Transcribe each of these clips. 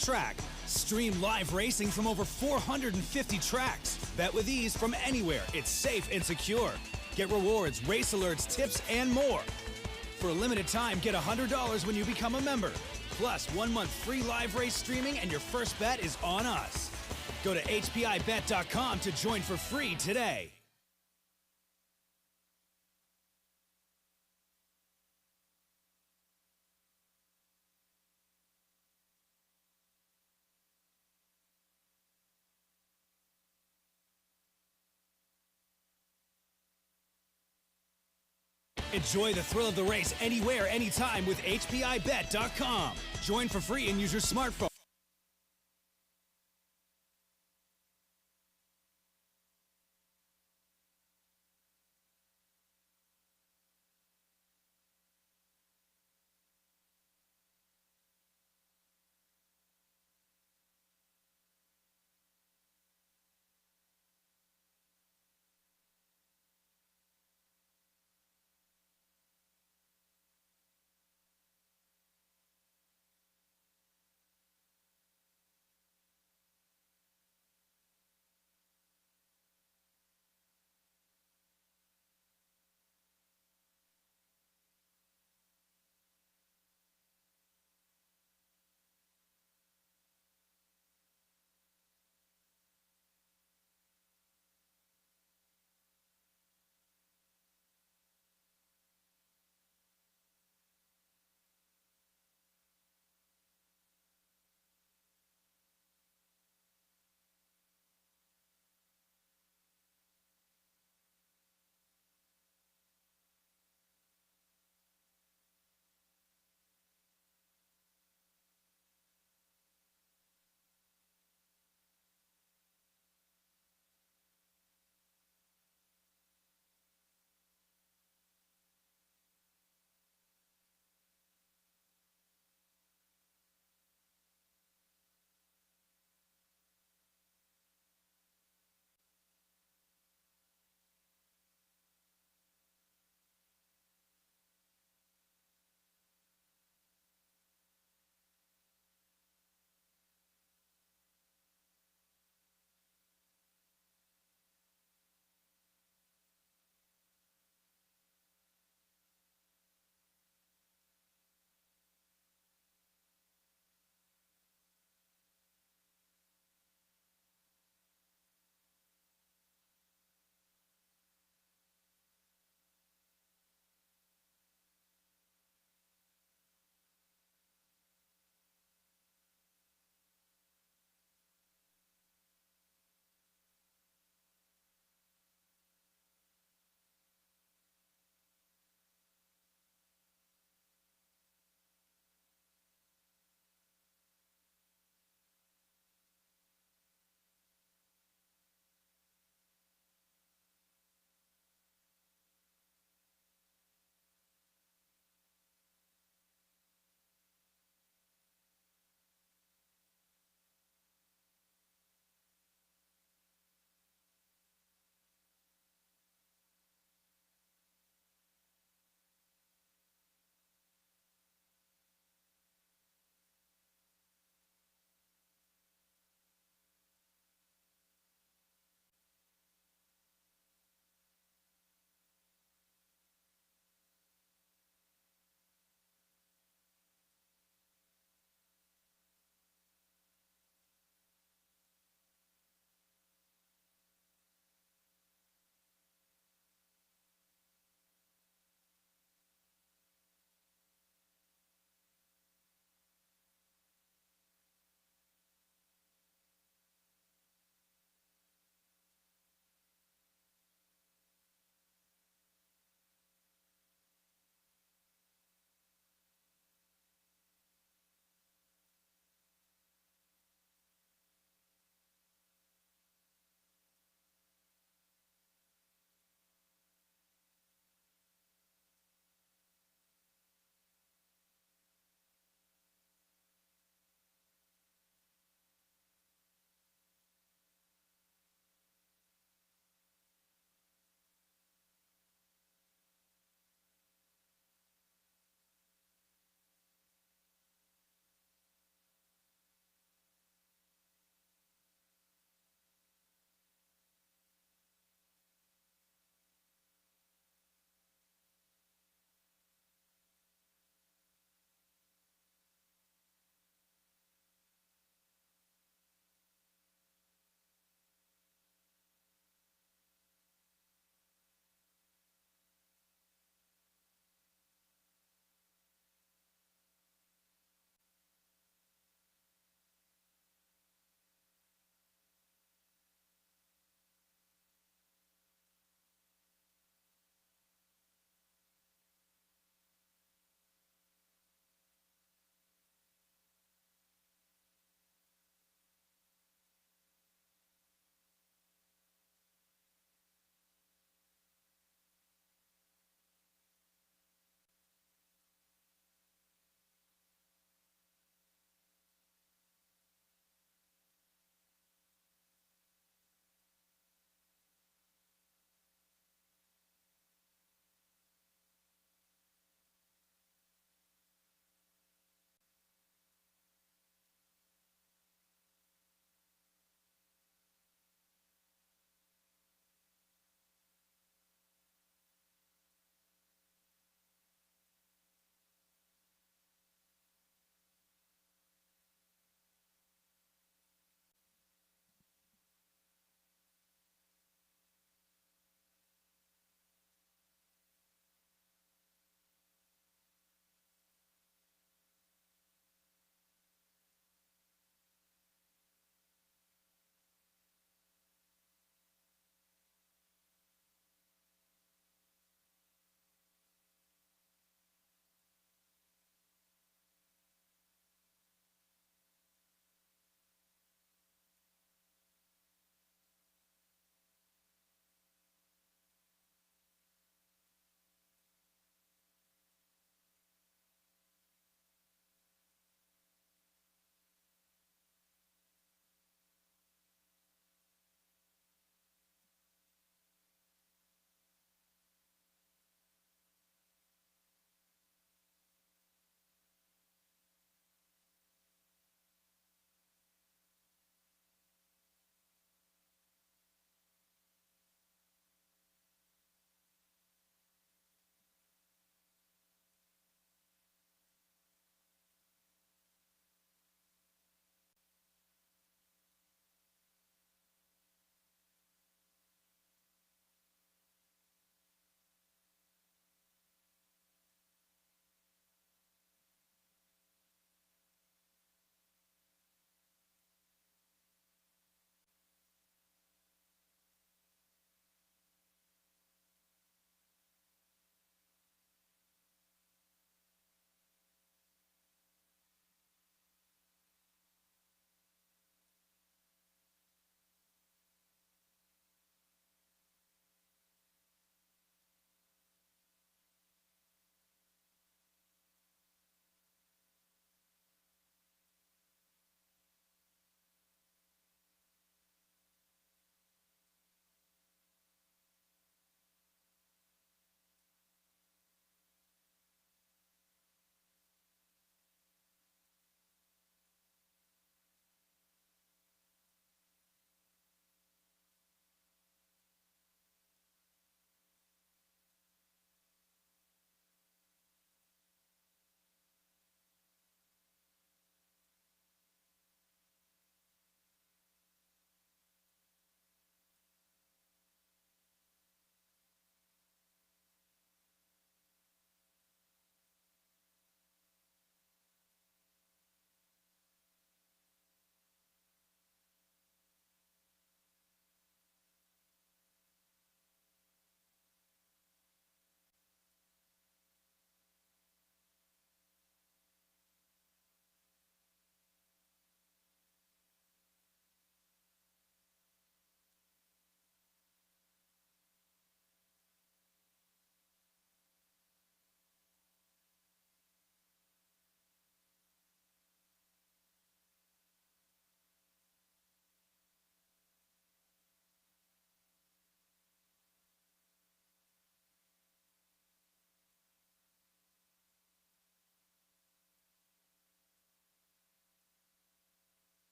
Track. Stream live racing from over 450 tracks. Bet with ease from anywhere. It's safe and secure. Get rewards, race alerts, tips, and more. For a limited time, get $100 when you become a member. Plus, 1 month free live race streaming, and your first bet is on us. Go to HPIBet.com to join for free today. Enjoy the thrill of the race anywhere, anytime with HPIBet.com. Join for free and use your smartphone.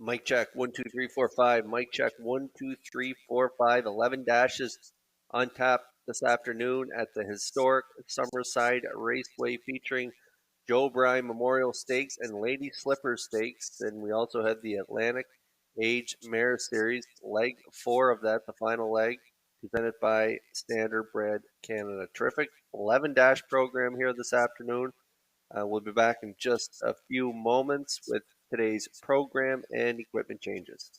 Mic check, 1, 2, 3, 4, 5. Mic check, 1, 2, 3, 4, 5. 11 dashes on tap this afternoon at the historic Summerside Raceway featuring Joe Bryan Memorial Stakes and Lady Slipper Stakes. Then we also have the Atlantic Age Mare Series, leg 4 of that, the final leg, presented by Standardbred Canada. Terrific 11 dash program here this afternoon. We'll be back in just a few moments with today's program and equipment changes.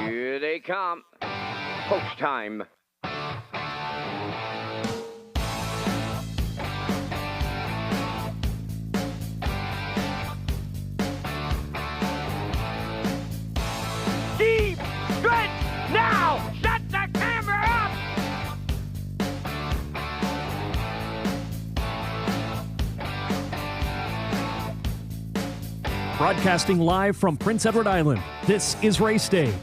Here they come. Post time. Deep stretch now. Shut the camera up. Broadcasting live from Prince Edward Island, this is Race Day.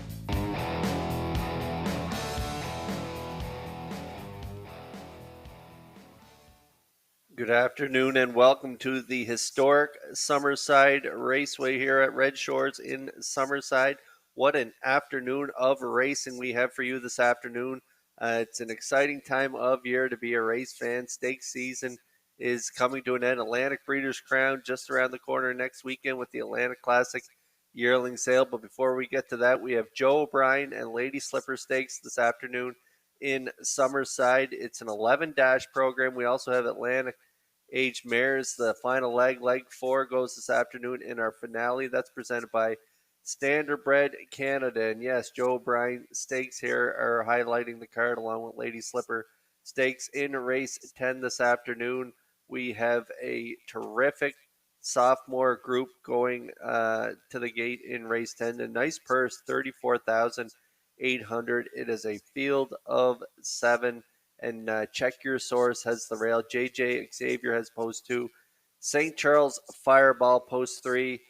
Good afternoon and welcome to the historic Summerside Raceway here at Red Shores in Summerside. What an afternoon of racing we have for you this afternoon. It's an exciting time of year to be a race fan. Stakes season is coming to an end. Atlantic Breeders' Crown just around the corner next weekend with the Atlantic Classic yearling sale. But before we get to that, we have Joe Bryan and Lady Slipper Stakes this afternoon in Summerside. It's an 11-dash program. We also have Atlantic Age Mares. The final leg 4, goes this afternoon in our finale. That's presented by Standardbred Canada. And yes, Joe Bryan Stakes here are highlighting the card along with Lady Slipper Stakes in race 10 this afternoon. We have a terrific sophomore group going to the gate in race 10. A nice purse, $34,800. It is a field of 7. And Check Your Source has the rail. JJ Xavier has post 2. St. Charles Fireball post 3.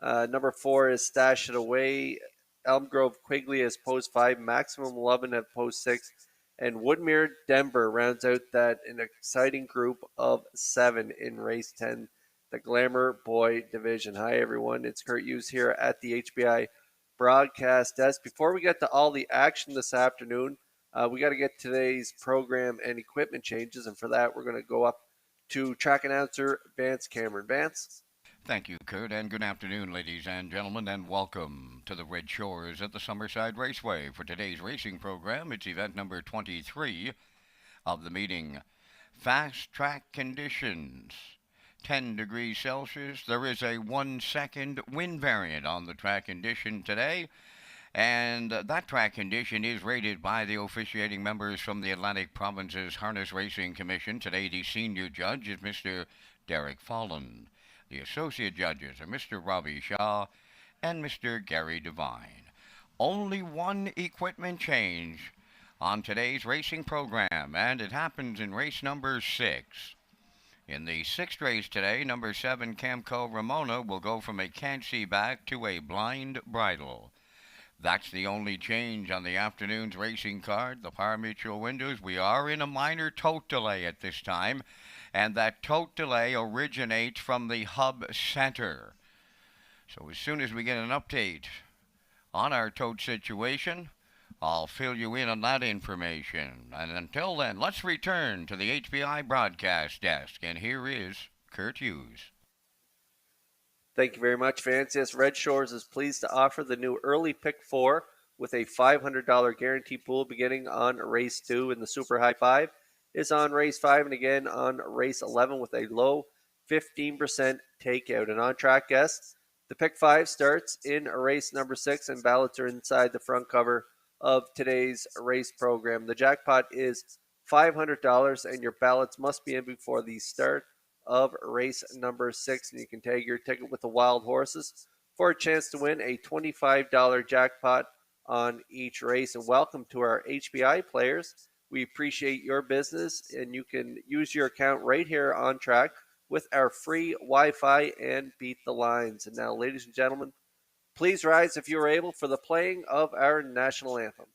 Number 4 is Stash It Away. Elm Grove Quigley has post 5. Maximum 11 have post 6. And Woodmere Denver rounds out that an exciting group of 7 in race 10, the Glamour Boy Division. Hi, everyone. It's Kurt Hughes here at the HBI broadcast desk. Before we get to all the action this afternoon, we got to get today's program and equipment changes. And for that, we're going to go up to track announcer Vance Cameron. Vance? Thank you, Kurt, and good afternoon, ladies and gentlemen, and welcome to the Red Shores at the Summerside Raceway. For today's racing program, it's event number 23 of the meeting. Fast track conditions, 10 degrees Celsius. There is a 1-second wind variant on the track condition today, and that track condition is rated by the officiating members from the Atlantic Province's Harness Racing Commission. Today, the senior judge is Mr. Derek Folland. The associate judges are Mr. Robbie Shaw and Mr. Gary Devine. Only one equipment change on today's racing program, and it happens in race number 6. In the 6th race today, number 7 Camco Ramona will go from a can't-see back to a blind bridle. That's the only change on the afternoon's racing card. The power mutual windows, we are in a minor tote delay at this time, and that tote delay originates from the hub center. So as soon as we get an update on our tote situation, I'll fill you in on that information. And until then, let's return to the HBI broadcast desk. And here is Kurt Hughes. Thank you very much, Vance. Yes, Red Shores is pleased to offer the new early pick 4 with a $500 guarantee pool beginning on race 2, and the Super High 5 is on race 5 and again on race 11 with a low 15% takeout. And on track guests, the pick 5 starts in race number 6, and ballots are inside the front cover of today's race program. The jackpot is $500, and your ballots must be in before the start of race number 6, and you can tag your ticket with the wild horses for a chance to win a $25 jackpot on each race. And welcome to our HBI players. We appreciate your business, and you can use your account right here on track with our free Wi-Fi and Beat the Lines. And now, ladies and gentlemen, please rise if you are able for the playing of our national anthem.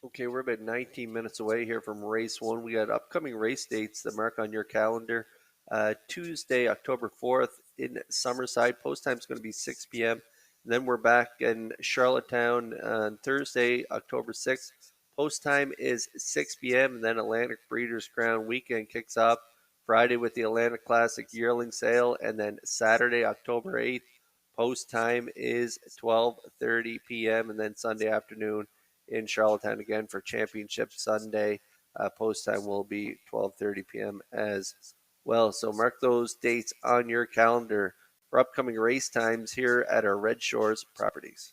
Okay, we're about 19 minutes away here from race one. We got upcoming race dates that mark on your calendar. Tuesday, October 4th in Summerside. Post time is going to be 6 p.m. And then we're back in Charlottetown on Thursday, October 6th. Post time is 6 p.m. And then Atlantic Breeders' Crown weekend kicks off Friday with the Atlantic Classic Yearling Sale. And then Saturday, October 8th, post time is 12:30 p.m. And then Sunday afternoon in Charlottetown again for Championship Sunday. Post time will be 12:30 p.m. as well. So mark those dates on your calendar for upcoming race times here at our Red Shores properties.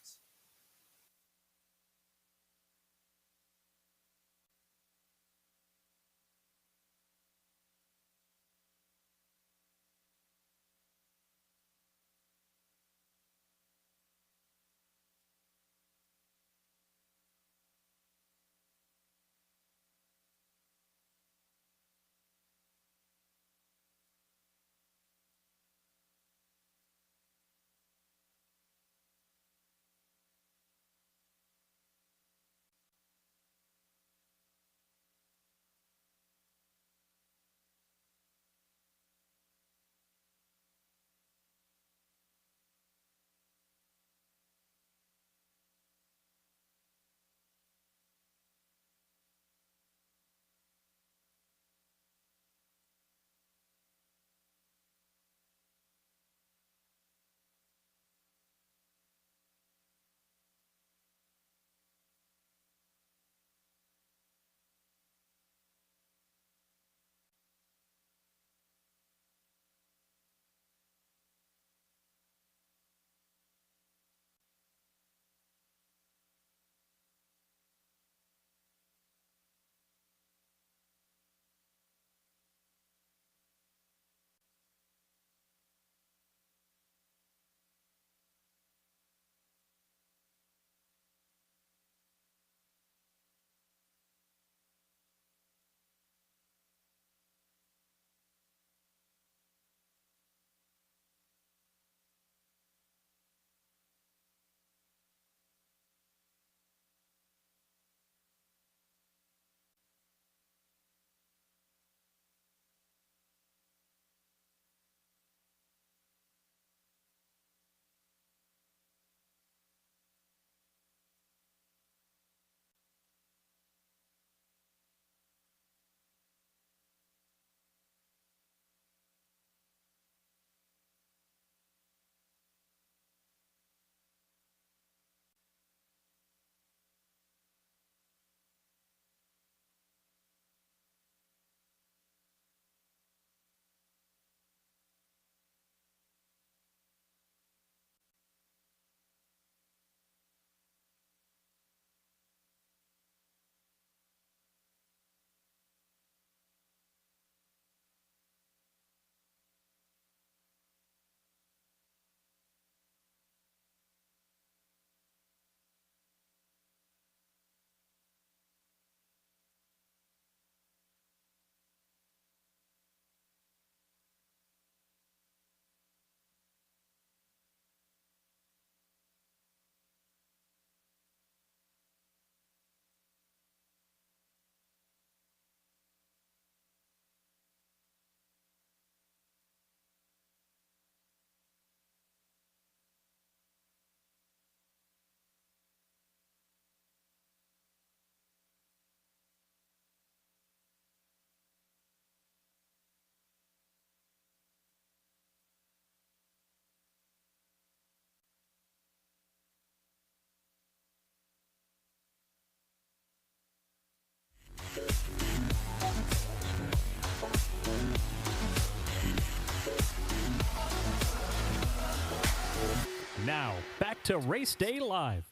Now, back to Race Day Live.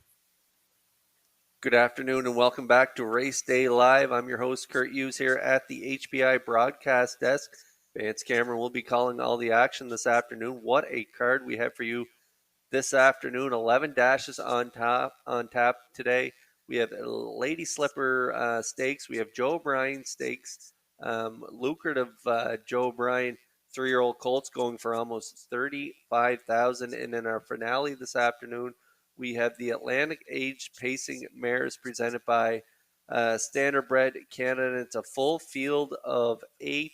Good afternoon and welcome back to Race Day Live. I'm your host, Kurt Hughes, here at the HBI broadcast desk. Vance Cameron will be calling all the action this afternoon. What a card we have for you this afternoon. 11 dashes on tap today. We have Lady Slipper Stakes. We have Joe Bryan Stakes. Lucrative Joe Bryan 3-year-old colts going for almost $35,000. And in our finale this afternoon, we have the Atlantic Age Pacing Mares presented by Standardbred candidates, a full field of 8.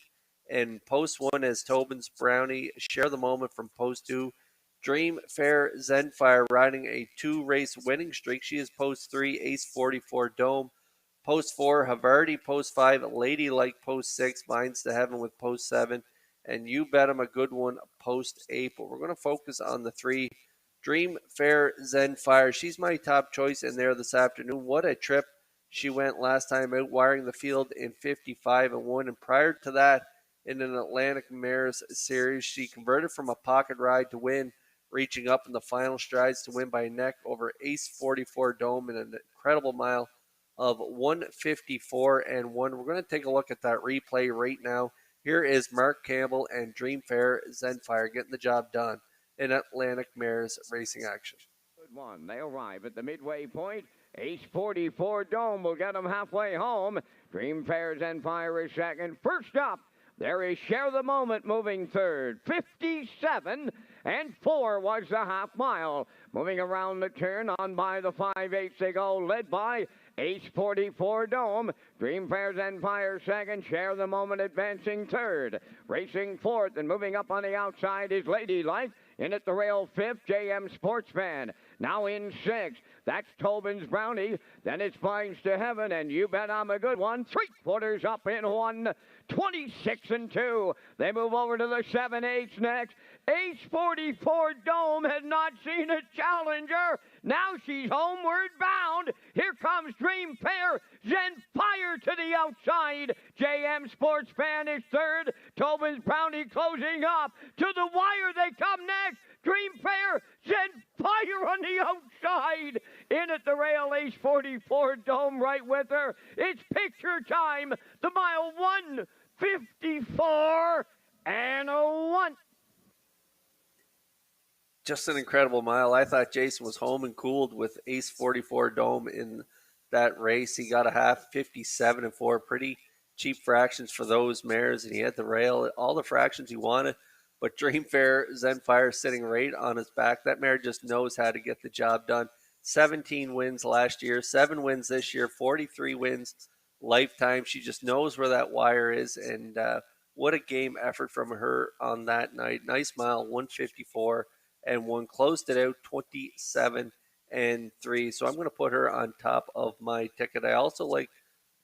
And post 1 as Tobin's Brownie, Share the Moment from post 2. Dream Fair Zenfire riding a 2-race winning streak. She is post 3, Ace 44 Dome. Post 4, Havarti post 5, Ladylike post 6, Minds to Heaven with post 7, and You Bet 'em a Good One post 8. But we're going to focus on the 3. Dream Fair Zenfire. She's my top choice in there this afternoon. What a trip she went last time out, wiring the field in 55-1. And prior to that, in an Atlantic Mares Series, she converted from a pocket ride to win, reaching up in the final strides to win by a neck over Ace 44 Dome in an incredible mile of 154-1. We're going to take a look at that replay right now. Here is Mark Campbell and Dream Fair Zenfire getting the job done in Atlantic Mares racing action. Good one. They arrive at the midway point. Ace 44 Dome will get them halfway home. Dream Fair Zenfire is second. First up, there is Share the Moment moving third. 57-4 was the half mile. Moving around the turn on by the 5/8 they go, led by Ace 44 Dome. Dream Fair Zenfire second. Share the Moment advancing third. Racing fourth and moving up on the outside is Ladylike. In at the rail fifth, JM Sportsman. Now in sixth. That's Tobin's Brownie. Then it's Minds to Heaven, and You Bet I'm a Good One. 3/4 up in 1. 26-2. They move over to the 7/8 next. Ace 44 Dome has not seen a challenger. Now she's homeward bound. Here comes Dream Fair Zenfire to the outside. JM Sportsman is third. Tobin's Brownie closing up. To the wire they come next. Dream Fair Zenfire on the outside. In at the rail, Ace 44 Dome right with her. It's picture time. The mile 154-1. Just an incredible mile. I thought Jason was home and cooled with Ace 44 Dome in that race. He got a half, 57-4. Pretty cheap fractions for those mares, and he had the rail, all the fractions he wanted. But Dream Fair Zenfire sitting right on his back. That mare just knows how to get the job done. 17 wins last year, 7 wins this year, 43 wins lifetime. She just knows where that wire is, and what a game effort from her on that night. Nice mile, 154-1. Closed it out 27-3. So I'm going to put her on top of my ticket. I also like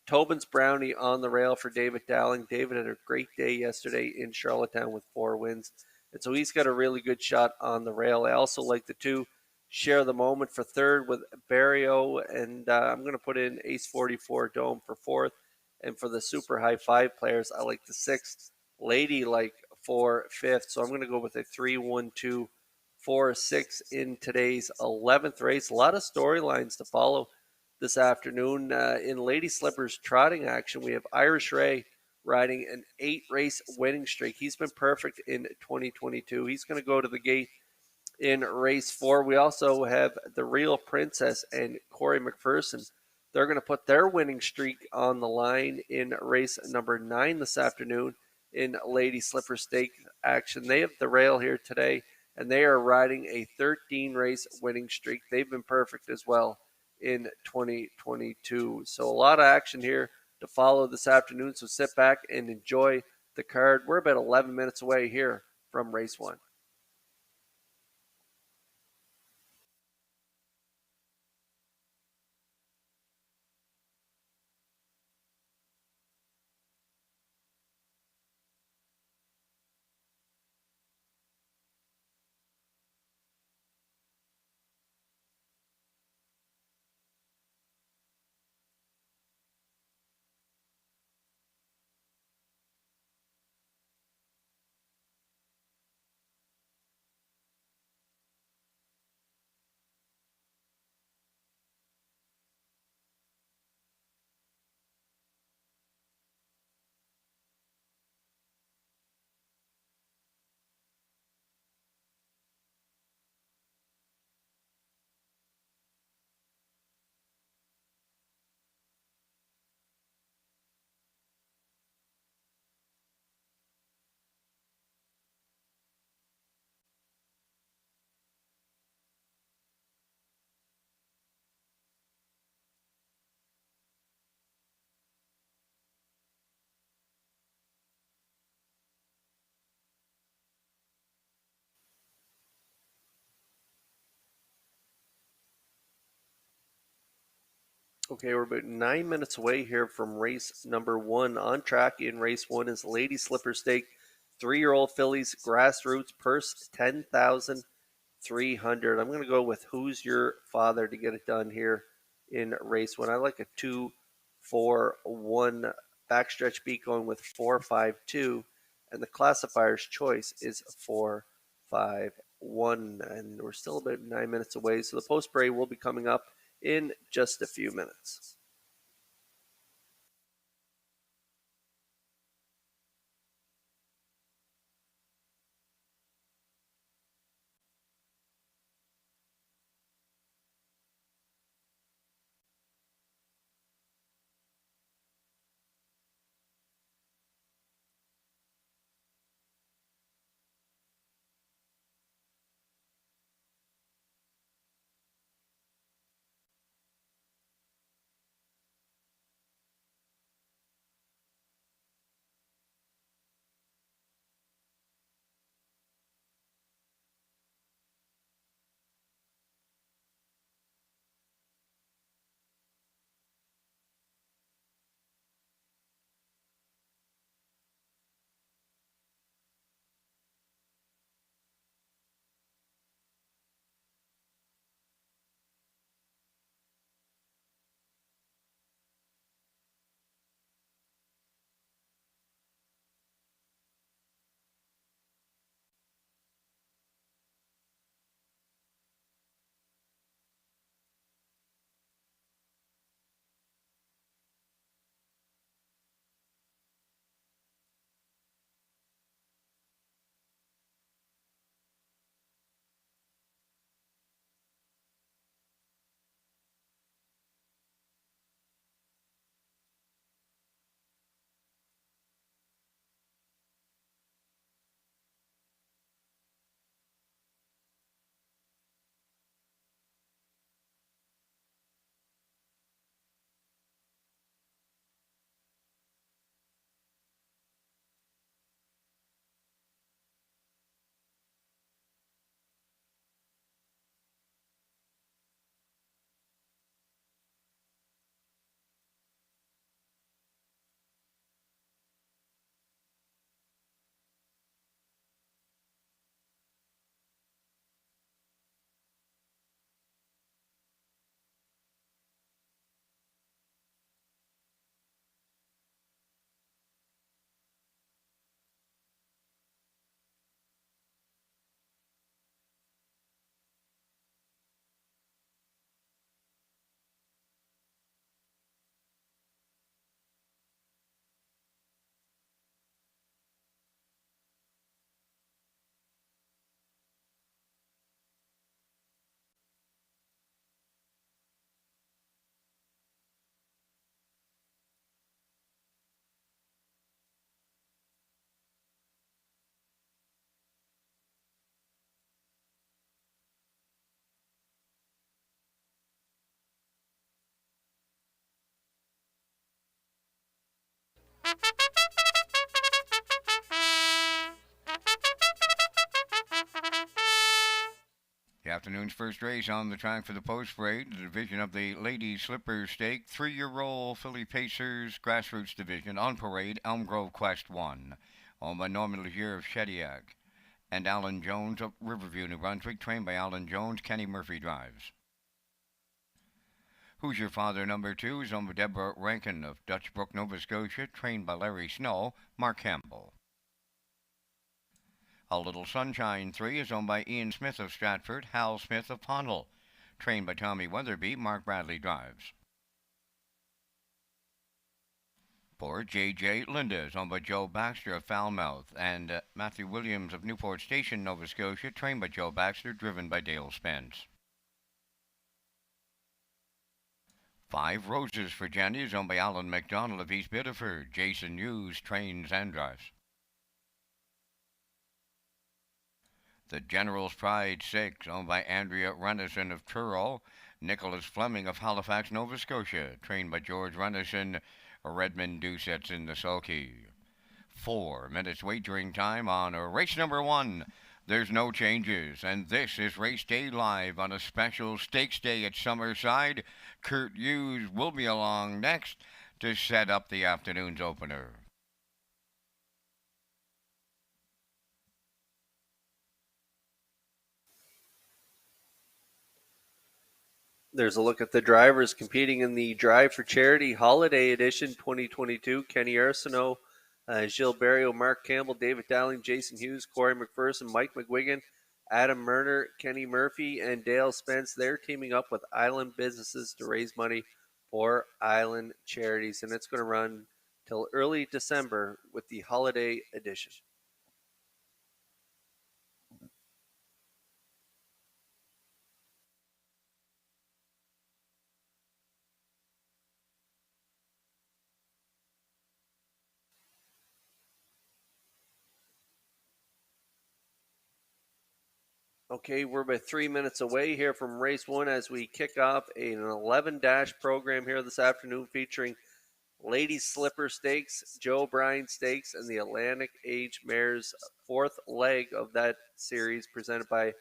Tobin's Brownie on the rail for David Dowling. David had a great day yesterday in Charlottetown with 4 wins. And so he's got a really good shot on the rail. I also like the 2 Share the Moment for third with Barrio. And I'm going to put in Ace 44 Dome for fourth. And for the super high 5 players, I like the 6th Ladylike for fifth. So I'm going to go with a 3-1-2-4-6 in today's 11th race. A lot of storylines to follow this afternoon. In Lady Slippers trotting action, we have Irish Ray riding an 8-race winning streak. He's been perfect in 2022. He's going to go to the gate in race 4. We also have the Real Princess and Corey McPherson. They're going to put their winning streak on the line in race number 9 this afternoon in Lady Slipper Stake action. They have the rail here today, and they are riding a 13-race winning streak. They've been perfect as well in 2022. So a lot of action here to follow this afternoon. So sit back and enjoy the card. We're about 11 minutes away here from race 1. Okay, we're about 9 minutes away here from race number 1. On track in race 1 is Lady Slipper Stake, 3-year-old fillies, grassroots, purse 10,300. I'm going to go with Who's Your Father to get it done here in race 1. I like a 2-4-1 backstretch beat going with 4-5-2, and the classifier's choice is 4-5-1, and we're still about 9 minutes away, so the post parade will be coming up in just a few minutes. The afternoon's first race on the track for the post parade, the division of the Lady Slipper Stake, 3-year-old Philly Pacers Grassroots Division. On parade, Elm Grove Quest 1, owned by Norman Legier of Shediac, and Alan Jones of Riverview, New Brunswick, trained by Alan Jones. Kenny Murphy drives. Who's Your Father number 2 is owned by Deborah Rankin of Dutch Brook, Nova Scotia, trained by Larry Snow. Mark Campbell. A Little Sunshine 3 is owned by Ian Smith of Stratford, Hal Smith of Pondle, trained by Tommy Weatherby. Mark Bradley drives. For J.J. Linda is owned by Joe Baxter of Falmouth, and Matthew Williams of Newport Station, Nova Scotia, trained by Joe Baxter, driven by Dale Spence. 5 Roses for Jenny is owned by Alan McDonald of East Biddeford. Jason Hughes trains and drives. The General's Pride 6, owned by Andrea Renison of Truro. Nicholas Fleming of Halifax, Nova Scotia, trained by George Renison. Redmond Doucette's in the sulky. 4 minutes wagering time on race number 1 There's no changes, and this is Race Day Live on a special Stakes Day at Summerside. Kurt Hughes will be along next to set up the afternoon's opener. There's a look at the drivers competing in the Drive for Charity Holiday Edition 2022. Kenny Arsenault, Gilles Barrio, Mark Campbell, David Dowling, Jason Hughes, Corey McPherson, Mike McGuigan, Adam Murner, Kenny Murphy, and Dale Spence. They're teaming up with Island Businesses to raise money for Island charities, and it's going to run till early December with the Holiday Edition. Okay, we're about 3 minutes away here from race one as we kick off an 11-dash program here this afternoon featuring Ladies Slipper Stakes, Joe Bryan Stakes, and the Atlantic Age Mares fourth leg of that series presented by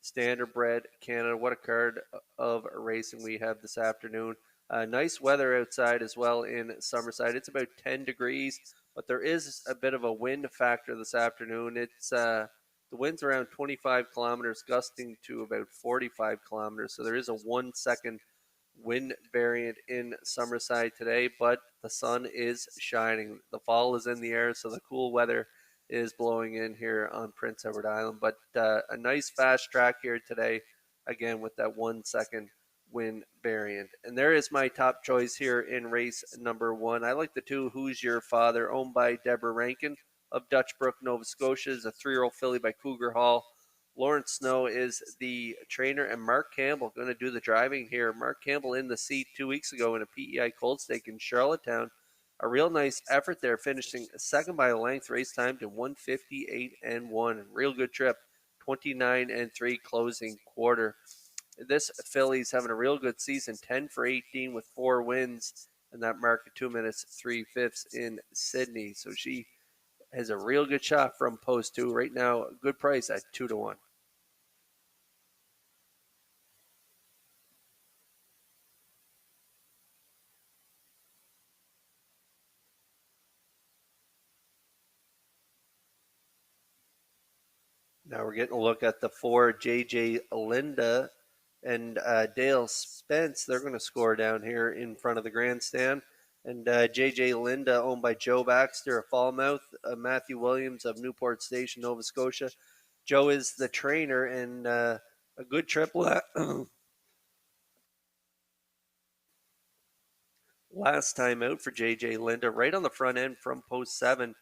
Standardbred Canada. What a card of racing we have this afternoon. Nice weather outside as well in Summerside. It's about 10 degrees, but there is a bit of a wind factor this afternoon. It's the wind's around 25 kilometers, gusting to about 45 kilometers. So there is a 1 second wind variant in Summerside today, but the sun is shining. The fall is in the air, so the cool weather is blowing in here on Prince Edward Island. But a nice fast track here today, again, with that 1 second wind variant. And there is my top choice here in race number one. I like the two Who's Your Father, owned by Deborah Rankin of Dutchbrook, Nova Scotia, is a 3-year-old filly by Cougar Hall. Lawrence Snow is the trainer, and Mark Campbell going to do the driving here. Mark Campbell in the seat 2 weeks ago in a PEI Cold Stake in Charlottetown. A real nice effort there, finishing second by a length, race time to 1:58.1. Real good trip, 29-3 closing quarter. This filly's having a real good season, 10 for 18 with 4 wins, and that mark of 2 minutes 3/5 in Sydney. So she has a real good shot from post 2. Right now, a good price at 2-1. Now we're getting a look at the 4 JJ Linda and Dale Spence. They're going to score down here in front of the grandstand. And JJ Linda, owned by Joe Baxter of Falmouth, Matthew Williams of Newport Station, Nova Scotia. Joe is the trainer, and a good trip last time out for JJ Linda, right on the front end from post 7.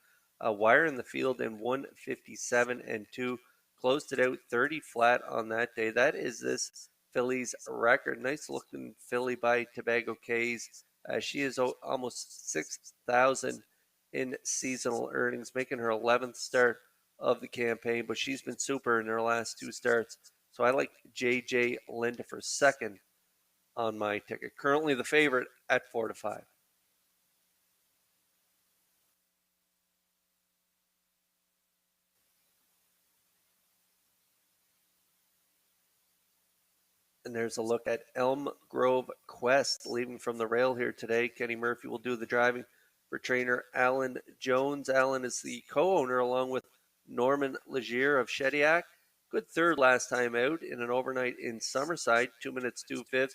Wire in the field in 1:57.2. Closed it out 30 flat on that day. That is this filly's record. Nice looking filly by Tobago Cays. She is almost 6,000 in seasonal earnings, making her 11th start of the campaign, but she's been super in her last 2 starts. So I like JJ Linda for second on my ticket. Currently the favorite at 4-5. And there's a look at Elm Grove Quest leaving from the rail here today. Kenny Murphy will do the driving for trainer Alan Jones. Alan is the co-owner along with Norman Legier of Shediac. Good third last time out in an overnight in Summerside, 2 minutes 2/5,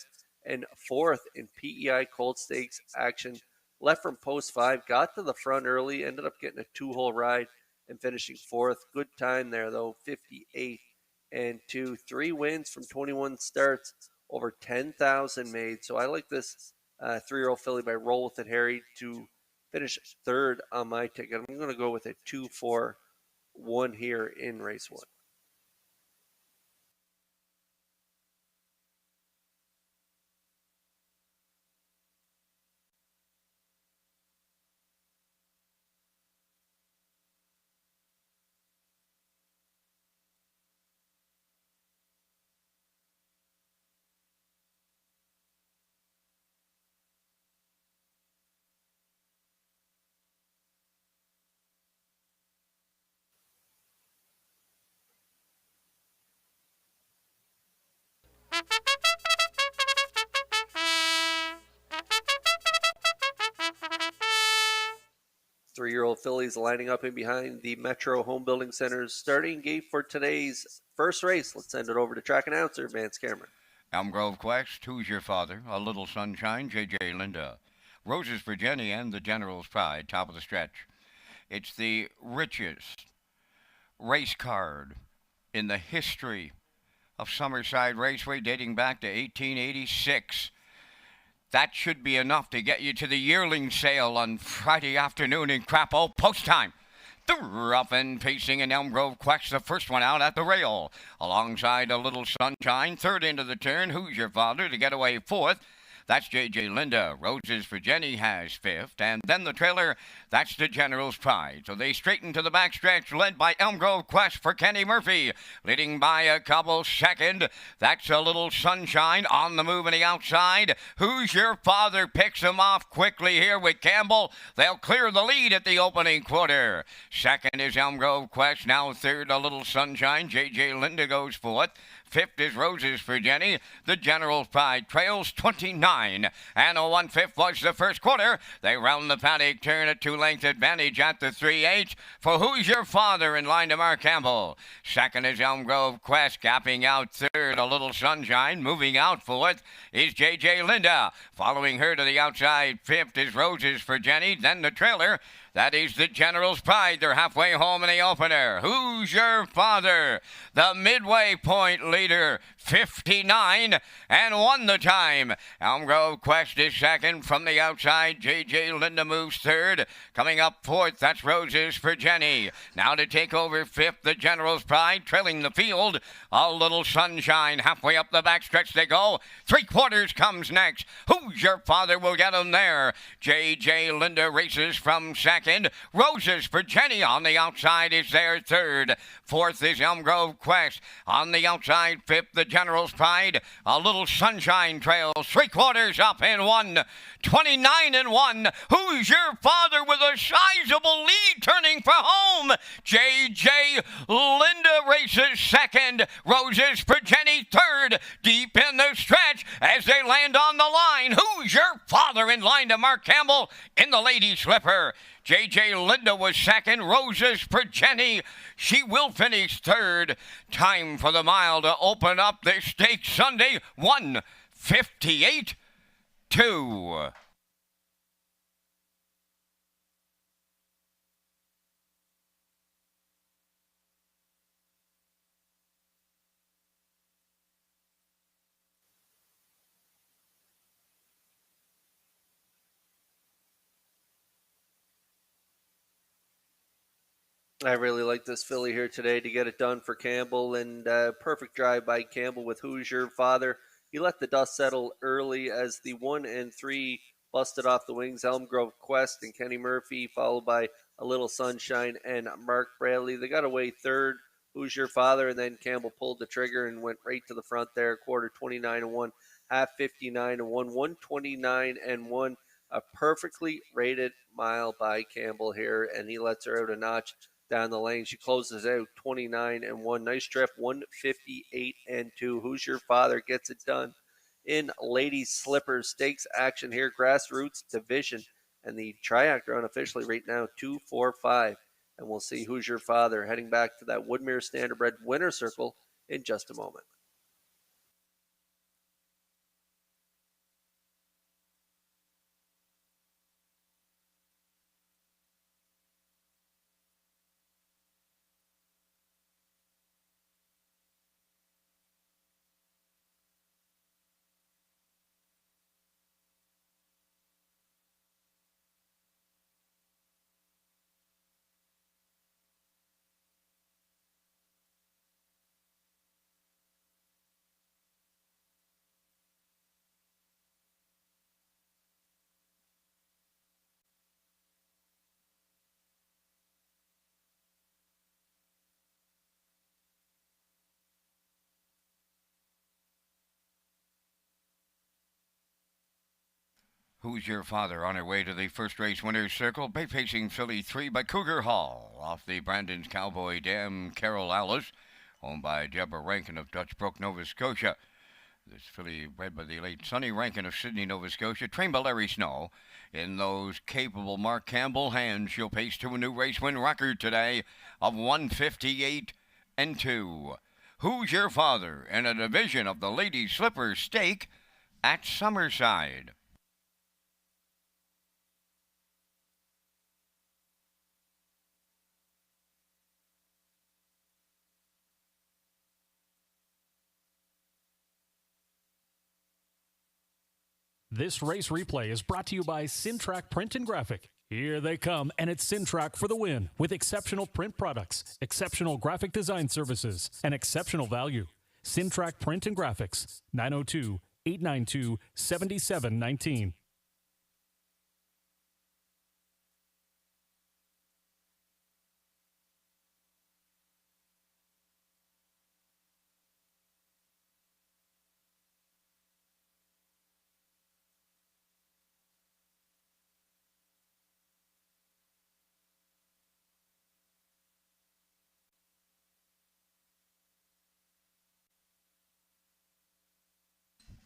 and fourth in PEI Cold Stakes action. Left from post 5, got to the front early, ended up getting a 2-hole ride and finishing fourth. Good time there though, 58-2. 3 wins from 21 starts, over 10,000 made. So I like this 3-year-old filly by Roll With It Harry to finish third on my ticket. I'm going to go with a 2-4-1 here in race 1. Three-year-old fillies lining up in behind the Metro Home Building Center's starting gate for today's first race. Let's send it over to track announcer Vance Cameron. Elm Grove Quest, Who's Your Father, A Little Sunshine, J.J. Linda. Roses for Jenny and the General's Pride, top of the stretch. It's the richest race card in the history of Summerside Raceway dating back to 1886. That should be enough to get you to the yearling sale on Friday afternoon in Crapo post time. The rough and pacing in Elm Grove Quest, the first one out at the rail. Alongside A Little Sunshine, third into the turn, Who's Your Father to get away fourth. That's J.J. Linda. Roses for Jenny has fifth. And then the trailer, that's the General's Pride. So they straighten to the backstretch, led by Elm Grove Quest for Kenny Murphy. Leading by a couple second. That's A Little Sunshine on the move on the outside. Who's Your Father picks him off quickly here with Campbell. They'll clear the lead at the opening quarter. Second is Elm Grove Quest. Now third, A Little Sunshine. J.J. Linda goes fourth. Fifth is Roses for Jenny. The General's Pride trails 29. And a 1/5 was the first quarter. They round the paddock turn at 2-length advantage at the 3/8 for Who's Your Father in line to Mark Campbell. Second is Elm Grove Quest, gapping out third, A Little Sunshine. Moving out fourth is J.J. Linda. Following her to the outside, fifth is Roses for Jenny. Then the trailer. That is the General's Pride. They're halfway home in the opener. Who's Your Father? The midway point leader, 59, and won the time. Elm Grove Quest is second. From the outside, J.J. Linda moves third. Coming up fourth, that's Roses for Jenny. Now to take over fifth, the General's Pride, trailing the field. A Little Sunshine. Halfway up the backstretch they go. 3/4 comes next. Who's Your Father will get him there. J.J. Linda races from second. Roses for Jenny on the outside is there third. Fourth is Elm Grove Quest. On the outside, fifth, the General's Pride. A Little Sunshine trails 3/4 up in one. 29 and 1. Who's Your Father with a sizable lead turning for home? J.J. Linda races second. Roses for Jenny third. Deep in the stretch as they land on the line. Who's Your Father in line to Mark Campbell in the Lady Slipper. J.J. Linda was second. Roses for Jenny. She will finish third. Time for the mile to open up this stakes Sunday. 1:58.2. I really like this filly here today to get it done for Campbell, and perfect drive by Campbell with Who's Your Father. He let the dust settle early as the 1 and 3 busted off the wings. Elm Grove Quest and Kenny Murphy, followed by A Little Sunshine and Mark Bradley. They got away third. Who's Your Father? And then Campbell pulled the trigger and went right to the front there. Quarter 29 and 1, half 59 and 1, 129 and 1. A perfectly rated mile by Campbell here, and he lets her out a notch down the lane. She closes out 29 and 1. Nice trip, 158 and 2. Who's Your Father gets it done in Ladies Slippers Stakes action here. Grassroots division, and the triac run officially right now 2-4-5. And we'll see Who's Your Father heading back to that Woodmere Standardbred winner circle in just a moment. Who's Your Father on her way to the first race winner's circle? Bay Pacing filly 3 by Cougar Hall. Off the Brandon's Cowboy Dam, Carol Alice. Owned by Deborah Rankin of Dutch Brook, Nova Scotia. This filly bred by the late Sonny Rankin of Sydney, Nova Scotia, trained by Larry Snow. In those capable Mark Campbell hands, she'll pace to a new race win record today of 158-2. Who's Your Father in a division of the Lady Slipper Stake at Summerside. This race replay is brought to you by Syntrack Print and Graphic. Here they come, and it's Syntrack for the win with exceptional print products, exceptional graphic design services, and exceptional value. Syntrack Print and Graphics, 902-892-7719.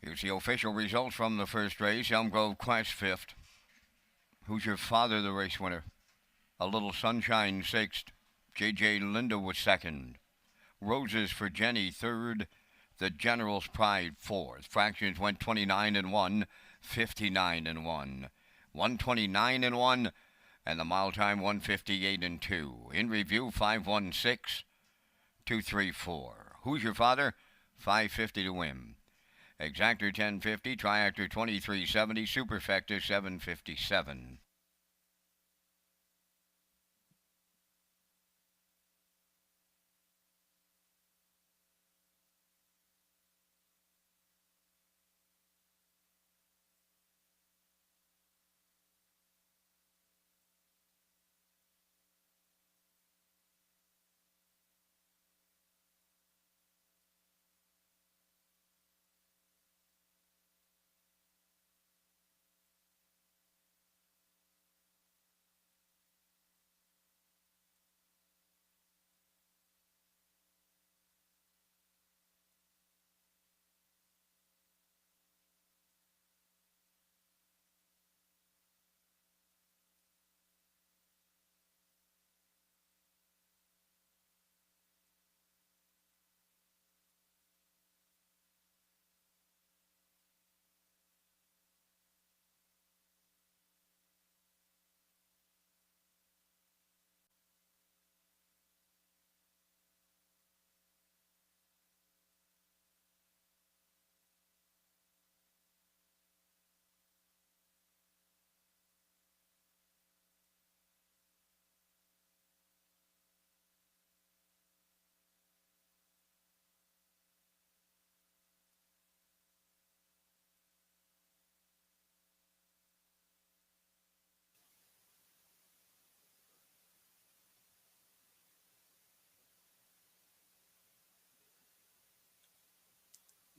Here's the official results from the first race. Elm Grove Quest 5th. Who's Your Father, the race winner? A Little Sunshine 6th. J.J. Linda was 2nd. Roses for Jenny 3rd. The General's Pride 4th. Fractions went 29-1, 59-1, 129-1, and the mile time 158-2. In review 516, 234. Who's Your Father? 550 to win. Exactor 1050, Triactor 2370, Superfecta 757.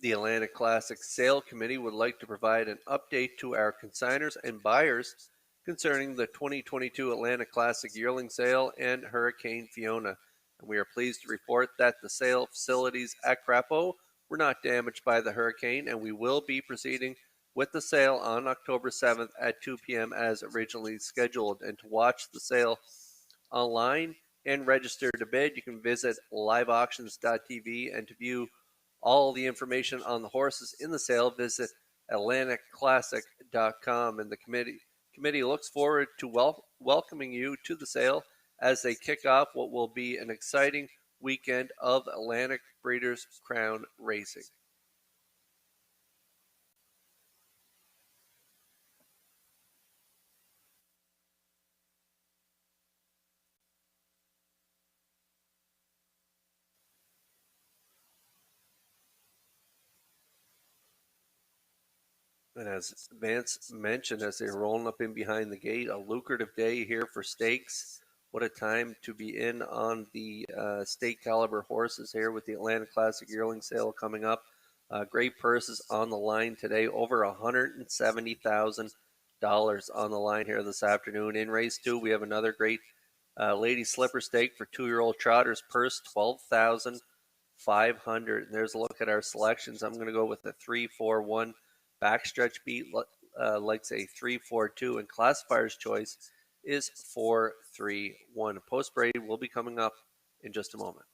The Atlantic Classic Sale Committee would like to provide an update to our consigners and buyers concerning the 2022 Atlantic Classic Yearling Sale and Hurricane Fiona. And we are pleased to report that the sale facilities at Crapo were not damaged by the hurricane, and we will be proceeding with the sale on October 7th at 2 p.m. as originally scheduled. And to watch the sale online and register to bid, you can visit liveauctions.tv, and to view all the information on the horses in the sale, visit atlanticclassic.com. And the committee looks forward to welcoming you to the sale as they kick off what will be an exciting weekend of Atlantic Breeders' Crown racing. And as Vance mentioned, as they're rolling up in behind the gate, a lucrative day here for stakes. What a time to be in on the stake caliber horses here with the Atlantic Classic Yearling Sale coming up. Great purses on the line today, over $170,000 on the line here this afternoon. In race 2, we have another great Lady Slipper stake for 2-year-old trotters. Purse 500. And there's a look at our selections. I'm going to go with the 3-4-1 backstretch beat, like say 3-4-2, and classifier's choice is 4-3-1. Post parade will be coming up in just a moment.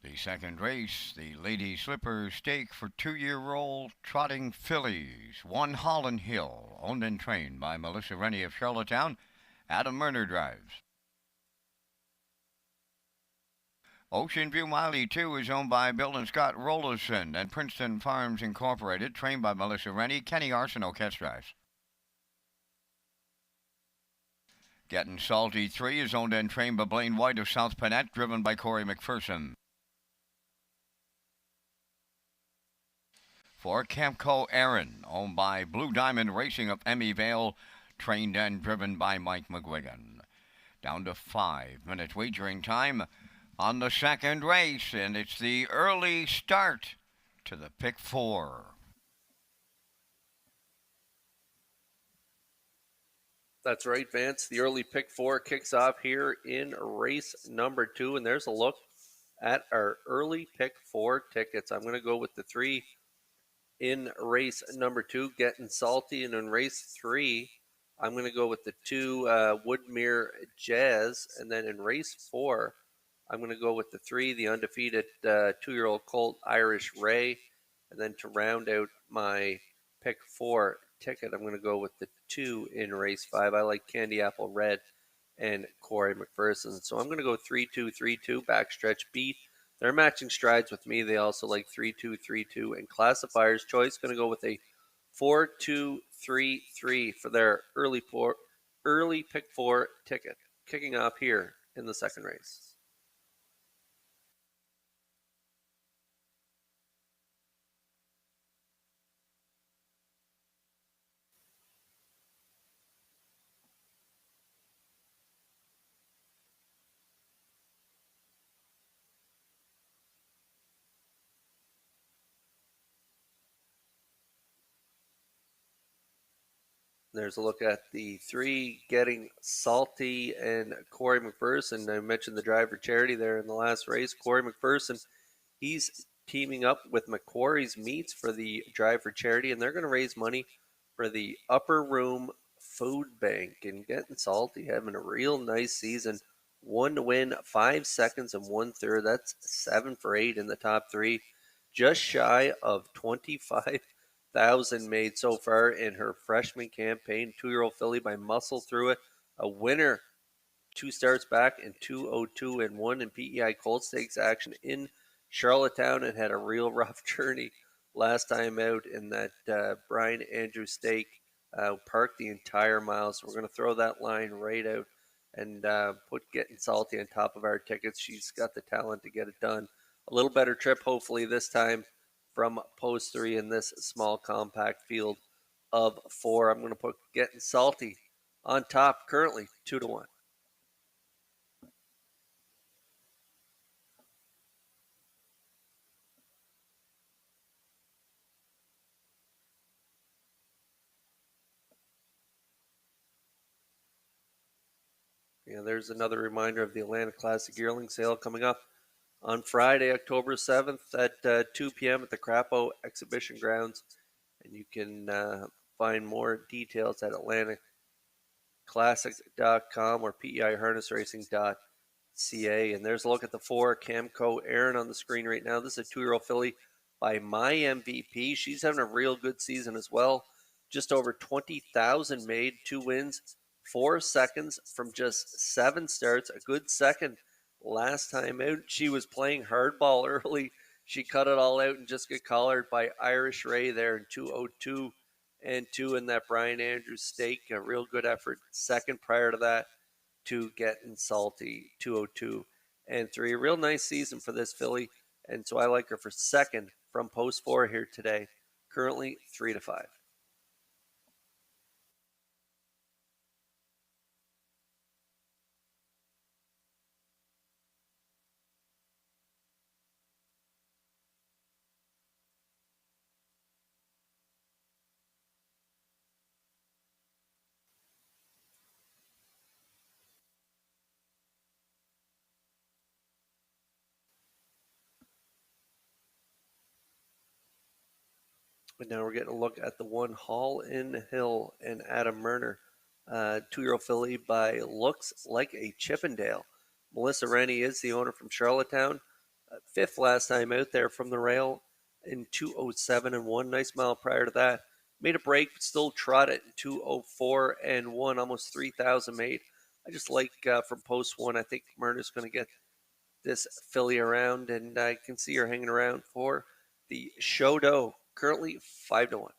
The second race, the Lady Slipper Stake for 2-year-old trotting fillies. One Holland Hill, owned and trained by Melissa Rennie of Charlottetown. Adam Murner drives. Ocean View Miley 2 is owned by Bill and Scott Rollison and Princeton Farms Incorporated, trained by Melissa Rennie. Kenny Arsenault catch drives. Getting Salty 3 is owned and trained by Blaine White of South Panett, driven by Corey McPherson. For Campco Aaron, owned by Blue Diamond Racing of Emmy Vale, trained and driven by Mike McGuigan. Down to 5 minutes wagering time on the second race, and it's the early start to the pick 4. That's right, Vance. The early pick 4 kicks off here in race number 2, and there's a look at our early pick 4 tickets. I'm going to go with the 3 in race number 2, Getting Salty, and in race 3, I'm going to go with the 2 Woodmere Jazz, and then in race 4, I'm going to go with the 3, the undefeated 2-year-old colt Irish Ray, and then to round out my pick 4 ticket, I'm going to go with the 2 in race 5. I like Candy Apple Red and Corey McPherson, so I'm going to go 3-2-3-2 backstretch beat. They're matching strides with me. They also like 3-2-3-2, and classifier's choice going to go with a 4-2-3-3 for their early pick 4 ticket, kicking off here in the second race. There's a look at the 3 Getting Salty and Corey McPherson. I mentioned the driver charity there in the last race. Corey McPherson, he's teaming up with Macquarie's Meats for the drive for charity, and they're going to raise money for the Upper Room Food Bank. And Getting Salty having a real nice season. 1 to win, 5 seconds and 1/3. That's 7 for 8 in the top 3. Just shy of 25,000 made so far in her freshman campaign. 2-year-old filly by Muscle Through It, a winner 2 starts back in 202 and 1 in PEI Colt Stakes action in Charlottetown, and had a real rough journey last time out in that Brian Andrews stake. Parked the entire mile, so we're going to throw that line right out and put Getting Salty on top of our tickets. She's got the talent to get it done. A little better trip, hopefully, this time from post 3 in this small compact field of 4. I'm going to put Getting Salty on top, currently 2 to 1. Yeah, there's another reminder of the Atlanta Classic Yearling Sale coming up on Friday, October 7th at 2 p.m. at the Crapo Exhibition Grounds. And you can find more details at atlanticlassic.com or peiharnessracing.ca. And there's a look at the 4, Camco Aaron on the screen right now. This is a 2-year-old filly by my MVP. She's having a real good season as well. Just over 20,000 made, 2 wins, 4 seconds from just 7 starts. A good second last time out. She was playing hardball early. She cut it all out and just got collared by Irish Ray there in 2:02 and 2 in that Brian Andrews stake. A real good effort. Second prior to that to Getting Salty, 2:02 and 3. A real nice season for this filly, and so I like her for second from post 4 here today. Currently 3-5. But now we're getting a look at the 1, Hall in Hill and Adam Murner. 2-year-old filly by Looks Like a Chippendale. Melissa Rennie is the owner from Charlottetown. 5th last time out there from the rail in 2:07 and 1. Nice mile prior to that. Made a break, but still trotted in 2:04 and 1. Almost 3,000 made. I just like from post 1. I think Murner's going to get this filly around, and I can see her hanging around for the Show Doe. Currently 5-1.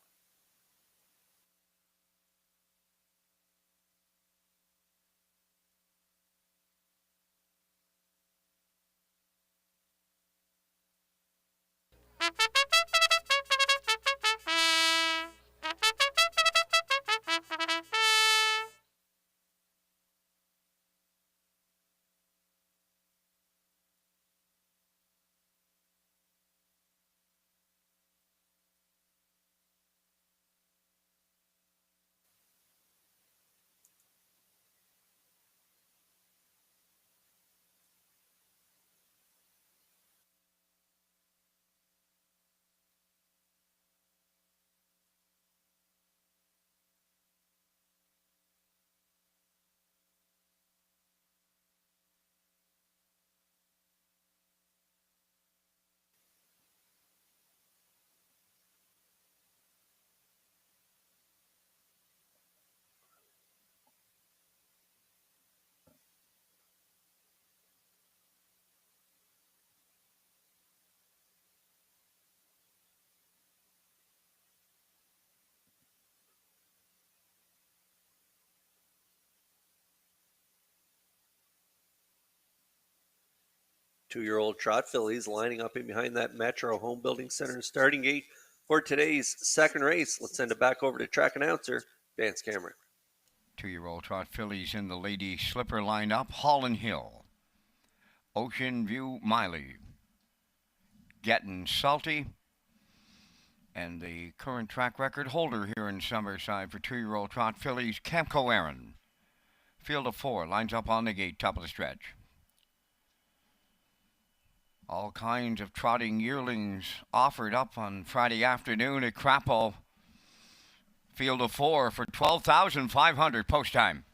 Two-year-old trot fillies lining up in behind that Metro Home Building Center starting gate for today's second race. Let's send it back over to track announcer Vance Cameron. 2-year-old trot fillies in the Lady Slipper lineup. Holland Hill, Ocean View Miley, Getting Salty, and the current track record holder here in Summerside for 2-year-old trot fillies, Camco Aaron. Field of 4 lines up on the gate, top of the stretch. All kinds of trotting yearlings offered up on Friday afternoon at Crapo. Field of 4 for $12,500 post time.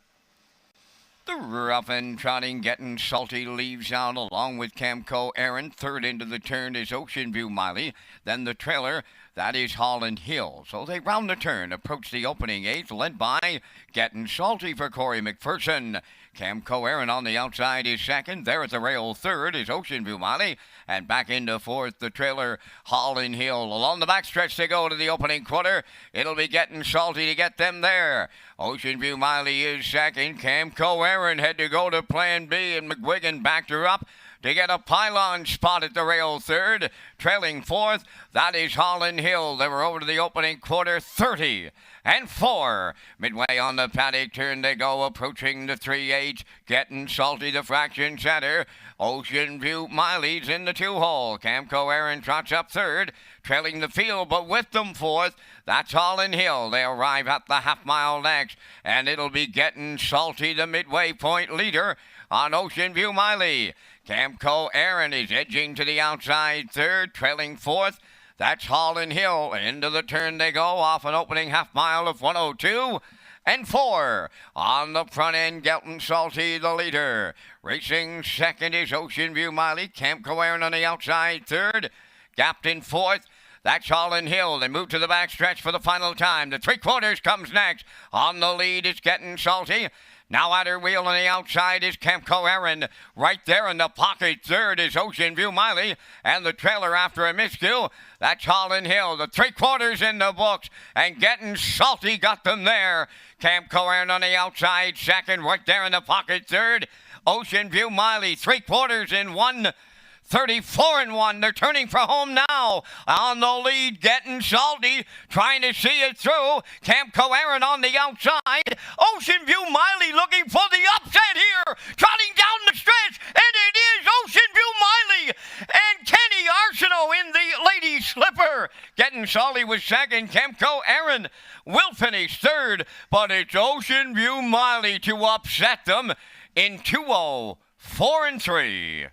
The rough and trotting Getting Salty leaves out along with Camco Aaron. Third into the turn is Ocean View Miley. Then the trailer, that is Holland Hill. So they round the turn, approach the opening eighth, led by Getting Salty for Corey McPherson. Camco Aaron on the outside is second. There at the rail, third is Ocean View Miley. And back into fourth, the trailer, Holland Hill. Along the backstretch they go to the opening quarter. It'll be Getting Salty to get them there. Ocean View Miley is second. Camco Aaron had to go to plan B, and McGuigan backed her up. to get a pylon spot at the rail third. Trailing fourth, that is Holland Hill. They were over to the opening quarter, 30-4. Midway on the paddock turn they go, approaching the 3-8. Getting Salty, the fraction center. Ocean View Miley's in the 2-hole. Camco Aaron trots up third, trailing the field, but with them fourth. That's Holland Hill. They arrive at the half-mile next, and it'll be Getting Salty, the midway point leader on Ocean View Miley. Camco Aaron is edging to the outside third, trailing fourth. That's Holland Hill. Into the turn they go, off an opening half mile of 102-4. On the front end, Getting Salty, the leader. Racing second is Ocean View Miley. Camco Aaron on the outside third. Gapped in fourth. That's Holland Hill. They move to the backstretch for the final time. The 3/4 comes next. On the lead is Getting Salty. Now at her wheel on the outside is Camco Aaron. Right there in the pocket third is Ocean View Miley. And the trailer after a miscue, that's Holland Hill. The 3/4 in the books. And Getting Salty got them there. Camco Aaron on the outside second. Right there in the pocket third. Ocean View Miley, 3/4 in 1:34-1. They're turning for home now. On the lead, Getting Salty, trying to see it through. Camco Aaron on the outside. Ocean View Miley looking for the upset here. Trotting down the stretch, and it is Ocean View Miley and Kenny Arsenault in the lady slipper. Getting Salty was second. Camco Aaron will finish third, but it's Ocean View Miley to upset them in 2:04-3.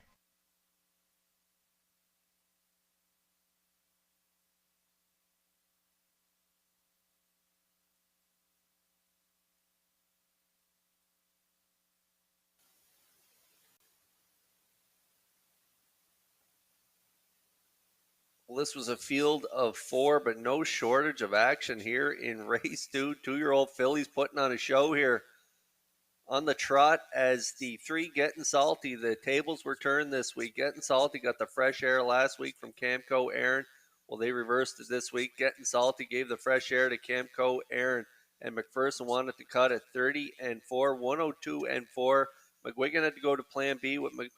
Well, this was a field of 4, but no shortage of action here in race 2. 2-year-old fillies putting on a show here on the trot as the 3 Getting Salty. The tables were turned this week. Getting Salty got the fresh air last week from Camco Aaron. Well, they reversed it this week. Getting Salty gave the fresh air to Camco Aaron, and McPherson wanted to cut at 30-4, 102-4. McGuigan had to go to plan B with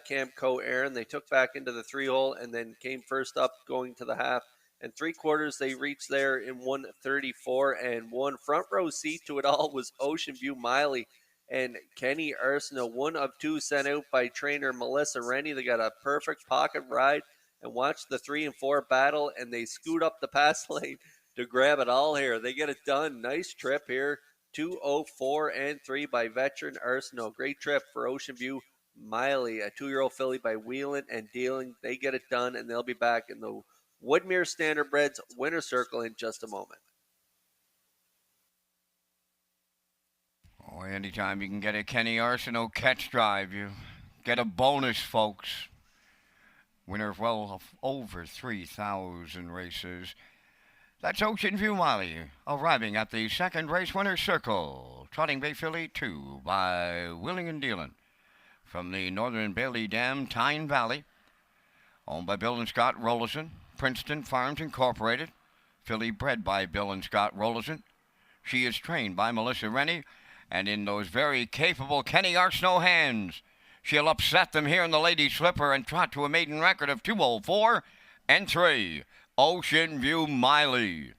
Camco Aaron. They took back into the 3-hole and then came first up going to the half. And 3/4 they reached there in 1:34-1. Front row seat to it all was Ocean View Miley and Kenny Arsenault, 1 of 2 sent out by trainer Melissa Rennie. They got a perfect pocket ride and watched the 3 and 4 battle, and they scoot up the pass lane to grab it all here. They get it done. Nice trip here. 2:04-3 by veteran Arsenault. Great trip for Ocean View Miley, a 2-year-old filly by wheeling and dealing. They get it done, and they'll be back in the Woodmere Standardbreds winner circle in just a moment. Oh, anytime you can get a Kenny Arsenault catch drive, you get a bonus, folks. Winner of well of over 3,000 races. That's Ocean View Miley arriving at the second race winner circle. Trotting Bay Filly 2 by Wheeling and Dealing. From the Northern Bailey Dam, Tyne Valley. Owned by Bill and Scott Rollison. Princeton Farms Incorporated. Filly bred by Bill and Scott Rollison. She is trained by Melissa Rennie. And in those very capable Kenny Arsenault hands, she'll upset them here in the Lady Slipper and trot to a maiden record of 2:04-3. Ocean View Miley.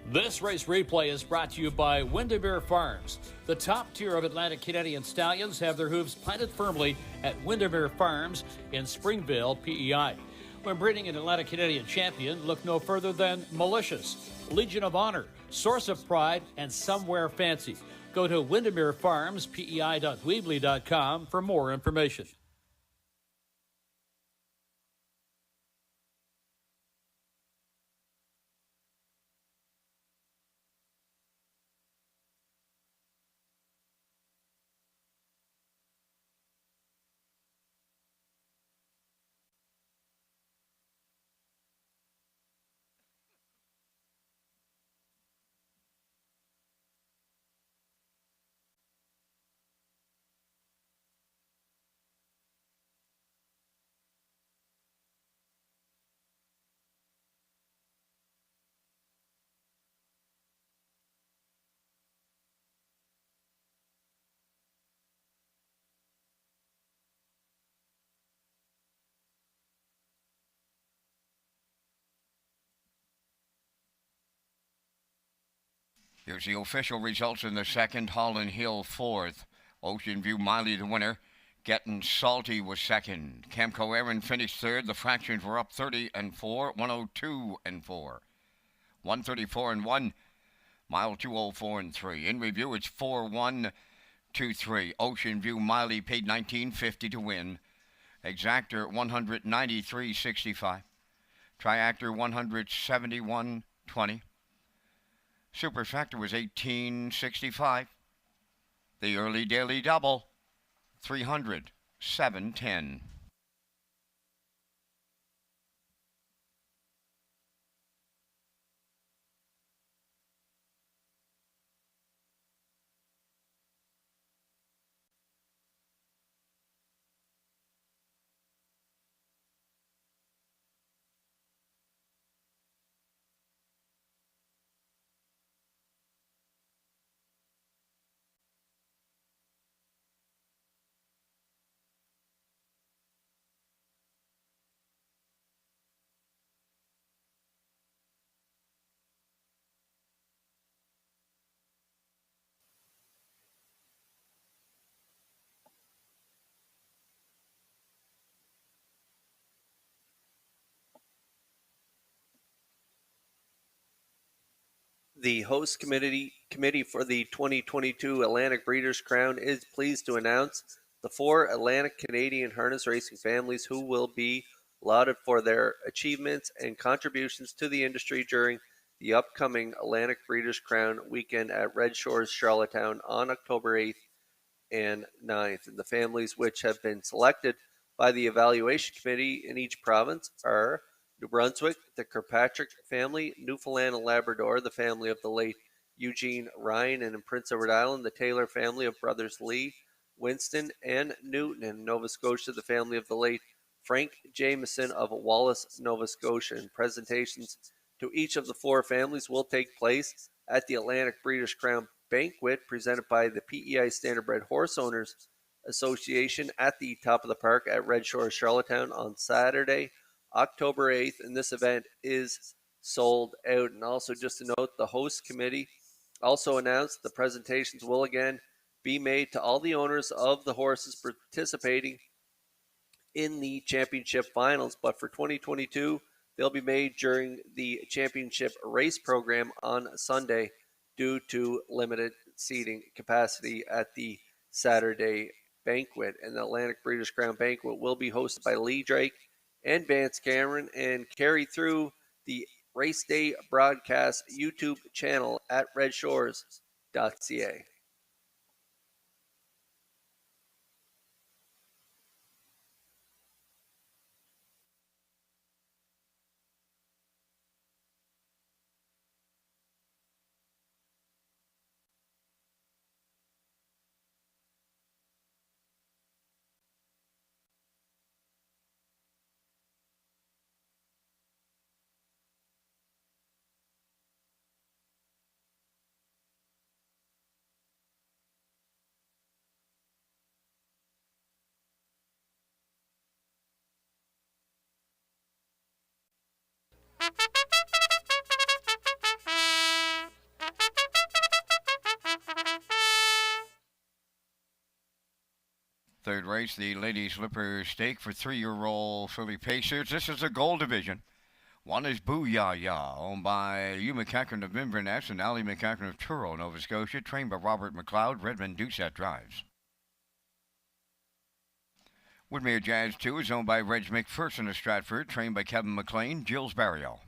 This race replay is brought to you by Windermere Farms. The top tier of Atlantic Canadian stallions have their hooves planted firmly at Windermere Farms in Springville, PEI. When breeding an Atlantic Canadian champion, look no further than Malicious, Legion of Honor, Source of Pride, and Somewhere Fancy. Go to windermerefarmspei.weebly.com for more information. Here's the official results in the second. Holland Hill fourth. Ocean View Miley the winner. Getting Salty was second. Camco Aaron finished third. The fractions were up 30 and 4, 102 and 4, 134 and 1, Mile 204 and 3. In review, it's 4-1, 2-3. Ocean View Miley paid $19.50 to win. Exactor $193.65. Triactor $171.20. Super Factor was $18.65. The early daily double, $307.10. The host committee for the 2022 Atlantic Breeders' Crown is pleased to announce the 4 Atlantic Canadian harness racing families who will be lauded for their achievements and contributions to the industry during the upcoming Atlantic Breeders' Crown weekend at Red Shores, Charlottetown on October 8th and 9th. And the families which have been selected by the evaluation committee in each province are New Brunswick, the Kirkpatrick family; Newfoundland and Labrador, the family of the late Eugene Ryan; and in Prince Edward Island, the Taylor family of brothers Lee, Winston, and Newton; and in Nova Scotia, the family of the late Frank Jameson of Wallace, Nova Scotia. And presentations to each of the 4 families will take place at the Atlantic Breeders' Crown Banquet presented by the PEI Standardbred Horse Owners Association at the top of the park at Red Shores, Charlottetown on Saturday, October 8th, and this event is sold out. And also, just to note, the host committee also announced the presentations will again be made to all the owners of the horses participating in the championship finals, but for 2022, they'll be made during the championship race program on Sunday due to limited seating capacity at the Saturday banquet. And the Atlantic Breeders' Crown Banquet will be hosted by Lee Drake and Vance Cameron and carry through the Race Day broadcast YouTube channel at Redshores.ca. Third race, the Ladies Slipper Stake for 3-year-old filly pacers. This is the gold division. One is Booyah, owned by Hugh McEachran of Inverness and Ali McEachran of Truro, Nova Scotia, trained by Robert McLeod. Redmond Doucette drives. Woodmere Jazz 2 is owned by Reg McPherson of Stratford, trained by Kevin McLean, Gilles Barrio.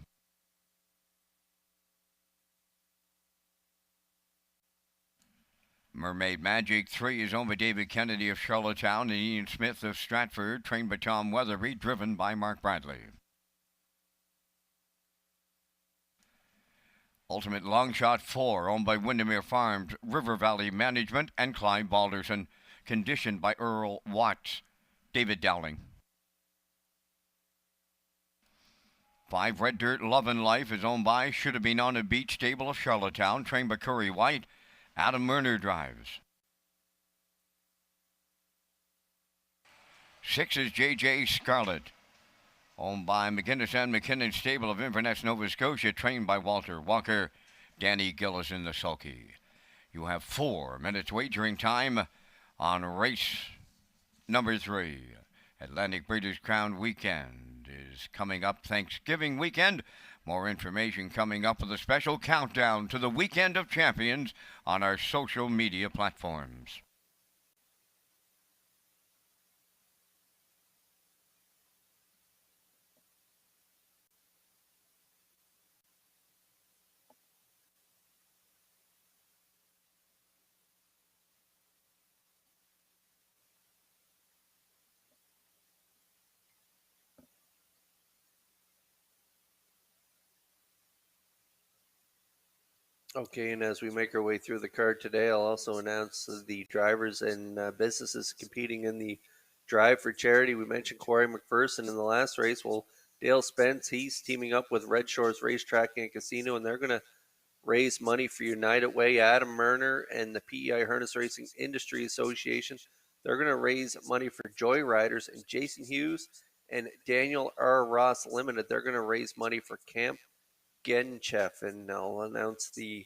Mermaid Magic 3 is owned by David Kennedy of Charlottetown and Ian Smith of Stratford, trained by Tom Weatherby, driven by Mark Bradley. Ultimate Longshot 4, owned by Windermere Farms, River Valley Management, and Clyde Balderson, conditioned by Earl Watts, David Dowling. 5 Red Dirt Love and Life is owned by Should Have Been on a Beach Stable of Charlottetown, trained by Curry White. Adam Murner drives. 6 is JJ Scarlett, owned by McGinnis and McKinnon Stable of Inverness, Nova Scotia, trained by Walter Walker. Danny Gillis in the sulky. You have 4 minutes wagering time on race number 3. Atlantic Breeders' Crown Weekend is coming up, Thanksgiving weekend. More information coming up with a special countdown to the Weekend of Champions on our social media platforms. Okay, and as we make our way through the card today, I'll also announce the drivers and businesses competing in the Drive for Charity. We mentioned Corey McPherson in the last race. Well, Dale Spence, he's teaming up with Redshores Racetrack and Casino, and they're going to raise money for United Way. Adam Murner and the PEI Harness Racing Industry Association, they're going to raise money for Joyriders, and Jason Hughes and Daniel R. Ross Limited, they're going to raise money for Camp Genchef, and I'll announce the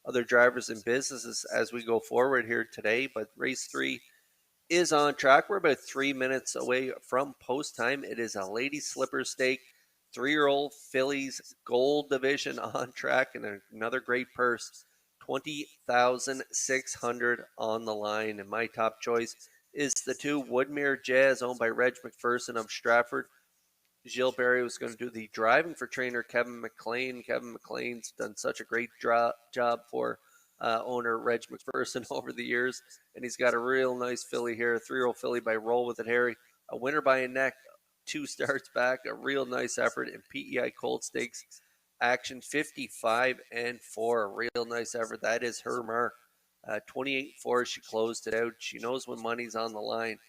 other drivers and businesses as we go forward here today. But race 3 is on track. We're about 3 minutes away from post time. It is a Lady Slipper Stake, 3-year-old fillies gold division on track, and another great purse, $20,600 on the line. And my top choice is the 2 Woodmere Jazz, owned by Reg McPherson of Stratford. Gilles Barry was going to do the driving for trainer Kevin McLean. Kevin McLean's done such a great job for owner Reg McPherson over the years, and he's got a real nice filly here, a 3-year-old filly by Roll With It Harry, a winner by a neck, 2 starts back, a real nice effort in PEI Colt Stakes action, 55-4, a real nice effort. That is her mark. 28-4, she closed it out. She knows when money's on the line,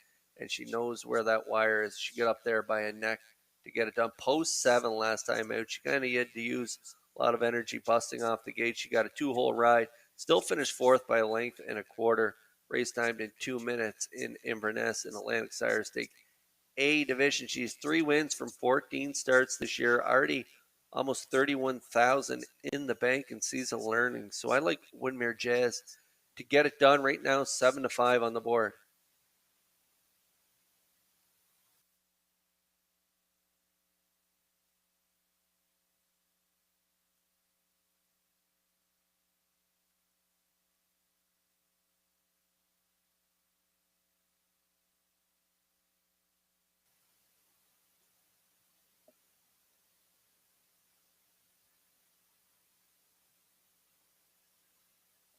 and she knows where that wire is. She got up there by a neck to get it done. Post 7 last time out. She kind of had to use a lot of energy busting off the gate. She got a 2-hole ride. Still finished 4th by a length and a quarter. Race timed in 2 minutes in Inverness in Atlantic Sire Stake A division. She's 3 wins from 14 starts this year. Already almost 31,000 in the bank in season learning. So I like Woodmere Jazz to get it done right now. 7-5 on the board.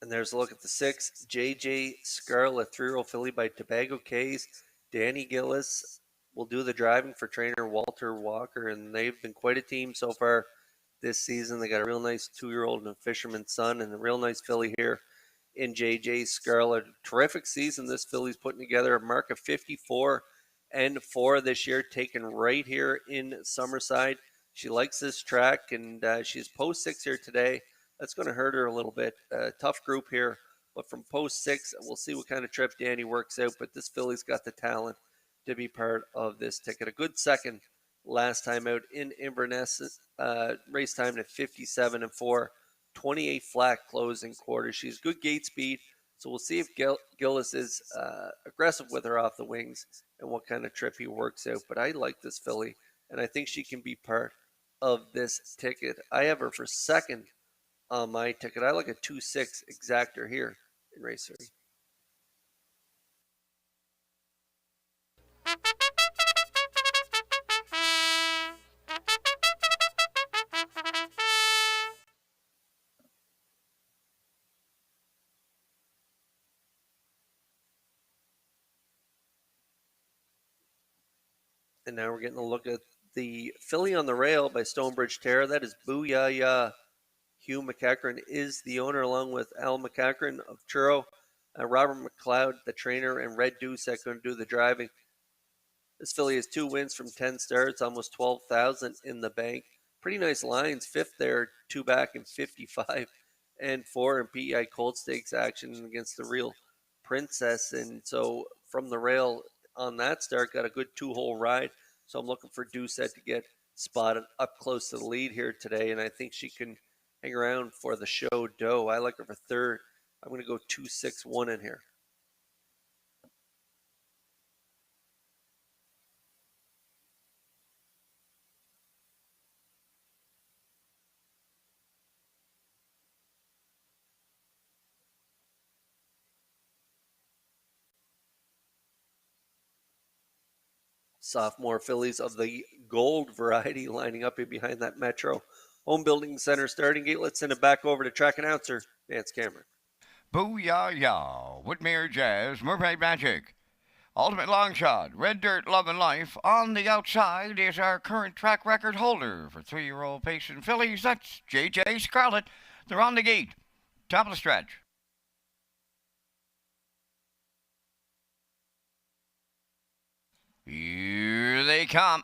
And there's a look at the 6, JJ Scarlett, 3-year-old filly by Tobago Cays. Danny Gillis will do the driving for trainer Walter Walker, and they've been quite a team so far this season. They got a real nice 2-year-old and a fisherman's son, and a real nice filly here in JJ Scarlett. Terrific season this filly's putting together, a mark of 54-4 this year, taken right here in Summerside. She likes this track, and she's post 6 here today. That's going to hurt her a little bit. Tough group here, but from post 6, we'll see what kind of trip Danny works out. But this filly's got the talent to be part of this ticket. A good second last time out in Inverness. Race time at 57-4, 28 flat closing quarter. She's good gate speed, so we'll see if Gillis is aggressive with her off the wings and what kind of trip he works out. But I like this filly, and I think she can be part of this ticket. I have her for second on my ticket. I like a 2-6 exactor here in race 3. And now we're getting a look at the filly on the rail by Stonebridge Terror. That is Booyah. Hugh McEachran is the owner, along with Al McEachran of Churro. Robert McLeod, the trainer, and Red Dusek going to do the driving. This filly has 2 wins from 10 starts, almost 12,000 in the bank. Pretty nice lines. 5th there, 2 back, and 55-4 in PEI Colt Stakes action against the Real Princess. And so from the rail on that start, got a good 2-hole ride. So I'm looking for Doucette to get spotted up close to the lead here today, and I think she can hang around for the show doe. I like her for third. I'm going to go 2-6-1 in here. Sophomore fillies of the gold variety lining up in behind that Metro Home Building Center starting gate. Let's send it back over to track announcer Vance Cameron. Booyah, Woodmere Jazz, Mermaid Magic. Ultimate Long Shot, Red Dirt, Love and Life. On the outside is our current track record holder for 3-year-old Payson fillies. That's JJ Scarlett. They're on the gate. Top of the stretch. Here they come.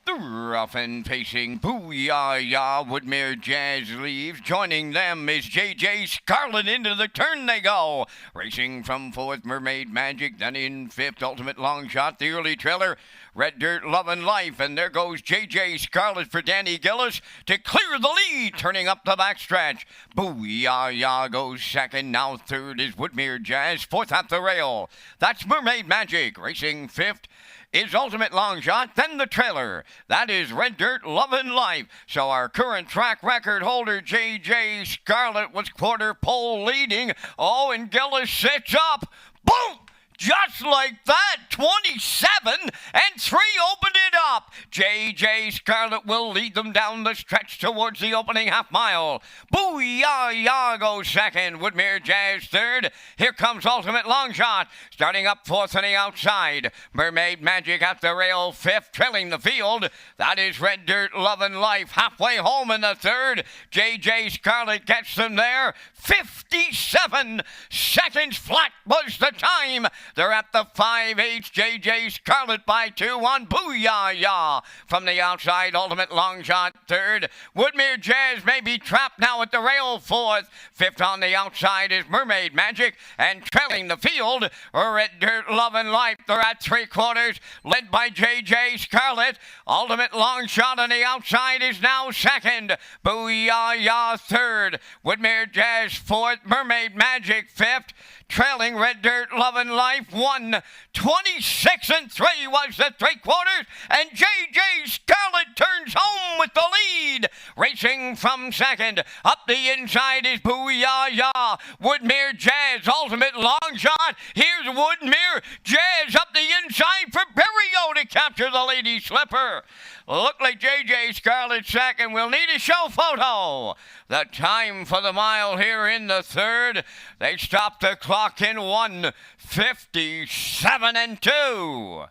The rough and pacing Booyah Woodmere Jazz leaves. Joining them is JJ Scarlett. Into the turn they go. Racing from fourth, Mermaid Magic. Then in fifth, Ultimate Long Shot. The early trailer, Red Dirt, Love and Life. And there goes JJ Scarlett for Danny Gillis to clear the lead. Turning up the backstretch. Booyah goes second. Now third is Woodmere Jazz. Fourth at the rail. That's Mermaid Magic. Racing fifth is Ultimate Long Shot, then the trailer. That is Red Dirt, Love and Life. So our current track record holder, JJ Scarlett, was quarter pole leading. Oh, and Gillis sits up. Boom! Just like that, 27 and 3 opened it up. JJ Scarlett will lead them down the stretch towards the opening half mile. Booyah goes second. Woodmere Jazz third. Here comes Ultimate Long Shot. Starting up fourth on the outside. Mermaid Magic at the rail fifth, trailing the field. That is Red Dirt, Love and Life. Halfway home in the third. JJ Scarlett gets them there. 57 seconds flat was the time. They're at the 5/8. JJ Scarlett by 2-1. Booyah! From the outside, Ultimate Long Shot third. Woodmere Jazz may be trapped now at the rail fourth. Fifth on the outside is Mermaid Magic. And trailing the field, Red Dirt, Love and Life. They're at 3/4, led by JJ Scarlett. Ultimate Long Shot on the outside is now second. Booyah third. Woodmere Jazz fourth. Mermaid Magic fifth. Trailing Red Dirt, Love and Life 1:26 and 3 was the 3/4, and JJ Scarlett turns home with the lead. Racing from second, up the inside is Booyah. Woodmere Jazz, Ultimate Long Shot. Here's Woodmere Jazz up the inside for Berrio to capture the Lady Slipper. Look like JJ Scarlett second. We'll need a show photo. The time for the mile here in the third. They stopped the clock in 1:57 and 2.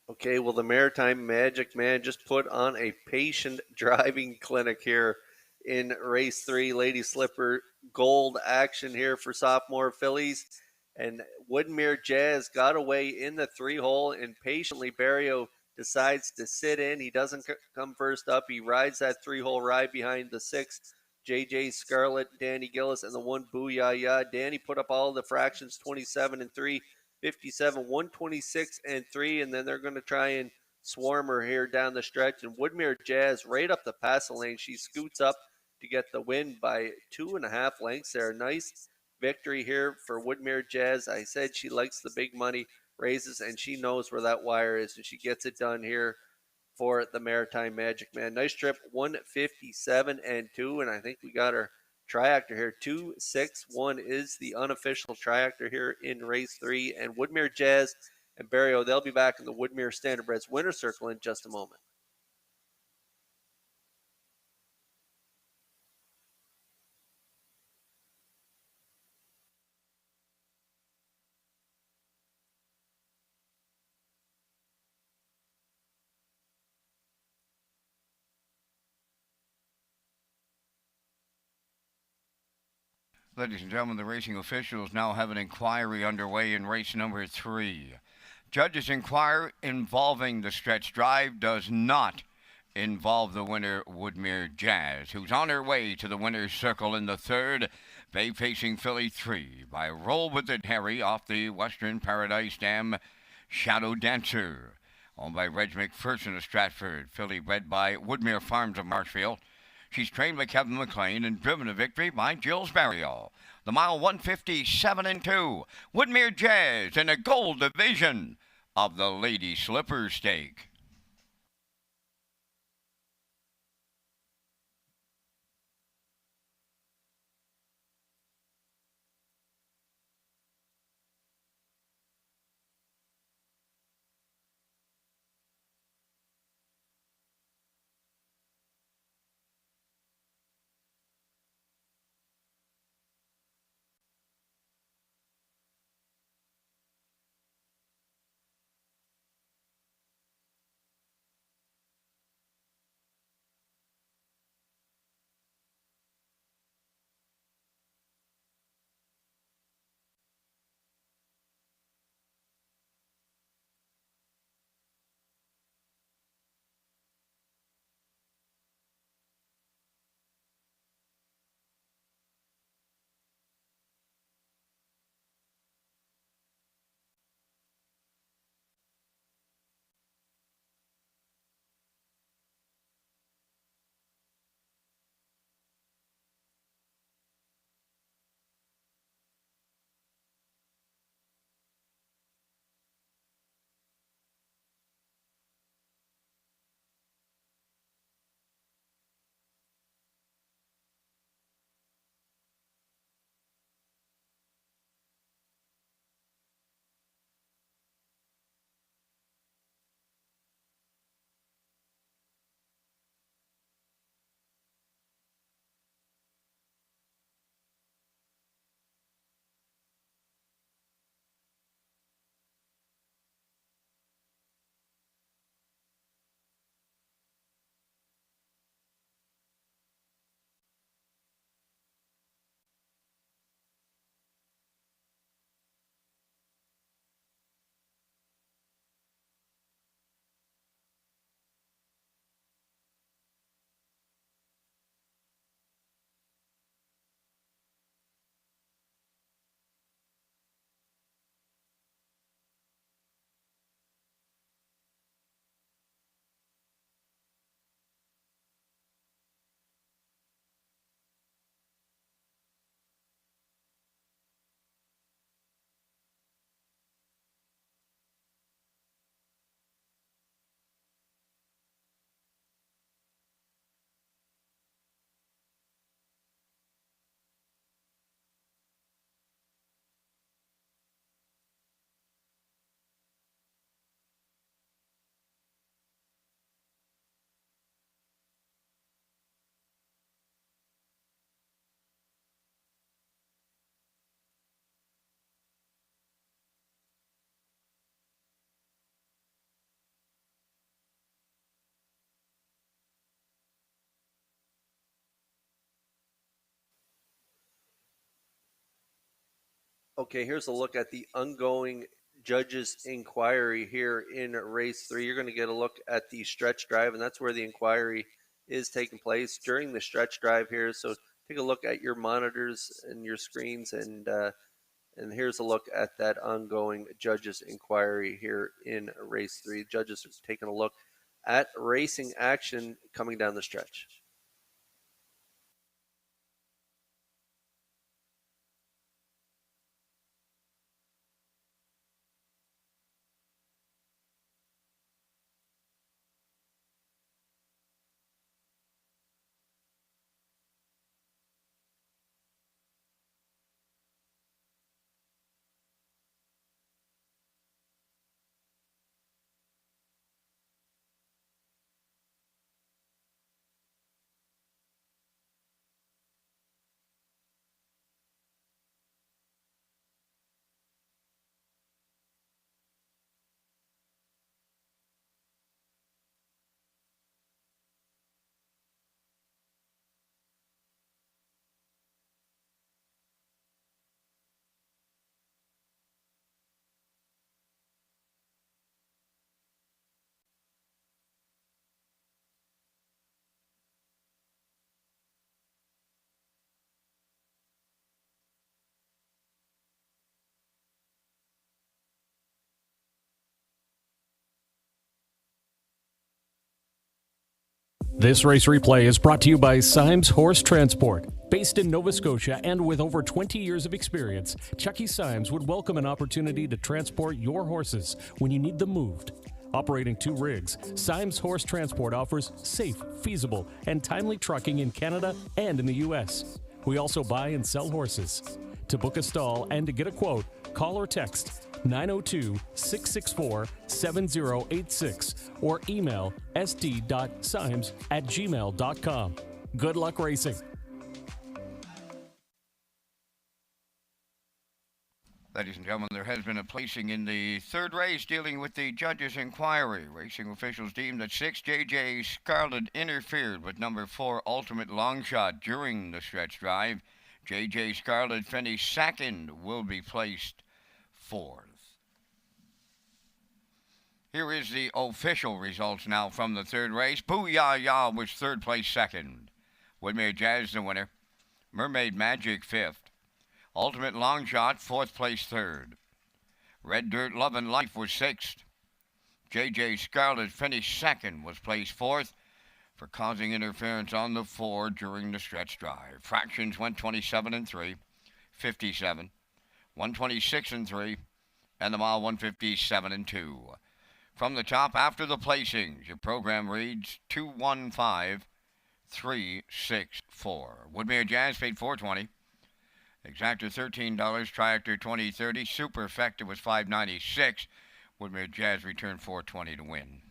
Okay, well, the Maritime Magic Man just put on a patient driving clinic here in race 3. Lady Slipper gold action here for sophomore fillies. And Woodmere Jazz got away in the 3-hole, and patiently Berrio decides to sit in. He doesn't come first up. He rides that 3-hole ride behind the 6, JJ Scarlett, Danny Gillis, and the 1 Booyah. Danny put up all the fractions, 27 and 3. 57, 126 and 3, and then they're going to try and swarm her here down the stretch. And Woodmere Jazz right up the passing lane. She scoots up to get the win by 2.5 lengths there. Nice victory here for Woodmere Jazz. I said she likes the big money raises, and she knows where that wire is, and she gets it done here for the Maritime Magic Man. Nice trip, 157 and 2, and I think we got our triactor here. 261 is the unofficial triactor here in race 3. And Woodmere Jazz and Berrio, they'll be back in the Woodmere Standardbreds winner's circle in just a moment. Ladies and gentlemen, the racing officials now have an inquiry underway in race number 3. Judges' inquiry involving the stretch drive does not involve the winner, Woodmere Jazz, who's on her way to the winner's circle in the third. Bay facing filly 3 by Roll With It Harry off the Western Paradise Dam. Shadow Dancer, owned by Reg McPherson of Stratford. Filly bred by Woodmere Farms of Marshfield. She's trained by Kevin McLean and driven to victory by Jill's Barriol. The mile 157-2. Woodmere Jazz in a gold division of the Lady Slipper Stake. Okay, here's a look at the ongoing judges' inquiry here in race 3. You're going to get a look at the stretch drive, and that's where the inquiry is taking place during the stretch drive here. So take a look at your monitors and your screens, and here's a look at that ongoing judges' inquiry here in race 3. Judges are taking a look at racing action coming down the stretch. This race replay is brought to you by Symes Horse Transport. Based in Nova Scotia and with over 20 years of experience, Chucky Symes would welcome an opportunity to transport your horses when you need them moved. Operating 2 rigs, Symes Horse Transport offers safe, feasible, and timely trucking in Canada and in the U.S. We also buy and sell horses. To book a stall and to get a quote, call or text 902-664-7086 or email sd.symes@gmail.com. Good luck racing. Ladies and gentlemen, there has been a placing in the third race dealing with the judges' inquiry. Racing officials deemed that 6 JJ Scarlet interfered with number 4 Ultimate Longshot during the stretch drive. JJ Scarlet finished second, will be placed 4th. Here is the official results now from the third race. Booyah Ya was third place second. Woodmere Jazz the winner. Mermaid Magic 5th. Ultimate Longshot, 4th place third. Red Dirt Love and Life was 6th. JJ Scarlet finished second, was placed 4th for causing interference on the 4 during the stretch drive. Fractions went 27 and 3, 57, 126 and 3, and the mile 157 and 2. From the top after the placings, your program reads 215,364. Woodmere Jazz paid $420. Exactor $13, Triactor $20.30, Superfecta was $5.96. Woodmere Jazz returned $420 to win.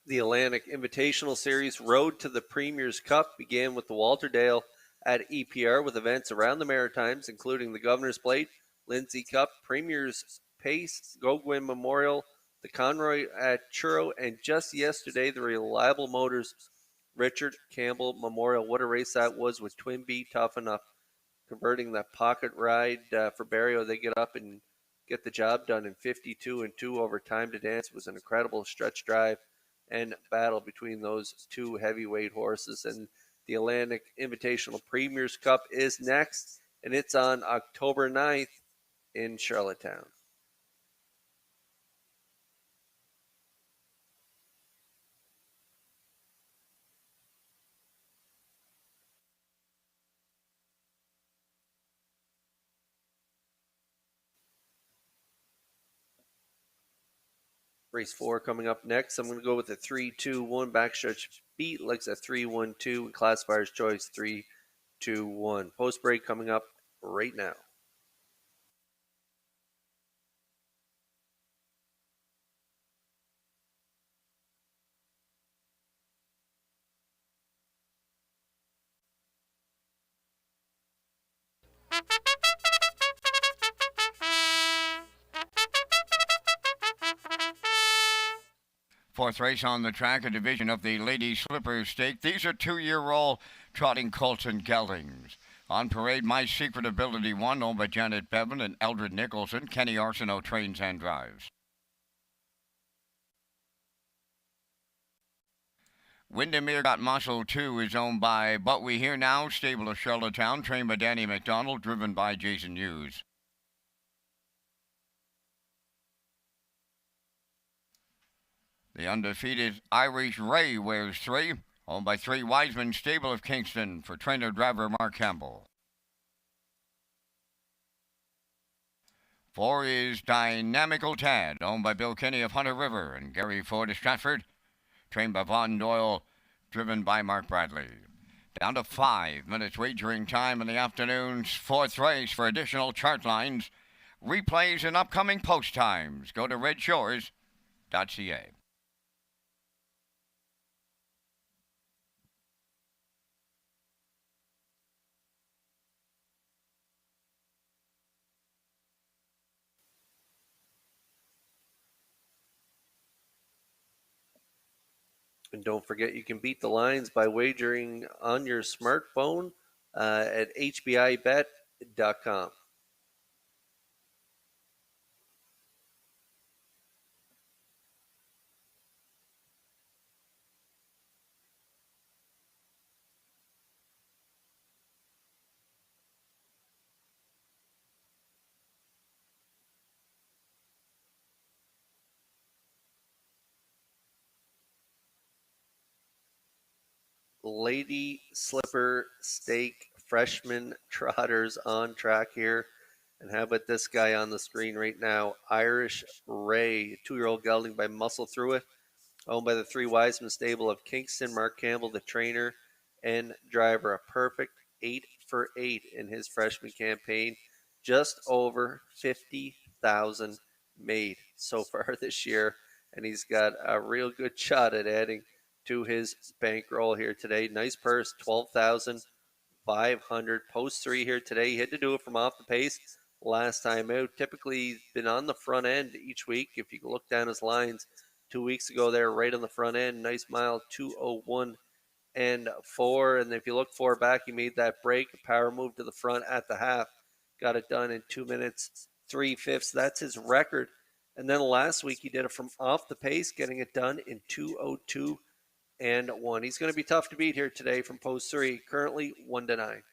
The Atlantic Invitational Series Road to the Premier's Cup began with the Walterdale at EPR with events around the Maritimes, including the Governor's Plate, Lindsay Cup, Premier's Pace, Gogwin Memorial, the Conroy at Churro, and just yesterday, the Reliable Motors Richard Campbell Memorial. What a race that was with Twin B tough enough, converting that pocket ride for Barrio. They get up and get the job done in 52 and 2 over time to dance. It was an incredible stretch drive and battle between those 2 heavyweight horses. And the Atlantic Invitational Premier's Cup is next, and it's on October 9th in Charlottetown. Race 4 coming up next. I'm going to go with a 3-2-1 backstretch beat, legs a 3-1-2, and classifier's choice 3-2-1. Post break coming up right now. Fourth race on the track, a division of the Ladies Slippers Stake. These are 2-year-old trotting colts and geldings. On parade, My Secret Ability 1, owned by Janet Bevan and Eldred Nicholson. Kenny Arsenault trains and drives. Windermere Got Muscle 2 is owned by But We Hear Now, stable of Charlottetown, trained by Danny McDonald, driven by Jason Hughes. The undefeated Irish Ray wears 3, owned by 3 Wiseman, stable of Kingston, for trainer-driver Mark Campbell. 4 is Dynamical Tad, owned by Bill Kenny of Hunter River and Gary Ford of Stratford, trained by Vaughn Doyle, driven by Mark Bradley. Down to 5 minutes wagering time in the afternoon's 4th race. For additional chart lines, replays, and upcoming post times, go to Redshores.ca. And don't forget, you can beat the lines by wagering on your smartphone at hbibet.com. Lady Slipper Stake freshman trotters on track here. And how about this guy on the screen right now? Irish Ray, 2-year-old gelding by Muscle Through It, owned by the 3 Wiseman stable of Kingston. Mark Campbell, the trainer and driver. A perfect 8 for 8 in his freshman campaign. Just over 50,000 made so far this year. And he's got a real good shot at adding to his bankroll here today. Nice purse, 12,500. Post 3 here today. He had to do it from off the pace last time out. Typically, he's been on the front end each week. If you look down his lines, 2 weeks ago there, right on the front end. Nice mile, 2:01 and 4. And if you look 4 back, he made that break. A power move to the front at the half. Got it done in 2 minutes, 3/5. That's his record. And then last week, he did it from off the pace, getting it done in 2:02 and 1. He's going to be tough to beat here today from post 3. Currently 1-9.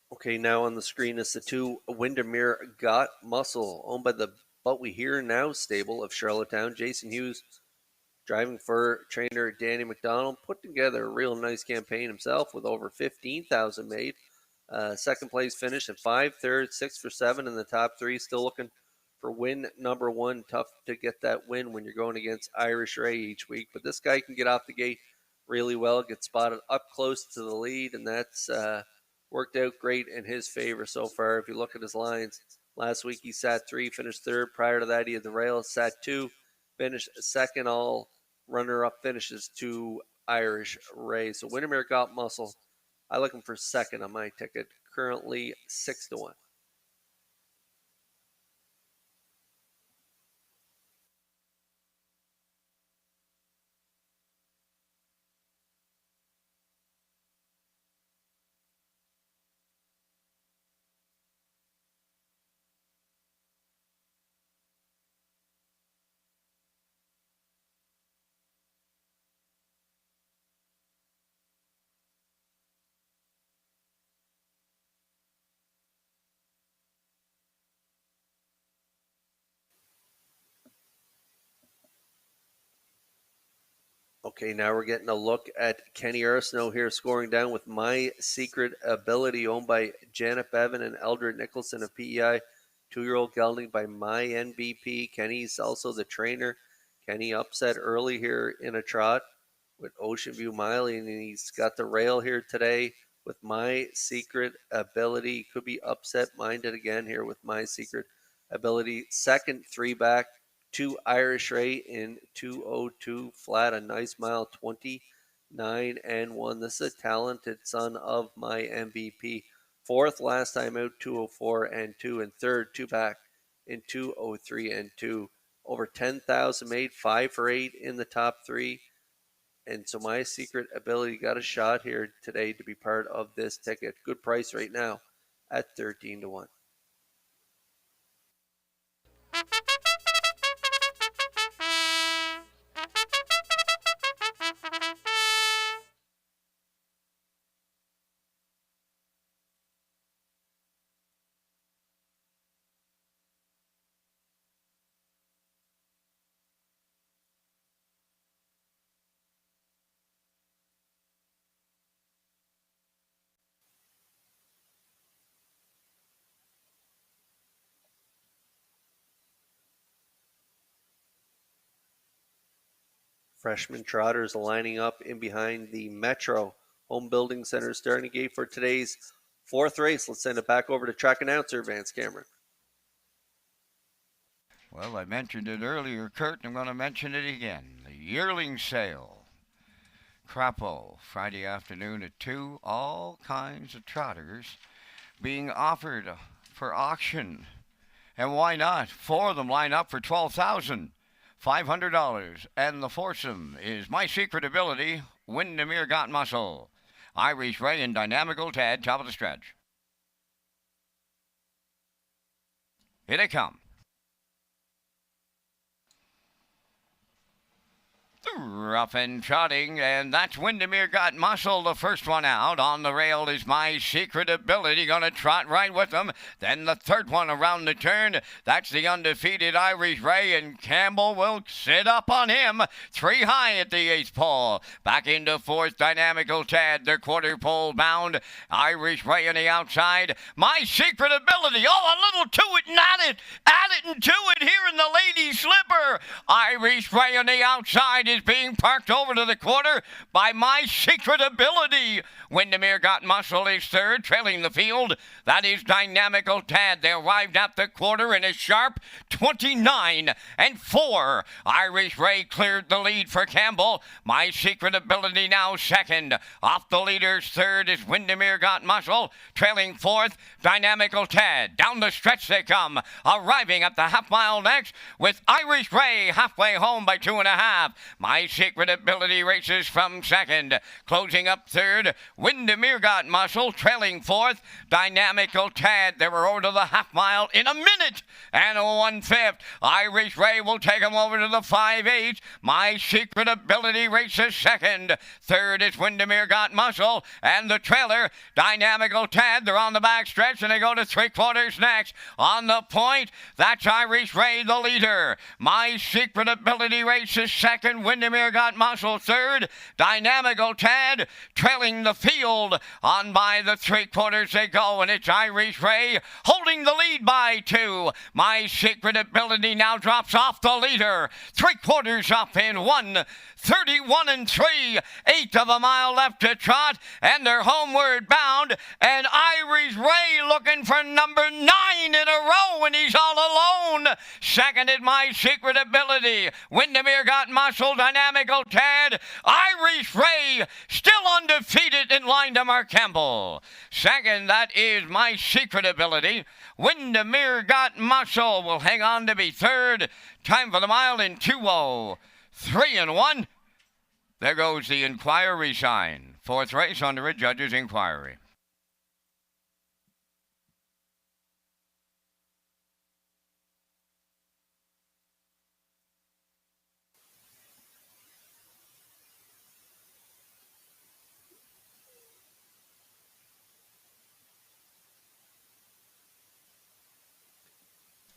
Okay, now on the screen is the 2 Windermere Got Muscle, owned by the But We Hear Now stable of Charlottetown. Jason Hughes driving for trainer Danny McDonald. Put together a real nice campaign himself with over 15,000 made. Second place finish at 5 thirds, 6 for 7 in the top 3. Still looking for win number 1. Tough to get that win when you're going against Irish Ray each week. But this guy can get off the gate really well, get spotted up close to the lead, and that's worked out great in his favor so far. If you look at his lines, last week he sat 3, finished 3rd. Prior to that, he had the rail, sat 2, finished 2nd. All runner-up finishes to Irish Ray. So Windermere Got Muscle. I like him for 2nd on my ticket. Currently 6-1. Okay, now we're getting a look at Kenny Arsenault here, scoring down with My Secret Ability, owned by Janet Bevan and Eldred Nicholson of PEI. 2-year-old gelding by My NBP. Kenny's also the trainer. Kenny upset early here in a trot with Ocean View Miley, and he's got the rail here today with My Secret Ability. Could be upset-minded again here with My Secret Ability. 2nd, 3 back. 2 Irish Ray in 2:02 flat, a nice mile, 29 and 1. This is a talented son of My MVP. 4th last time out, 2:04 and 2, and 3rd, 2 back in 2:03 and 2. Over 10,000 made, 5 for 8 in the top 3. And so My Secret Ability got a shot here today to be part of this ticket. Good price right now at 13 to 1. Freshman trotters lining up in behind the Metro Home Building Center starting gate for today's fourth race. Let's send it back over to track announcer Vance Cameron. Well, I mentioned it earlier, Kurt, and I'm going to mention it again. The yearling sale. Crapo, Friday afternoon at 2. All kinds of trotters being offered for auction. And why not? 4 of them line up for $12,500. And the foursome is My Secret Ability, Windermere Got Muscle, Irish Ray, and Dynamical Tad, top of the stretch. Here they come. Rough and trotting, and that's Windermere Got Muscle, the first one out. On the rail is My Secret Ability, gonna trot right with them. Then the third one around the turn, that's the undefeated Irish Ray, and Campbell will sit up on him. 3 high at the 8th pole. Back into 4th, Dynamical Tad, they're quarter pole bound. Irish Ray on the outside. My Secret Ability, a little to it and at it and to it here in the Lady Slipper. Irish Ray on the outside is being parked over to the quarter by My Secret Ability. Windermere Got Muscle is third, trailing the field. That is Dynamical Tad. They arrived at the quarter in a sharp 29-4. Irish Ray cleared the lead for Campbell. My Secret Ability now second. Off the leaders, third is Windermere Got Muscle, trailing fourth, Dynamical Tad. Down the stretch they come, arriving at the half mile next with Irish Ray halfway home by 2.5. My Secret Ability races from second. Closing up third, Windermere Got Muscle, trailing fourth, Dynamical Tad. They were over to the half mile in a minute and 1/5. Irish Ray will take them over to the 5/8. My Secret Ability races second. Third is Windermere Got Muscle, and the trailer, Dynamical Tad. They're on the back stretch, and they go to 3/4 next. On the point, that's Irish Ray, the leader. My Secret Ability races second. Windermere Got Muscle third. Dynamical Tad trailing the field. On by the 3/4 they go, and it's Irish Ray holding the lead by 2. My Secret Ability now drops off the leader. 3/4 up in 1:31-3. 1/8 of a mile left to trot, and they're homeward bound. And Irish Ray looking for number 9 in a row, and he's all alone. Seconded My Secret Ability. Windermere Got Muscle, Dynamical Tad. Irish Ray still undefeated in line to Mark Campbell. Second, that is My Secret Ability. Windermere Got Muscle will hang on to be third. Time for the mile in 2:03-1. There goes the inquiry sign. Fourth race under a judge's inquiry.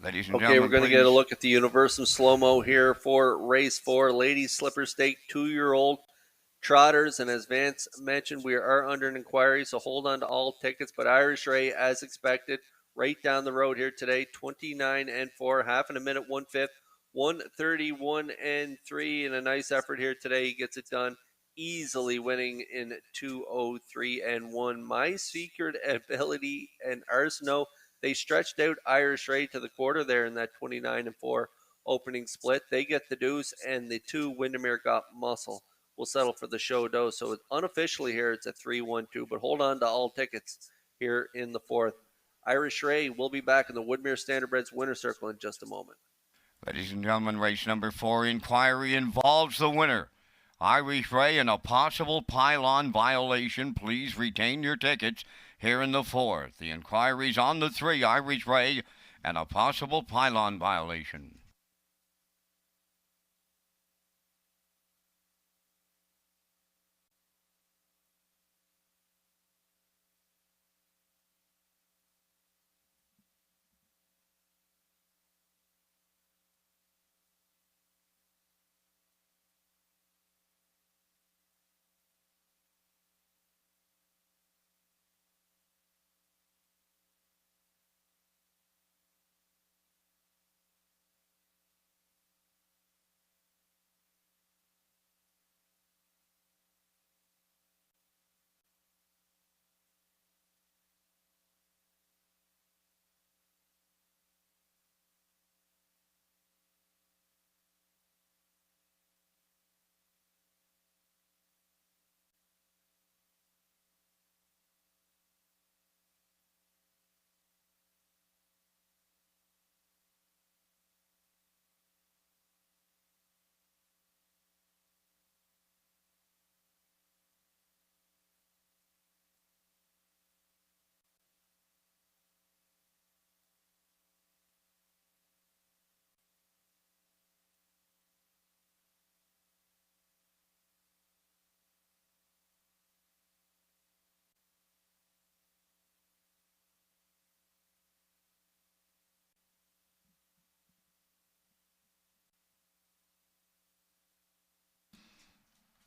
Ladies and Okay, we're going to get a look at the Universum slow-mo here for race 4, Ladies Slipper Stake, 2-year-old trotters. And as Vance mentioned, we are under an inquiry, so hold on to all tickets. But Irish Ray, as expected, right down the road here today, 29-4, half in a minute, 1/5, 1:31-3, and a nice effort here today. He gets it done, easily winning in 2:03-1. My Secret Ability and Arsenault, they stretched out Irish Ray to the quarter there in that 29-4 opening split. They get the deuce, and the 2 Windermere Got Muscle will settle for the show dough. So unofficially here, it's a 3-1-2, but hold on to all tickets here in the fourth. Irish Ray will be back in the Woodmere Standardbreds winner circle in just a moment. Ladies and gentlemen, race number 4, inquiry involves the winner Irish Ray and a possible pylon violation. Please retain your tickets here in the 4th. The inquiry's on the 3, Irish Ray and a possible pylon violation.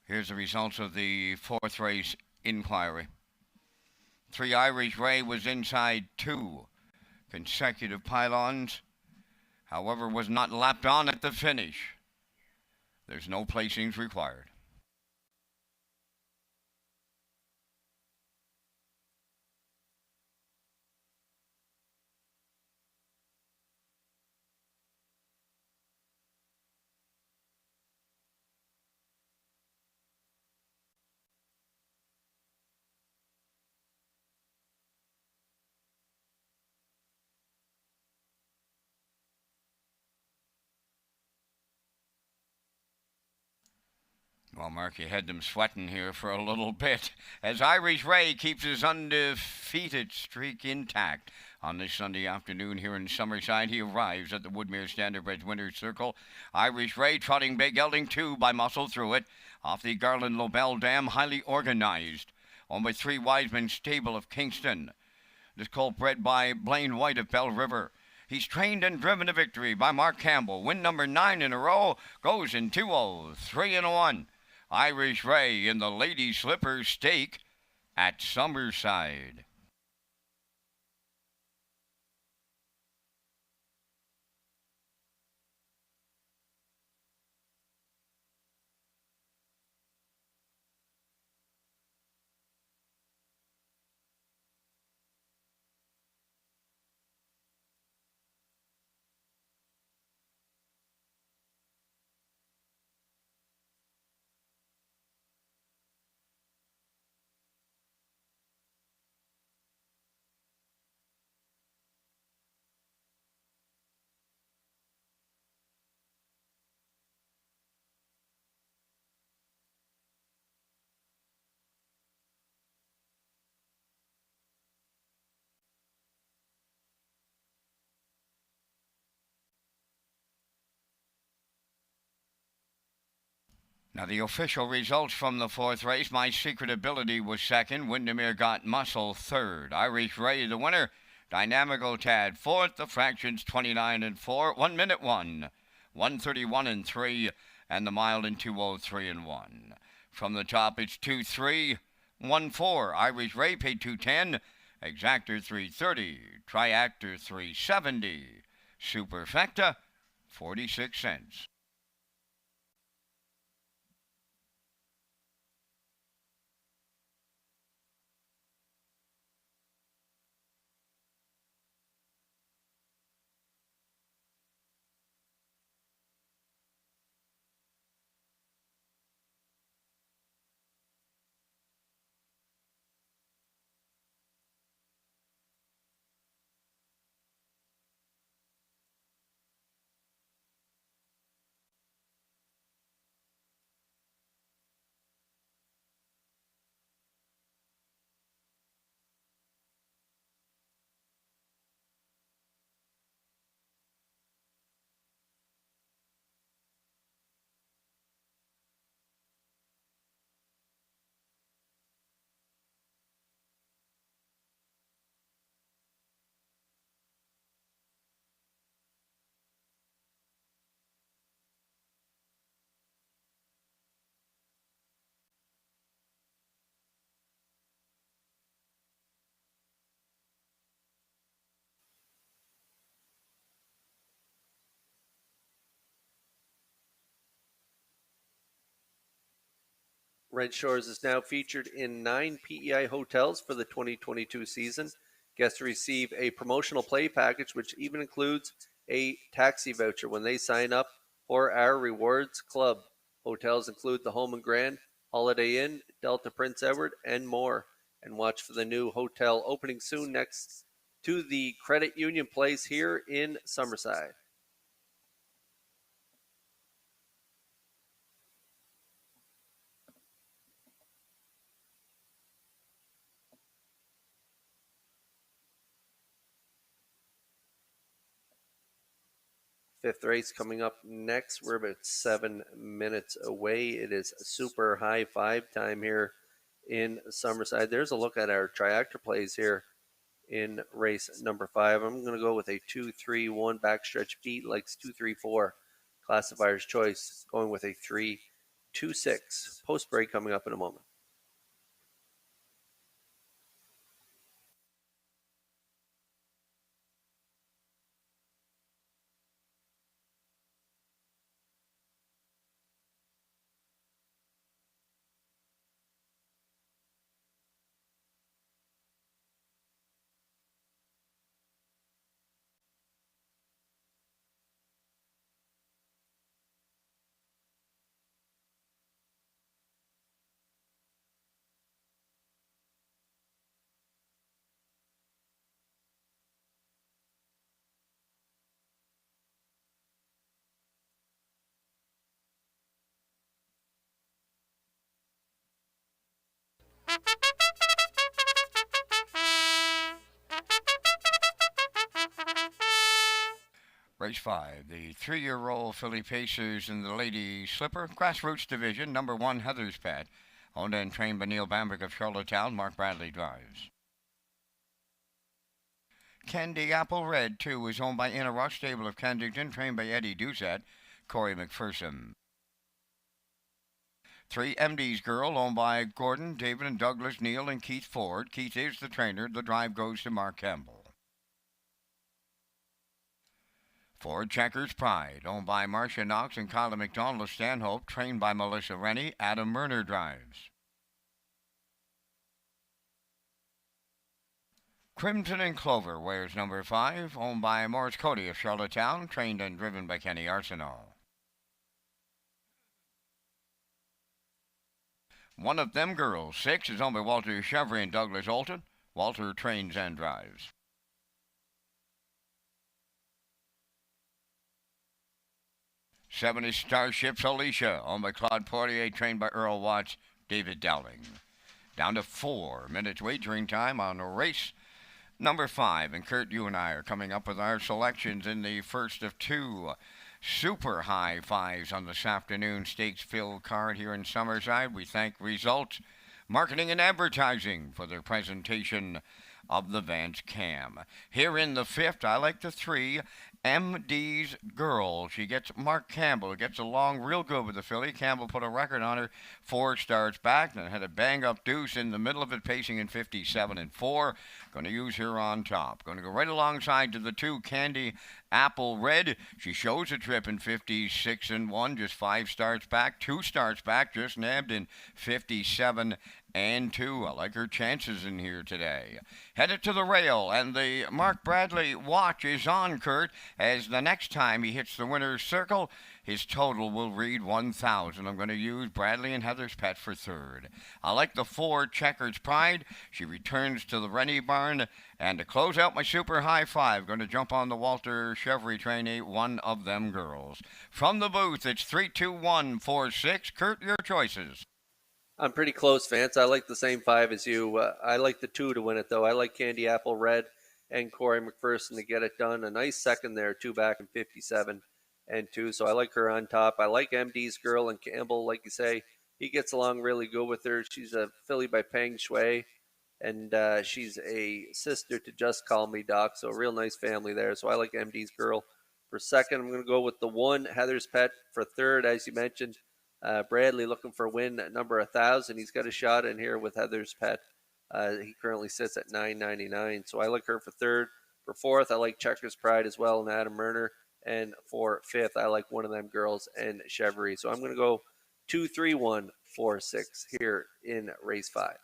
Here's the results of the 4th race inquiry. 3 Irish Ray was inside 2 consecutive pylons, however was not lapped on at the finish. There's no placings required. Well, Mark, you had them sweating here for a little bit as Irish Ray keeps his undefeated streak intact. On this Sunday afternoon here in Summerside, he arrives at the Woodmere Standardbred Winner's Circle. Irish Ray trotting big, gelding 2 by Muscle Through It. Off the Garland Lobel Dam, highly organized. On by 3 Wiseman Stable of Kingston. This colt bred by Blaine White of Bell River. He's trained and driven to victory by Mark Campbell. Win number 9 in a row. Goes in 2-0, 3-1. Irish Ray in the Lady Slippers Stake at Summerside. Now the official results from the 4th race. My Secret Ability was 2nd. Windermere Got Muscle 3rd. Irish Ray the winner. Dynamical Tad 4th. The fractions 29-4. 1 minute 1. 131-3. And the mile in 203-1. From the top it's 2-3. 1-4. Irish Ray paid 210. Exactor 330. Triactor 370. Superfecta 46 cents. Red Shores is now featured in 9 PEI hotels for the 2022 season. Guests receive a promotional play package, which even includes a taxi voucher when they sign up for our Rewards Club. Hotels include the Home and Grand, Holiday Inn, Delta Prince Edward, and more. And watch for the new hotel opening soon next to the Credit Union Place here in Summerside. Fifth race coming up next. We're about 7 minutes away. It is super high five time here in Summerside. There's a look at our triactor plays here in race number 5. I'm going to go with a 2-3-1 backstretch beat, likes 2-3-4. Classifier's choice, going with a 3-2-6. Post break coming up in a moment. Race 5, the 3-year-old filly Pacers in the Lady Slipper, Grassroots Division, number 1, Heather's Pet, owned and trained by Neil Bamberg of Charlottetown. Mark Bradley drives. Candy Apple Red, 2, is owned by Inner Rush Stable of Kensington, trained by Eddie Doucette, Corey McPherson. 3, MD's Girl, owned by Gordon, David and Douglas Neal and Keith Ford. Keith is the trainer. The drive goes to Mark Campbell. 4, Checkers Pride, owned by Marcia Knox and Kyla McDonald of Stanhope, trained by Melissa Rennie. Adam Murner drives. Crimson and Clover wears number 5, owned by Morris Cody of Charlottetown, trained and driven by Kenny Arsenault. One of Them Girls, 6, is owned by Walter Chevry and Douglas Alton. Walter trains and drives. 70 Starships Alicia, owned by Claude Portier, trained by Earl Watts, David Dowling. Down to 4 minutes wagering time on race number 5. And Kurt, you and I are coming up with our selections in the first of 2 super high fives on this afternoon stakes field card here in Summerside. We thank Results Marketing and Advertising for their presentation of the Vance Cam. Here in the 5th, I like the 3, MD's Girl. She gets Mark Campbell. Gets along real good with the filly. Campbell put a record on her 4 starts back and had a bang-up deuce in the middle of it, pacing in 57-4. Going to use her on top. Going to go right alongside to the 2, Candy Apple Red. She shows a trip in 56-1, just 5 starts back. 2 starts back, just nabbed in 57-2. I like her chances in here today. Headed to the rail, and the Mark Bradley watch is on, Kurt, as the next time he hits the winner's circle, his total will read 1,000. I'm going to use Bradley and Heather's Pet for 3rd. I like the 4, Checkers Pride. She returns to the Rennie barn. And to close out my super high 5, going to jump on the Walter Chevry trainee, One of Them Girls. From the booth, it's 3-2-1-4-6. Kurt, your choices. I'm pretty close, Vance. I like the same 5 as you. I like the 2 to win it, though. I like Candy Apple Red and Corey McPherson to get it done. A nice second there, 2 back in 57-2. So I like her on top. I like MD's Girl and Campbell, like you say. He gets along really good with her. She's a filly by Peng Shui, and she's a sister to Just Call Me Doc. So a real nice family there. So I like MD's Girl for 2nd. I'm going to go with the 1, Heather's Pet, for 3rd, as you mentioned. Bradley looking for win at number 1,000. He's got a shot in here with Heather's Pet. He currently sits at $9.99. So I like her for 3rd. For 4th, I like Checkers Pride as well and Adam Murner. And for 5th, I like One of Them Girls and Chevry. So I'm going to go 2-3-1 4-6 here in race 5.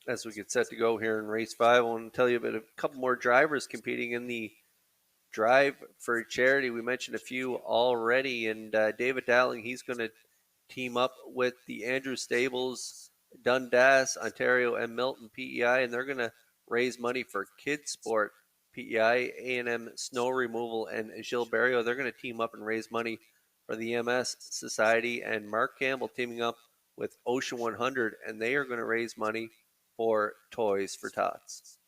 As we get set to go here in race 5, I want to tell you about a couple more drivers competing in the Drive for Charity. We mentioned a few already, and David Dowling, he's going to team up with the Andrew Stables, Dundas, Ontario, and Milton PEI, and they're going to raise money for Kids Sport, PEI, A&M Snow Removal, and Gilles Barrio. They're going to team up and raise money for the MS Society, and Mark Campbell teaming up with Ocean 100, and they are going to raise money for Toys for Tots.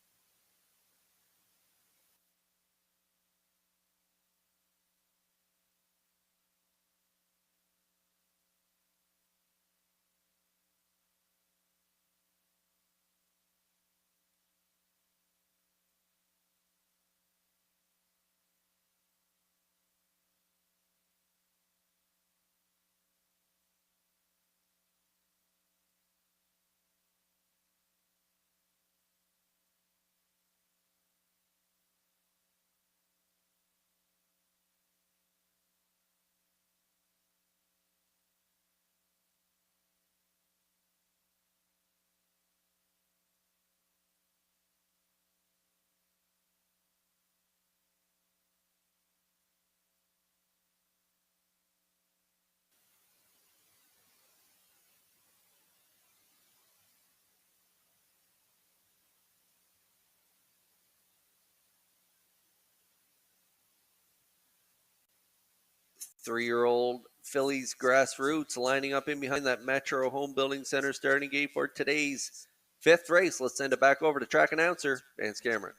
Three-year-old Phillies Grassroots lining up in behind that Metro Home Building Center starting gate for today's 5th race. Let's send it back over to track announcer Vance Cameron.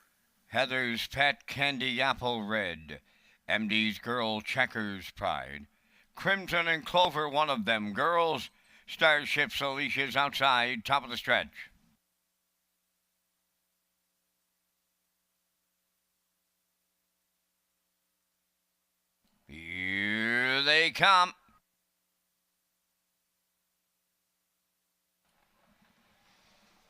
Heather's Pet Candy Apple Red, MD's Girl Checkers Pride, Crimson and Clover, one of them girls, Starship's Alicia's outside, top of the stretch. Here they come.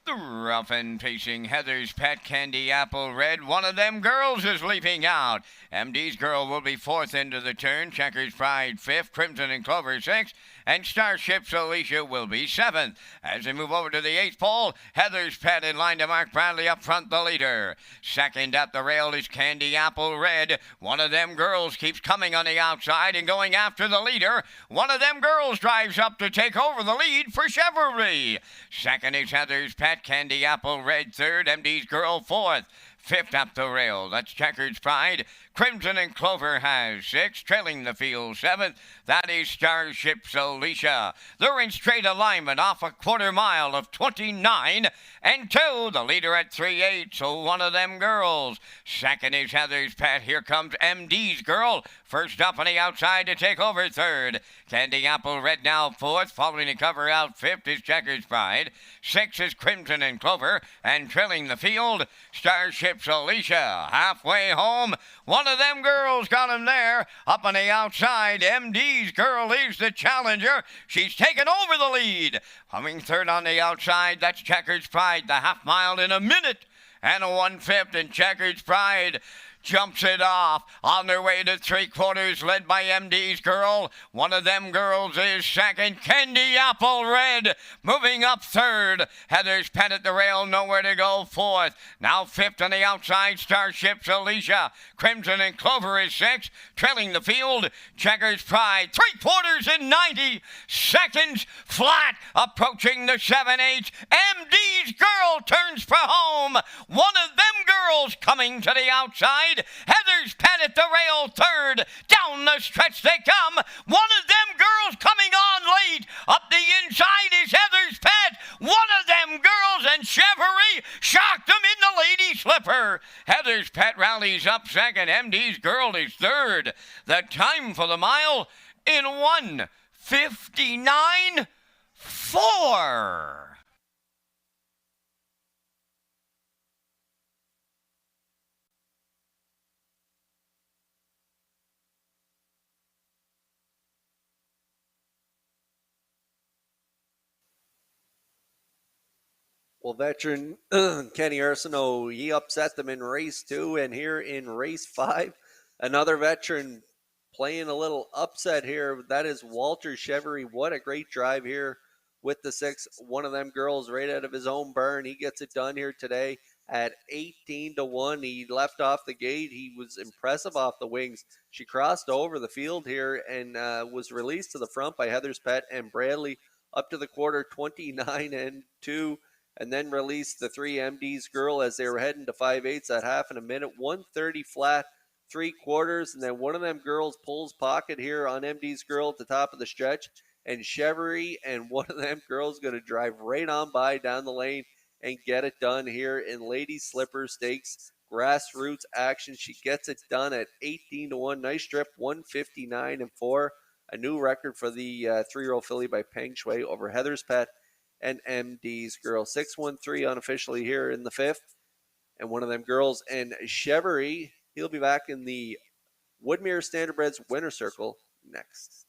The rough and pacing Heather's Pet Candy Apple Red. One of them girls is leaping out. MD's Girl will be 4th into the turn. Checkers Pride 5th. Crimson and Clover 6th. And Starship's Alicia will be 7th. As they move over to the 8th pole, Heather's Pet in line to Mark Bradley up front, the leader. Second at the rail is Candy Apple Red. One of them girls keeps coming on the outside and going after the leader. One of them girls drives up to take over the lead for Chivalry. Second is Heather's Pet Candy Apple Red. 3rd, MD's Girl 4th. 5th up the rail, that's Checkers Pride. Crimson and Clover has 6, trailing the field 7th. That is Starship's Alicia. They're in straight alignment off a quarter mile of 29 and 2. The leader at 3-8, so one of them girls. Second is Heather's Pet. Here comes MD's Girl. First up on the outside to take over 3rd. Candy Apple Red now 4th. Following the cover out 5th is Checkers Pride. 6 is Crimson and Clover. And trailing the field, Starship's Alicia. Halfway home, one of them girls got him there. Up on the outside, MD's Girl is the challenger. She's taken over the lead. Coming 3rd on the outside, that's Checkers Pride. The half mile in a minute and a 1/5, and Checkers Pride jumps it off on their way to 3/4, led by MD's Girl. One of them girls is second. Candy Apple Red moving up 3rd. Heather's Pet at the rail, nowhere to go 4th. Now 5th on the outside, Starship's Alicia. Crimson and Clover is 6th. Trailing the field, Checkers Pride. 3/4 in 90 seconds flat. Approaching the 7/8. MD's Girl turns for home. One of them girls coming to the outside. Heather's Pet at the rail 3rd. Down the stretch they come. One of them girls coming on late. Up the inside is Heather's Pet. One of them girls, and Chevrolet shocked them in the Lady Slipper. Heather's Pet rallies up 2nd. MD's Girl is 3rd. The time for the mile in 1:59.4. Well, veteran Kenny Arsenault, he upset them in race 2, and here in race 5, another veteran playing a little upset here. That is Walter Chevrolet. What a great drive here with the 6. One of them girls right out of his own barn. He gets it done here today at 18-1. He left off the gate. He was impressive off the wings. She crossed over the field here and was released to the front by Heather's Pet and Bradley up to the quarter, 29-2. And then released the 3 MD's Girl as they were heading to 5/8 at half in a minute. 1:30 flat, 3/4. And then one of them girls pulls pocket here on MD's Girl at the top of the stretch. And Chevrolet and one of them girls going to drive right on by down the lane and get it done here in Lady Slipper Stakes grassroots action. She gets it done at 18-1. Nice trip, 1:59.4. A new record for the 3-year-old filly by Peng Shui over Heather's Pet and MD's Girl. 6-1-3 unofficially here in the 5th. And one of them girls. And Chevrolet, he'll be back in the Woodmere Standardbreds winner circle next.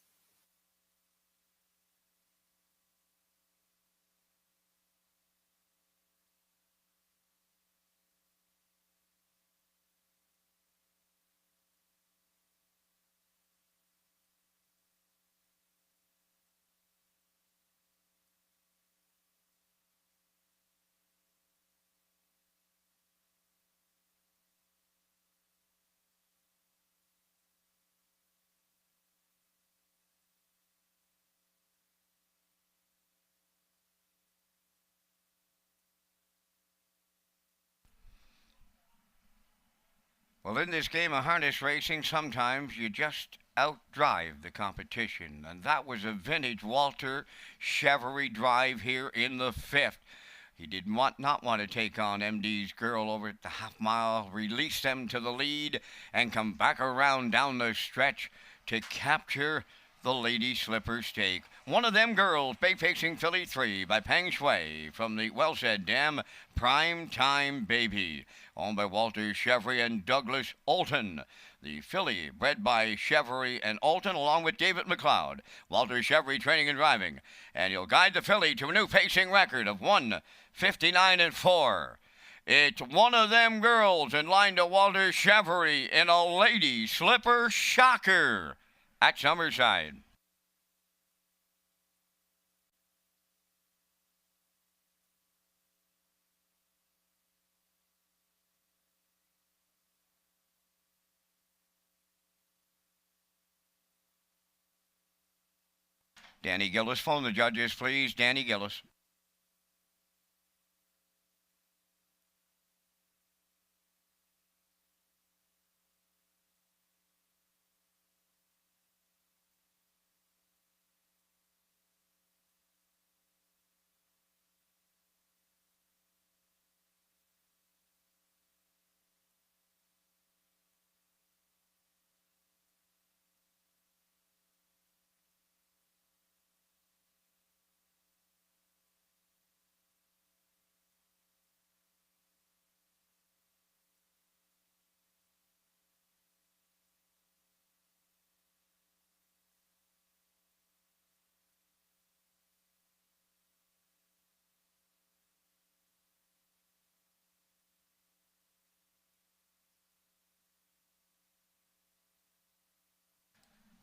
Well, in this game of harness racing, sometimes you just outdrive the competition. And that was a vintage Walter Chevrolet drive here in the 5th. He did not want to take on MD's Girl over at the half mile, release them to the lead, and come back around down the stretch to capture the Lady Slipper Stake. One of them girls, bay-facing filly 3 by Peng Shui from the Well-Said Dam Prime Time Baby, owned by Walter Chevrolet and Douglas Olton. The filly bred by Chevrolet and Olton along with David McLeod. Walter Chevrolet training and driving. And he'll guide the filly to a new pacing record of 1:59.4. It's one of them girls in line to Walter Chevrolet in a Lady Slipper Shocker at Summerside. Danny Gillis, phone the judges, please. Danny Gillis.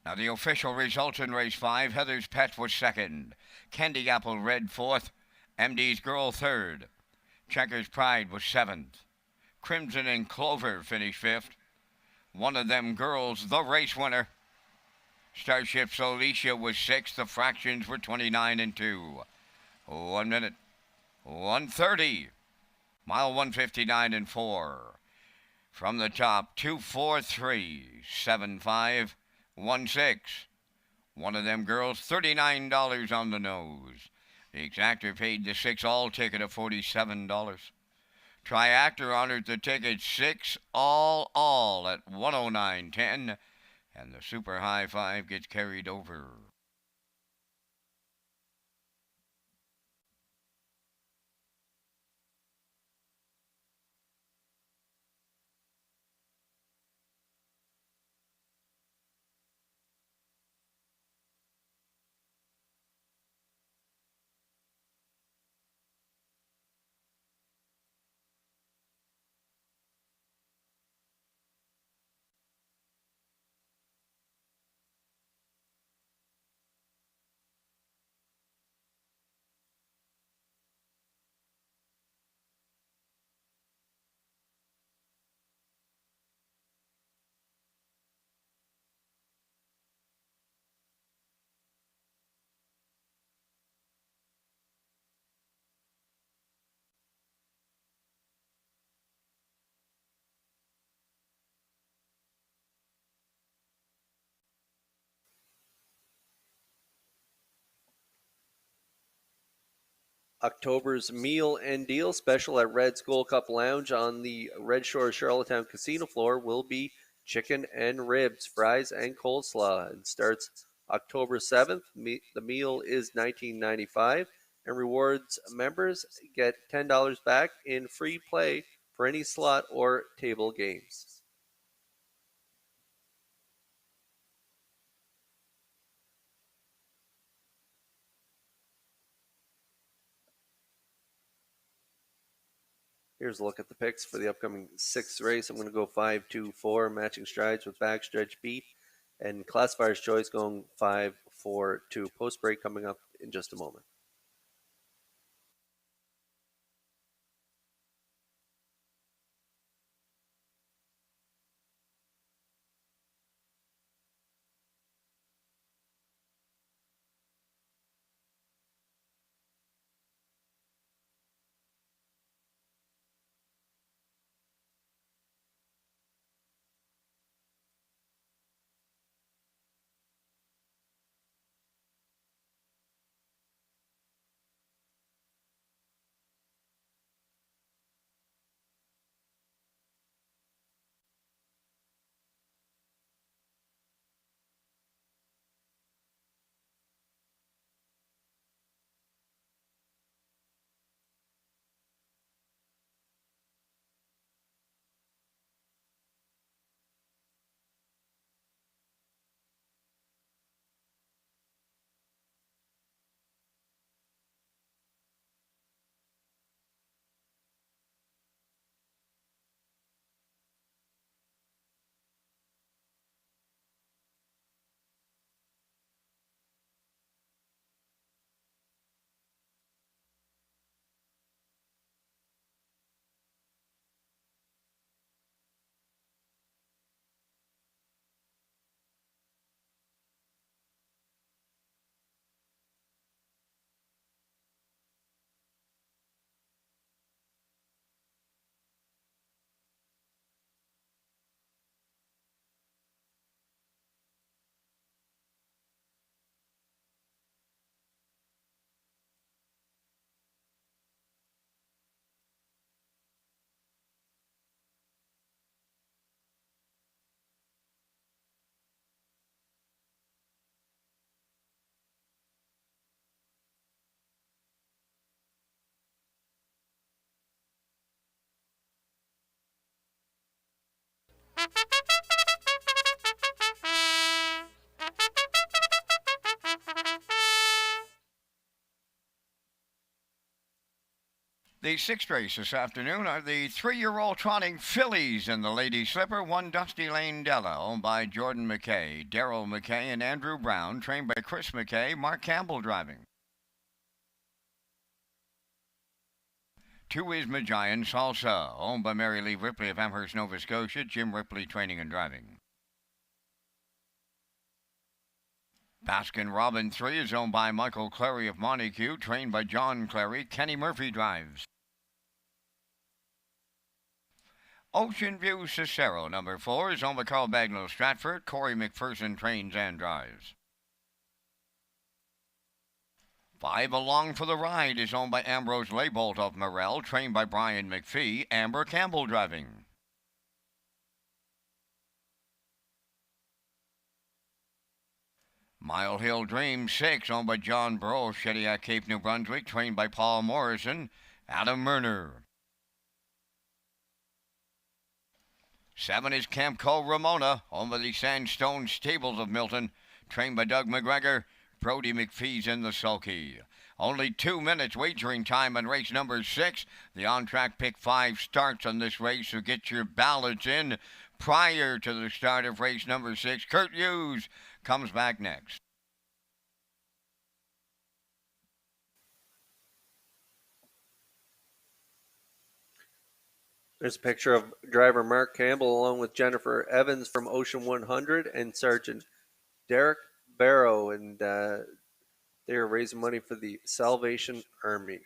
Now the official results in race 5, Heather's Pet was second, Candy Apple Red fourth, MD's Girl third, Checkers Pride was seventh, Crimson and Clover finished fifth, One of Them Girls, the race winner. Starship's Alicia was sixth, the fractions were 29 and 2. 1 minute, 1:30, mile 159 and 4. From the top, 2437516. One of Them Girls, $39 on the nose. The exactor paid the 6 all ticket of $47. Triactor honored the ticket 6 all at 109.10, and the super high 5 gets carried over. October's meal and deal special at Red's Gold Cup Lounge on the Red Shores Charlottetown Casino floor will be chicken and ribs, fries, and coleslaw. It starts October 7th. The meal is $19.95, and rewards members get $10 back in free play for any slot or table games. Here's a look at the picks for the upcoming 6th race. I'm going to go 5-2-4, matching strides with backstretch beat, and classifier's choice going 5-4-2. Post break coming up in just a moment. The sixth race this afternoon are the 3-year-old trotting fillies in the Lady Slipper, one Dusty Lane Della, owned by Jordan McKay, Daryl McKay, and Andrew Brown, trained by Chris McKay, Mark Campbell driving. 2 is Magian Salsa, owned by Mary Lee Ripley of Amherst, Nova Scotia, Jim Ripley training and driving. Baskin Robin 3 is owned by Michael Clary of Montague, trained by John Clary, Kenny Murphy drives. Ocean View Cicero, number 4, is owned by Carl Bagnall Stratford, Corey McPherson trains and drives. 5 Along for the Ride is owned by Ambrose Laybolt of Morel, trained by Brian McPhee, Amber Campbell driving. Mile Hill Dream 6, owned by John Burrow, Shediac, Cape New Brunswick, trained by Paul Morrison, Adam Murner. 7 is Campco Ramona, owned by the Sandstone Stables of Milton, trained by Doug McGregor, Brody McPhee's in the sulky. Only 2 minutes wagering time on race number 6. The on-track pick 5 starts on this race, so get your ballots in prior to the start of race number 6. Kurt Hughes comes back next. There's a picture of driver Mark Campbell along with Jennifer Evans from Ocean 100 and Sergeant Derek Barrow, and they are raising money for the Salvation Army.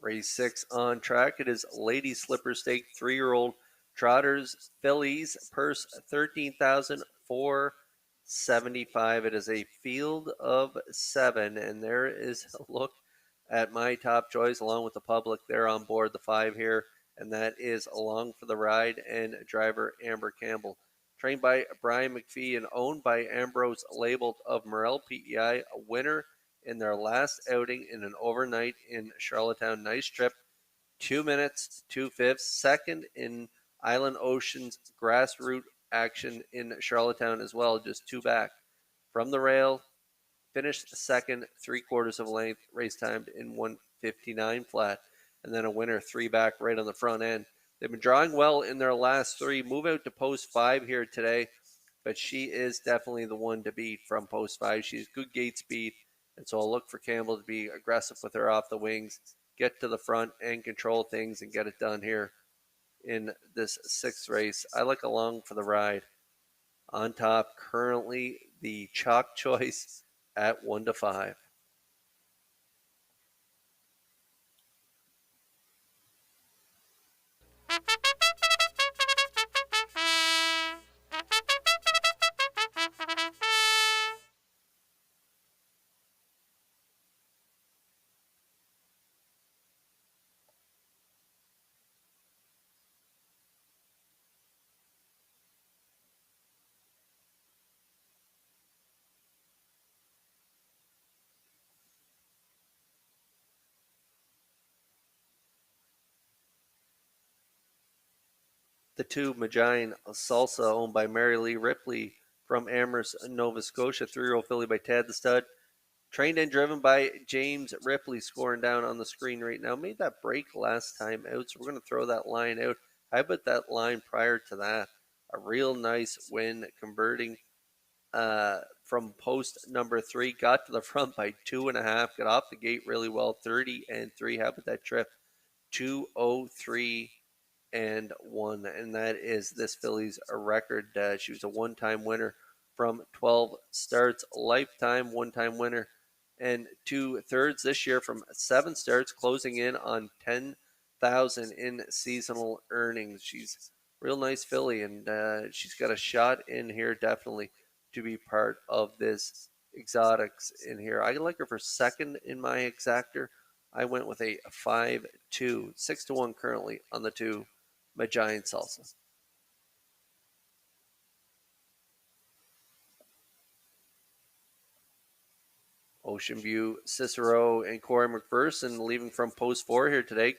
Race 6 on track. It is Lady Slipper Stake 3-year-old trotters fillies. Purse $13,475. It is a field of 7, and there is a look at my top choice along with the public. They're on board the 5 here, and that is Along for the Ride and driver Amber Campbell. Trained by Brian McPhee and owned by Ambrose Labelt of Morel PEI, a winner in their last outing in an overnight in Charlottetown. Nice trip. 2 minutes, 2/5. Second in Island Ocean's grassroots action in Charlottetown as well, just 2 back. From the rail, finished second, 3/4 of a length, race timed in 1:59 flat, and then a winner 3 back right on the front end. They've been drawing well in their last 3. Move out to post 5 here today, but she is definitely the one to beat from post 5. She's good gate speed, and so I'll look for Campbell to be aggressive with her off the wings, get to the front and control things and get it done here in this 6th race. I like Along for the Ride. On top, currently the chalk choice at 1-5. The 2 Magian Salsa, owned by Mary Lee Ripley from Amherst, Nova Scotia. 3-year-old filly by Tad the Stud. Trained and driven by James Ripley, scoring down on the screen right now. Made that break last time out, so we're going to throw that line out. How about that line prior to that? A real nice win, converting from post number 3. Got to the front by 2.5. Got off the gate really well, 30-3. How about that trip? 2:03 and 1, and that is this filly's a record. She was a one-time winner from 12 starts, lifetime one-time winner, and 2/3 this year from 7 starts, closing in on 10,000 in seasonal earnings. She's a real nice filly, and she's got a shot in here definitely to be part of this exotics in here. I like her for second in my exactor I went with a 5-2, 6-1 currently on the 2, Giant Salsa. Ocean View, Cicero, and Corey McPherson leaving from post 4 here today.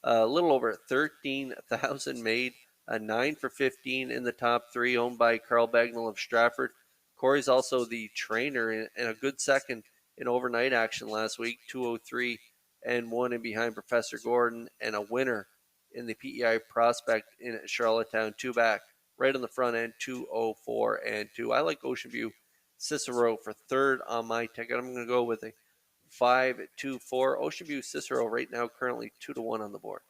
A little over 13,000 made, 9 for 15 in the top 3, owned by Carl Bagnall of Stratford. Corey's also the trainer and a good second in overnight action last week, 203 and 1 in behind Professor Gordon, and a winner in the PEI Prospect in Charlottetown, 2 back, right on the front end, 204 and 2. I like Ocean View Cicero for third on my ticket. I'm going to go with a 5-2-4. Ocean View Cicero right now currently 2-1 on the board.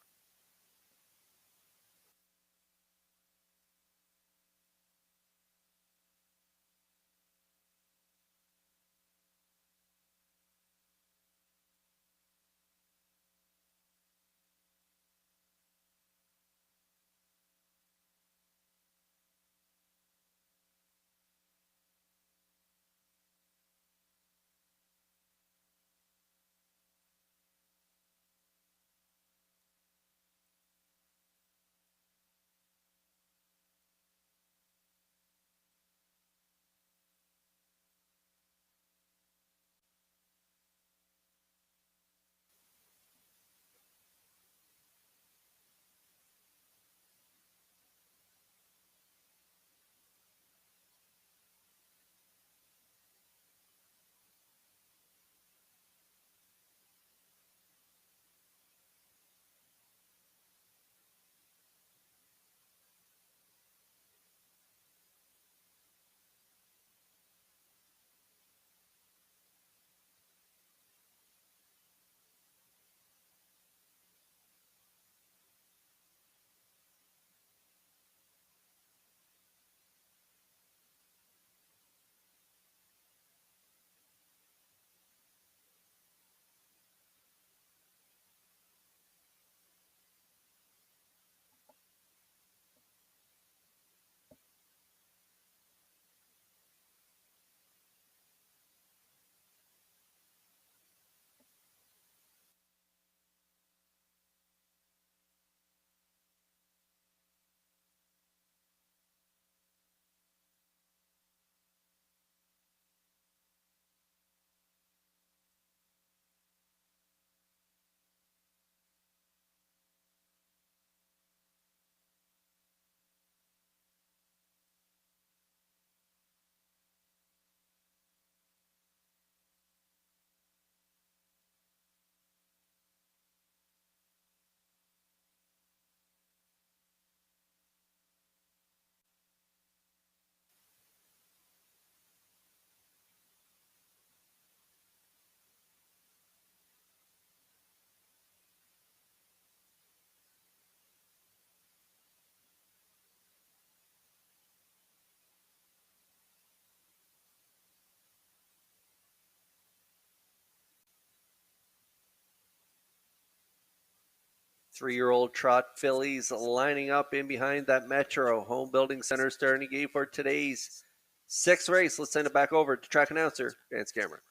Three-year-old trot fillies lining up in behind that Metro Home Building Center starting gate for today's 6th race. Let's send it back over to track announcer Vance Cameron.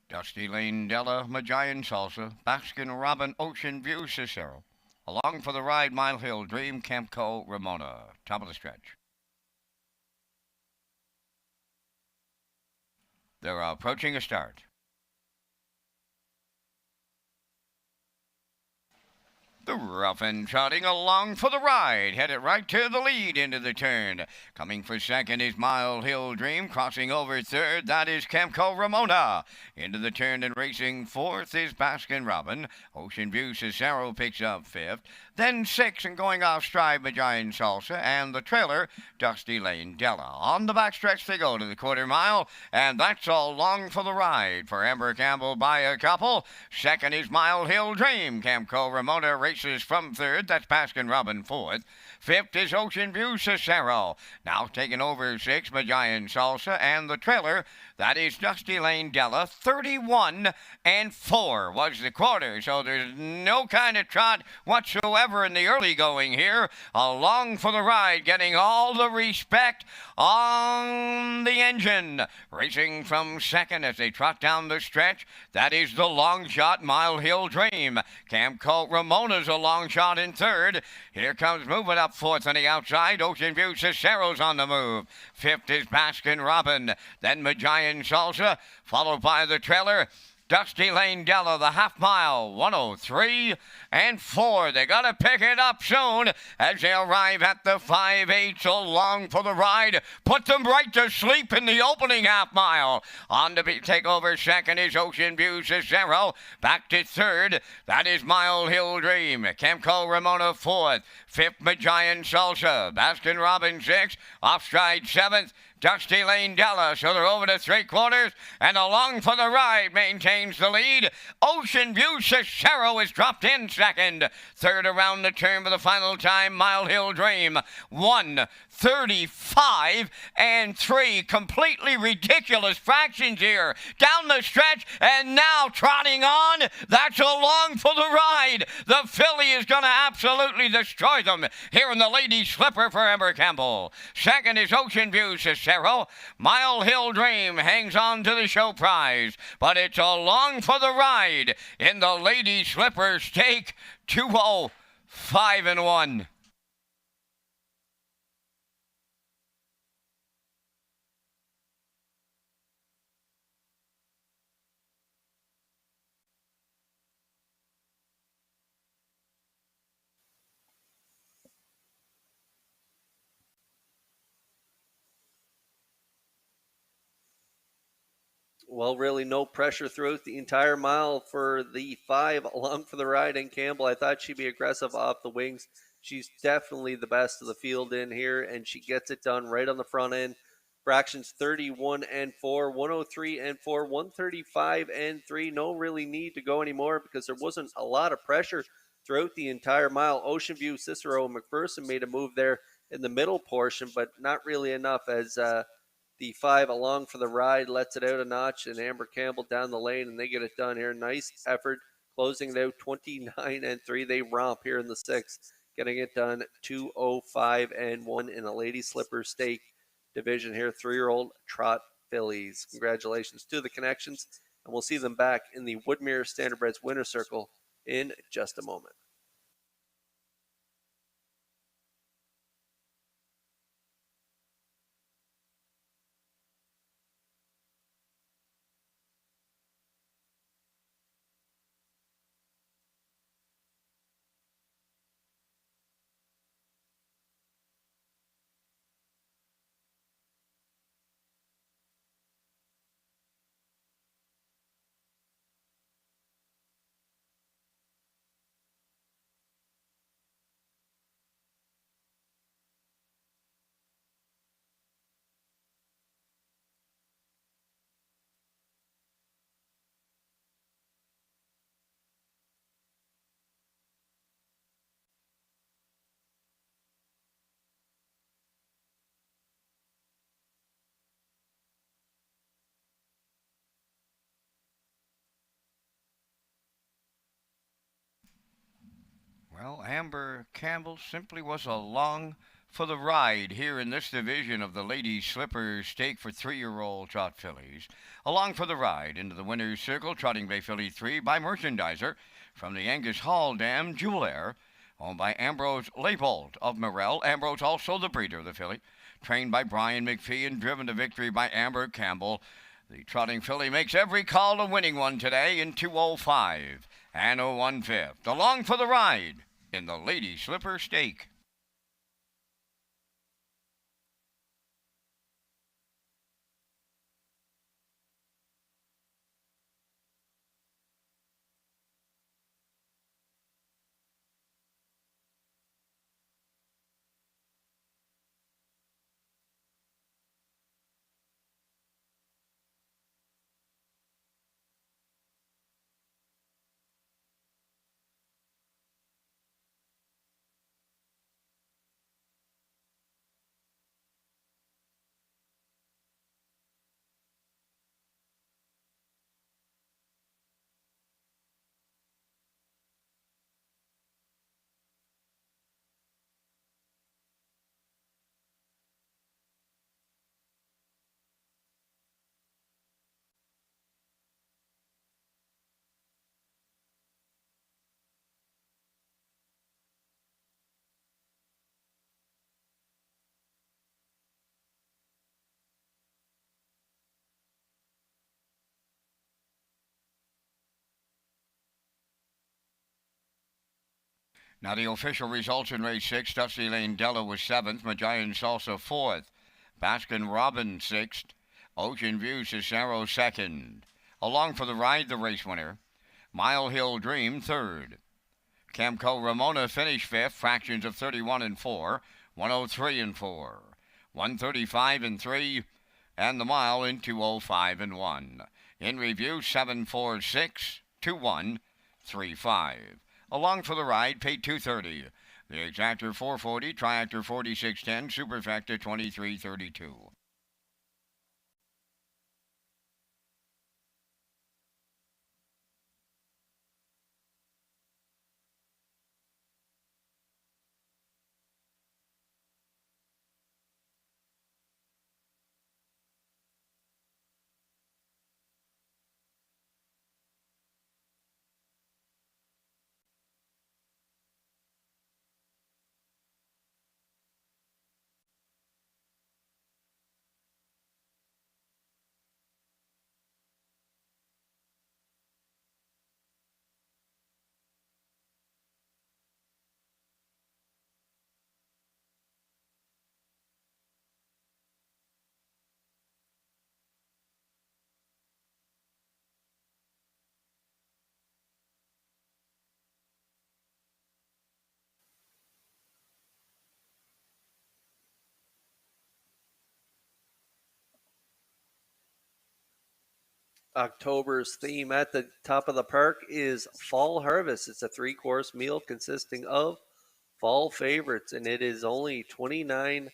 Dusty Lane, Della, Giant Salsa, Baskin Robin, Ocean View, Cicero. Along for the ride, Mile Hill, Dream, Campco, Ramona. Top of the stretch. They're approaching a start. The rough and trotting along for the ride, headed right to the lead into the turn. Coming for second is Mile Hill Dream, crossing over third, that is Campco Ramona. Into the turn and racing fourth is Baskin Robin. Ocean View Cicero picks up fifth. Then sixth and going off stride Giant Salsa, and the trailer, Dusty Lane Della. On the backstretch they go to the quarter mile, and that's all long for the ride. For Amber Campbell by a couple. Second is Mile Hill Dream. Campco Ramona racing Crisis from third. That's Baskin Robin fourth. Fifth is Ocean View Cicero. Now taking over sixth, Giant Salsa. And the trailer, that is Dusty Lane Della. 31-4 was the quarter. So there's no kind of trot whatsoever in the early going here. Along for the ride, getting all the respect on the engine. Racing from second as they trot down the stretch. That is the long shot, Mile Hill Dream. Camco Ramona's a long shot in third. Here comes moving up fourth on the outside. Ocean View Cicero's on the move. Fifth is Baskin Robin. Then Magian Salsa, followed by the trailer. Dusty Lane Della, the half mile, 103-4. They got to pick it up soon as they arrive at the 5/8. So long for the ride. Put them right to sleep in the opening half mile. On to take over second is Ocean View Cicero. Back to third. That is Mile Hill Dream. Camco Ramona fourth. Fifth, Magian Salsa. Baskin Robbins sixth. Off stride seventh. Dusty Lane Della, so they're over to three quarters, and along for the ride maintains the lead. Ocean View Cicero is dropped in second. Third around the turn for the final time, Mile Hill Dream. 1:35-3. Completely ridiculous fractions here. Down the stretch, and now trotting on. That's along for the ride. The filly is going to absolutely destroy them here in the Lady Slipper for Amber Campbell. Second is Ocean View Cicero. Mile Hill Dream hangs on to the show prize, but it's along for the ride in the Lady Slipper Stake. 205-1. Well, really no pressure throughout the entire mile for the 5 along for the ride. And Campbell, I thought she'd be aggressive off the wings. She's definitely the best of the field in here, and she gets it done right on the front end. Fractions 31-4, 103-4, 135-3. No really need to go anymore because there wasn't a lot of pressure throughout the entire mile. Ocean View, Cicero, and McPherson made a move there in the middle portion, but not really enough as the 5 along for the ride lets it out a notch, and Amber Campbell down the lane, and they get it done here. Nice effort, closing it out 29-3. They romp here in the 6th, getting it done 205-1 in a Lady Slipper Stake division here. 3-year-old trot fillies. Congratulations to the connections, and we'll see them back in the Woodmere Standardbreds winner circle in just a moment. Well, Amber Campbell simply was along for the ride here in this division of the Lady Slipper Stake for 3-year-old trot fillies. Along for the ride into the winner's circle, Trotting Bay Filly 3 by Merchandiser from the Angus Hall Dam Jewelair, owned by Ambrose Leibold of Morel. Ambrose also the breeder of the filly, trained by Brian McPhee and driven to victory by Amber Campbell. The trotting filly makes every call a winning one today in 205 and 1/5. Along for the ride in the Lady Slipper Stake. Now the official results in race 6, Dusty Lane Della was 7th, Magian Salsa 4th, Baskin Robbins 6th, Ocean View Cicero 2nd. Along for the ride, the race winner, Mile Hill Dream 3rd. Camco Ramona finished 5th, fractions of 31 and 4, 103 and 4, 135 and 3, and the mile in 205 and 1. In review, 746, 2135. Along for the ride, paid $230. The Exactor 440, Triactor 4610, Superfecta 2332. October's theme at the top of the park is Fall Harvest. It's a 3-course meal consisting of fall favorites, and it is only $29.95.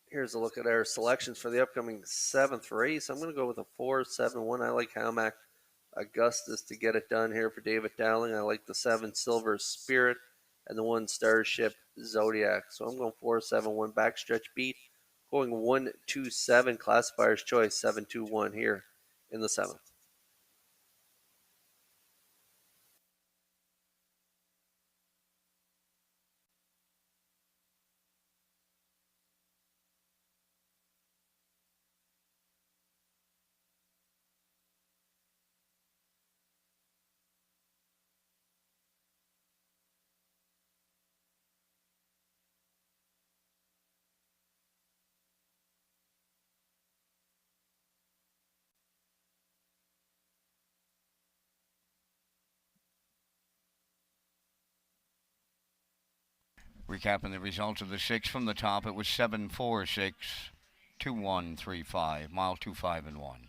Here's a look at our selections for the upcoming 7th race. I'm going to go with a 4-7-1. I like Hamac Augustus to get it done here for David Dowling. I like the 7 Silver Spirit and the 1 Starship Zodiac. So I'm going 4-7-1 backstretch beat. Going 1-2-7 classifier's choice 7-2-1 here in the 7th. Recapping the results of the 6 from the top, it was 7-4-6, 2-1-3-5, mile 2-5 and 1.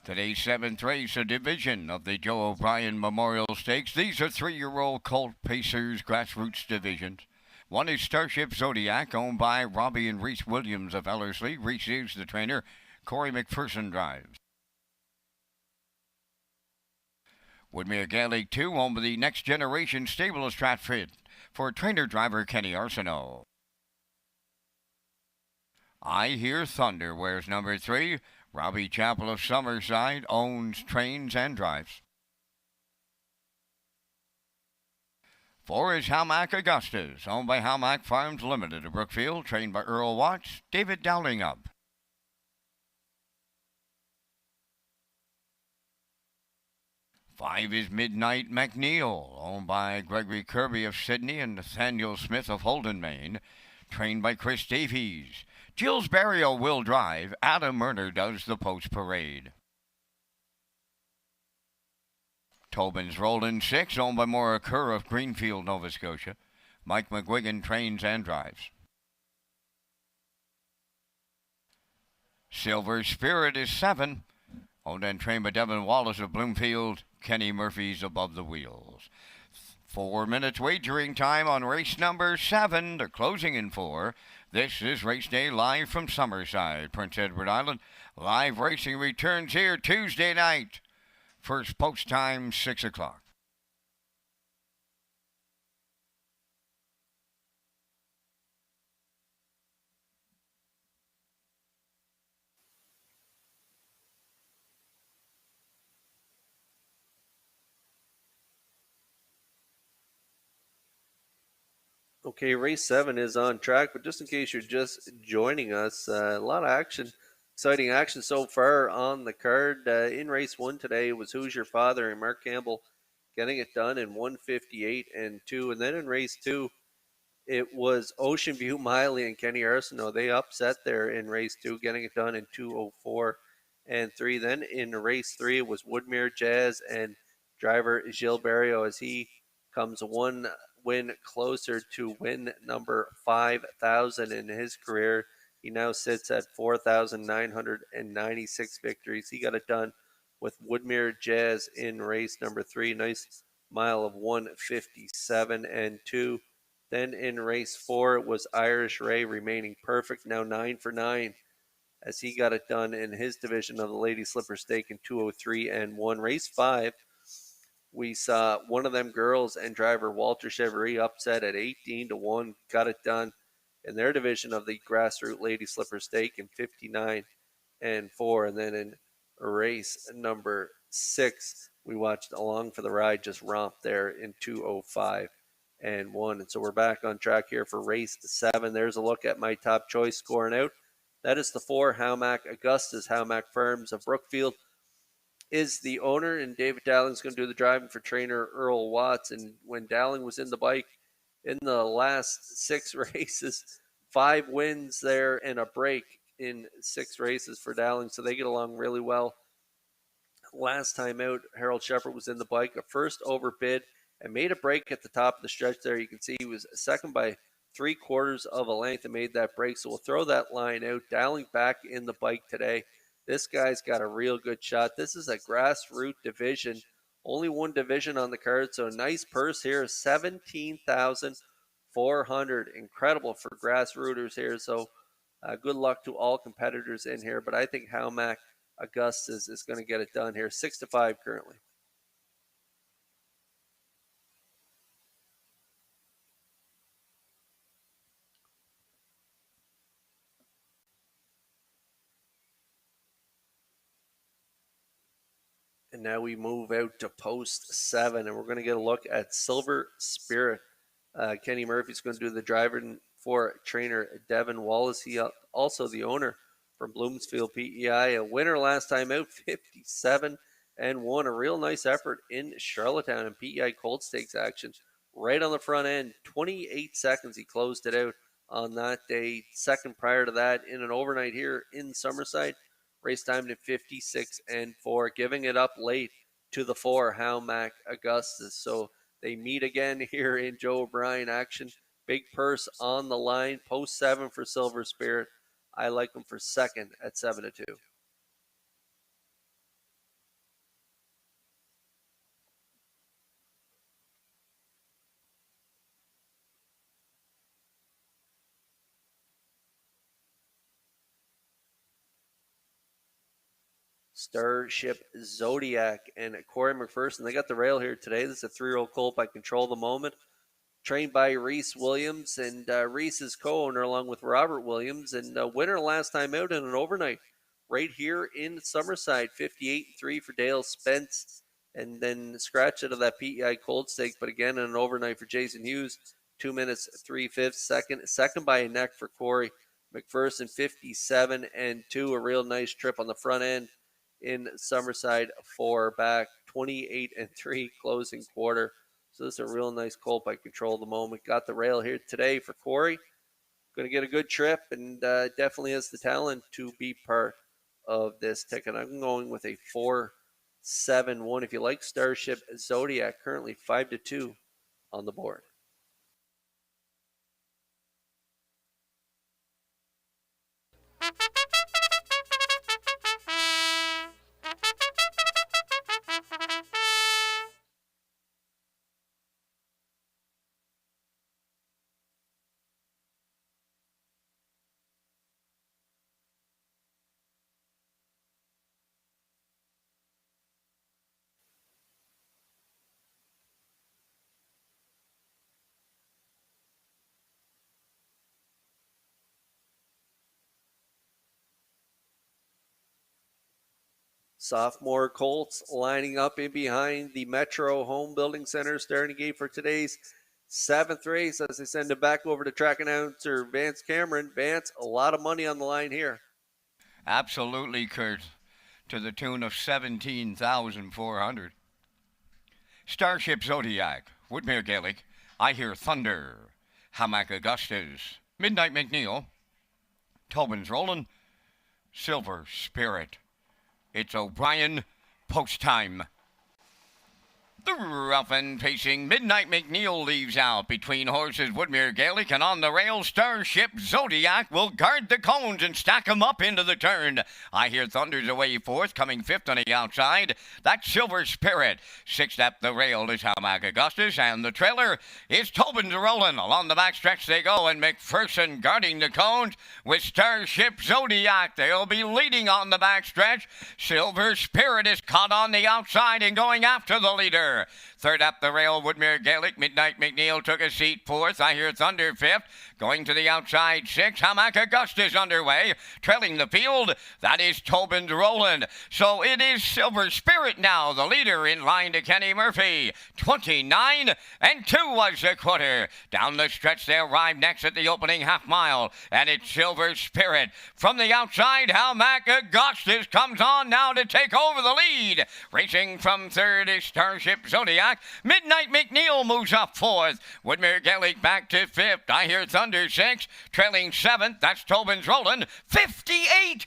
Today's 7th race, a division of the Joe O'Brien Memorial Stakes. These are 3-year-old Colt Pacers grassroots divisions. One is Starship Zodiac, owned by Robbie and Reese Williams of Ellerslie. Reese is the trainer. Corey McPherson drives. Woodmere Gaelic 2, owned by the Next Generation Stable of Stratford for trainer-driver Kenny Arsenault. I Hear Thunder wears number 3. Robbie Chappell of Summerside owns, trains, and drives. 4 is Hamac Augustus, owned by Hamac Farms Limited of Brookfield, trained by Earl Watts, David Dowling up. 5 is Midnight McNeil, owned by Gregory Kirby of Sydney and Nathaniel Smith of Holden, Maine, trained by Chris Davies. Jill's Burial will drive. Adam Murner does the post parade. Tobin's Roland 6, owned by Maura Kerr of Greenfield, Nova Scotia. Mike McGuigan trains and drives. Silver Spirit is 7. Owned and trained by Devin Wallace of Bloomfield. Kenny Murphy's above the wheels. 4 minutes wagering time on race number 7. They're closing in 4. This is Race Day live from Summerside, Prince Edward Island. Live racing returns here Tuesday night. First post time, 6 o'clock. Okay, race 7 is on track, but just in case you're just joining us, a lot of action, exciting action so far on the card. In race 1 today was Who's Your Father and Mark Campbell getting it done in 1:58 and 2. And then in race 2, it was Ocean View Miley and Kenny Arsenault. They upset there in race 2, getting it done in 2:04 and 3. Then in race 3, it was Woodmere Jazz and driver Gilles Barrio as he comes one win closer to win number 5,000 in his career. He now sits at 4,996 victories. He got it done with Woodmere Jazz in race number 3. Nice mile of 1:57 and 2. Then in race 4, it was Irish Ray remaining perfect, now 9 for 9, as he got it done in his division of the Lady Slipper Stake in 2:03 and 1. Race 5, we saw One of Them Girls and driver Walter Chevrolet upset at 18-1, got it done in their division of the Grassroots Lady Slipper Stake in 59 and 4. And then in race number 6, we watched Along for the Ride just romp there in 2:05 and 1. And so we're back on track here for race 7. There's a look at my top choice scoring out. That is the 4 Howmack Augustus. Howmack Farms of Brookfield is the owner, and David Dowling's going to do the driving for trainer Earl Watts. And when Dowling was in the bike in the last 6 races, 5 wins there and a break in 6 races for Dowling, so they get along really well. Last time out, Harold Shepard was in the bike, a first overbid, and made a break at the top of the stretch there. You can see he was second by 3/4 of a length and made that break, so we'll throw that line out. Dowling back in the bike today. This guy's got a real good shot. This is a grassroots division. Only one division on the card, so a nice purse here, 17,400. Incredible for grassrooters here. So good luck to all competitors in here. But I think Howmack Augustus is going to get it done here. 6-5 currently. And now we move out to post 7, and we're going to get a look at Silver Spirit. Kenny Murphy's going to do the driving for trainer Devin Wallace. He also the owner from Bloomsfield PEI. A winner last time out, 57 and 1. A real nice effort in Charlottetown and PEI Cold Stakes action. Right on the front end, 28 seconds he closed it out on that day. Second prior to that in an overnight here in Summerside. Race time to 56 and 4, giving it up late to the 4 Howmack Augustus. So they meet again here in Joe O'Brien action. Big purse on the line. Post 7 for Silver Spirit. I like them for second at 7-2. Starship Zodiac and Corey McPherson. They got the rail here today. This is a 3-year-old colt by Control the Moment, trained by Reese Williams, and Reese's co-owner along with Robert Williams, and winner last time out in an overnight right here in Summerside. 58-3 for Dale Spence, and then scratch out of that PEI Cold Stake, but again in an overnight for Jason Hughes. 2 minutes 3/5 second by a neck for Corey McPherson. 57 and 2. A real nice trip on the front end in Summerside. 4 back, 28 and 3 closing quarter. So this is a real nice colt by Control the Moment. Got the rail here today for Corey. Going to get a good trip, and definitely has the talent to be part of this ticket. I'm going with a 4-7-1. If you like Starship Zodiac, currently 5-2 on the board. Sophomore colts lining up in behind the Metro Home Building Center starting gate for today's 7th race as they send it back over to track announcer Vance Cameron. Vance, a lot of money on the line here. Absolutely, Kurt, to the tune of 17,400. Starship Zodiac, Woodmere Gaelic, I Hear Thunder, Hammock Augustus, Midnight McNeil, Tobin's Rollin', Silver Spirit. It's O'Brien, post time. The rough and pacing Midnight McNeil leaves out between horses Woodmere Gaelic, and on the rail Starship Zodiac will guard the cones and stack 'em up into the turn. I Hear Thunder's away fourth, coming fifth on the outside. That's Silver Spirit. Sixth up the rail is Hammock Augustus, and the trailer is Tobin's Rollin'. Along the backstretch they go, and McPherson guarding the cones with Starship Zodiac. They'll be leading on the backstretch. Silver Spirit is caught on the outside and going after the leader. Third up the rail, Woodmere Gaelic. Midnight McNeil took a seat fourth. I Hear Thunder fifth. Going to the outside sixth. Hammock Augustus underway. Trailing the field, that is Tobin's Rollin'. So it is Silver Spirit now, the leader, in line to Kenny Murphy. 29-2 was the quarter. Down the stretch they arrive next at the opening half mile, and it's Silver Spirit. From the outside, Hammock Augustus comes on now to take over the lead. Racing from third is Starship Zodiac. Midnight McNeil moves up fourth. Woodmere Gaelic back to fifth. I Hear Thunder sixth. Trailing seventh, that's Tobin's Rollin'. 58-2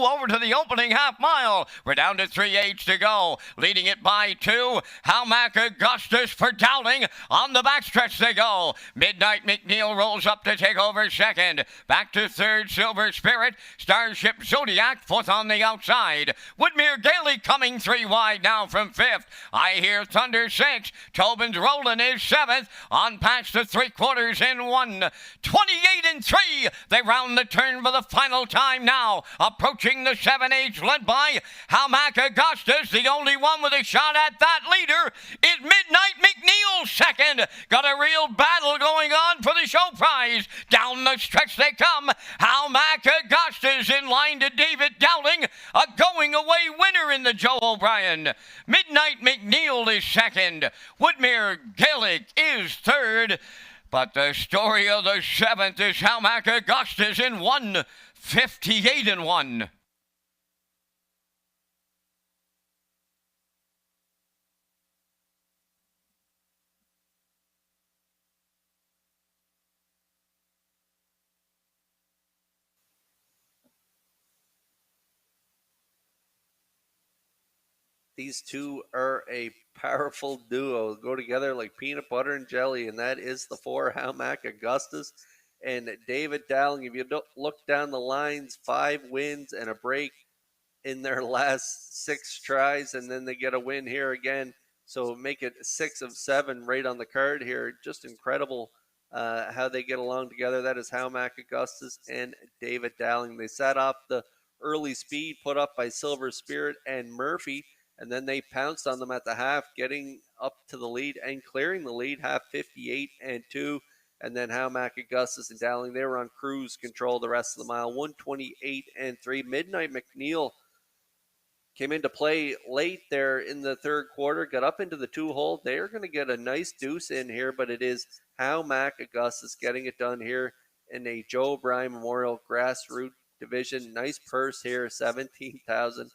over to the opening half mile. We're down to 3/8 to go. Leading it by 2. Hammock Augustus for Dowling. On the backstretch they go. Midnight McNeil rolls up to take over second. Back to third, Silver Spirit. Starship Zodiac fourth on the outside. Woodmere Gaelic coming 3 wide now from fifth. I Hear Thunder 6. Tobin's Rollin' is 7th. On past the 3/4 in 1. 28-3. They round the turn for the final time now. Approaching the 7/8 led by Hammock Augustus. The only one with a shot at that leader is Midnight McNeil second. Got a real battle going on for the show prize. Down the stretch they come. Hammock Augustus in line to David Dowling. A going away winner in the Joe O'Brien. Midnight McNeil is second. Woodmere Gaelic is third. But the story of the 7th is Hammock Augustus in 1. 58-1. These two are a powerful duo. Go together like peanut butter and jelly, and that is the 4 Hammock Augustus and David Dowling. If you look down the lines, 5 wins and a break in their last 6 tries, and then they get a win here again. So make it 6 of 7 right on the card here. Just incredible how they get along together. That is Hammock Augustus and David Dowling. They set off the early speed put up by Silver Spirit and Murphy, and then they pounced on them at the half, getting up to the lead and clearing the lead, half 58-2. And then Hammock Augustus and Dowling, they were on cruise control the rest of the mile, 128-3. Midnight McNeil came into play late there in the third quarter, got up into the 2-hole. They are going to get a nice deuce in here, but it is Hammock Augustus getting it done here in a Joe O'Brien Memorial Grassroots Division. Nice purse here, $17,400.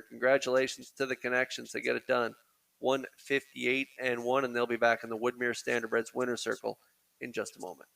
Congratulations to the Connections. They get it done. 158-1, and they'll be back in the Woodmere Standardbreds winner circle in just a moment.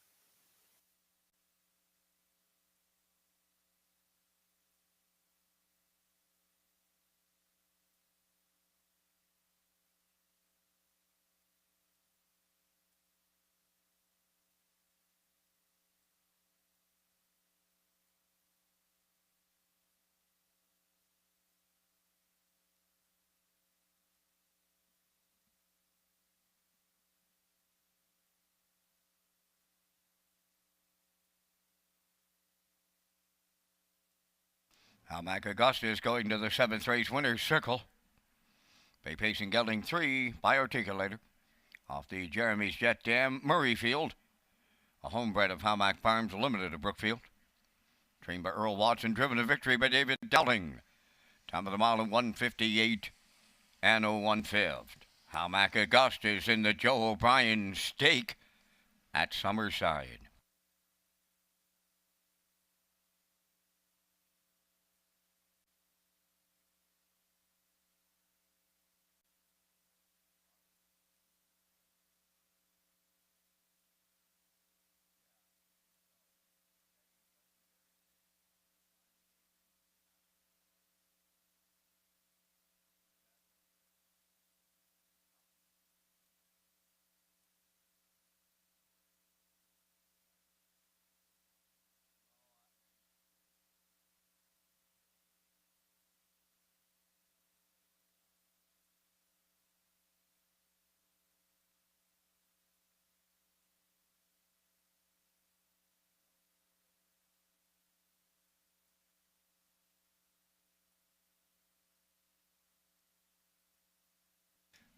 Hammock Augustus going to the 7th race winner's circle. Bay Pacing Gelding 3 by Articulator. Off the Jeremy's Jet Dam, Murrayfield. A homebred of Hammock Farms Limited of Brookfield. Trained by Earl Watson, driven to victory by David Dowling. Top of the mile at 158 and 1/5. Hamac Augustus in the Joe O'Brien stake at Summerside.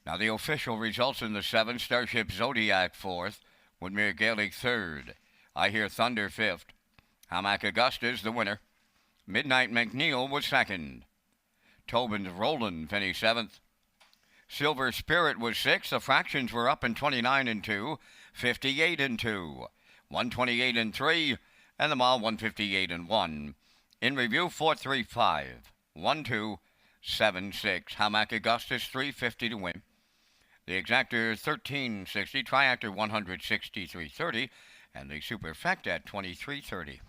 Now the official results in the 7, Starship Zodiac 4th, Woodmere Gaelic 3rd, I Hear Thunder 5th, Hamac Augustus the winner, Midnight McNeil was 2nd, Tobin's Roland finished 7th, Silver Spirit was 6th, the fractions were up in 29 and 2, 58 and 2, 128 and 3, and the mile 158 and 1. In review 435, 1276, Hamac Augustus 350 to win. The exactor 1360, triactor 163.30, and the superfecta at 23.30.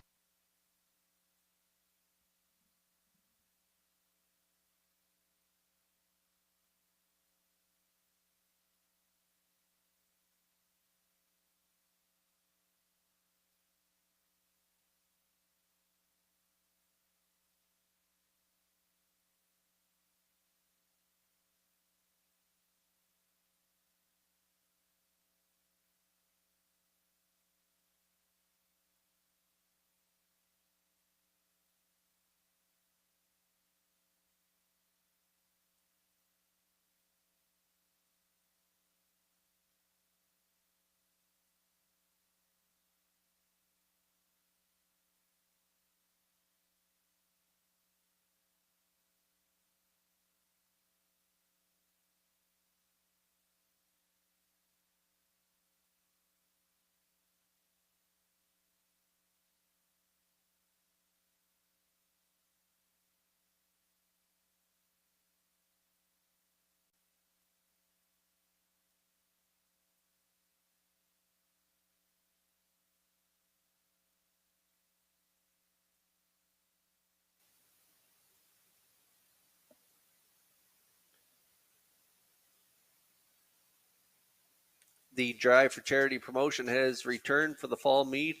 The Drive for Charity promotion has returned for the fall meet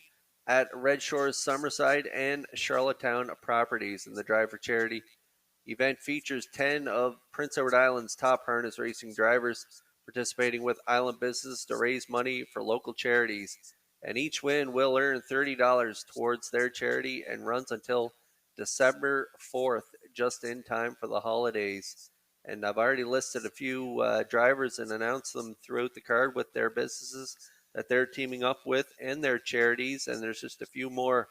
at Redshores, Summerside, and Charlottetown properties. And the Drive for Charity event features 10 of Prince Edward Island's top harness racing drivers participating with island business to raise money for local charities. And each win will earn $30 towards their charity and runs until December 4th, just in time for the holidays. And I've already listed a few drivers and announced them throughout the card with their businesses that they're teaming up with and their charities. And there's just a few more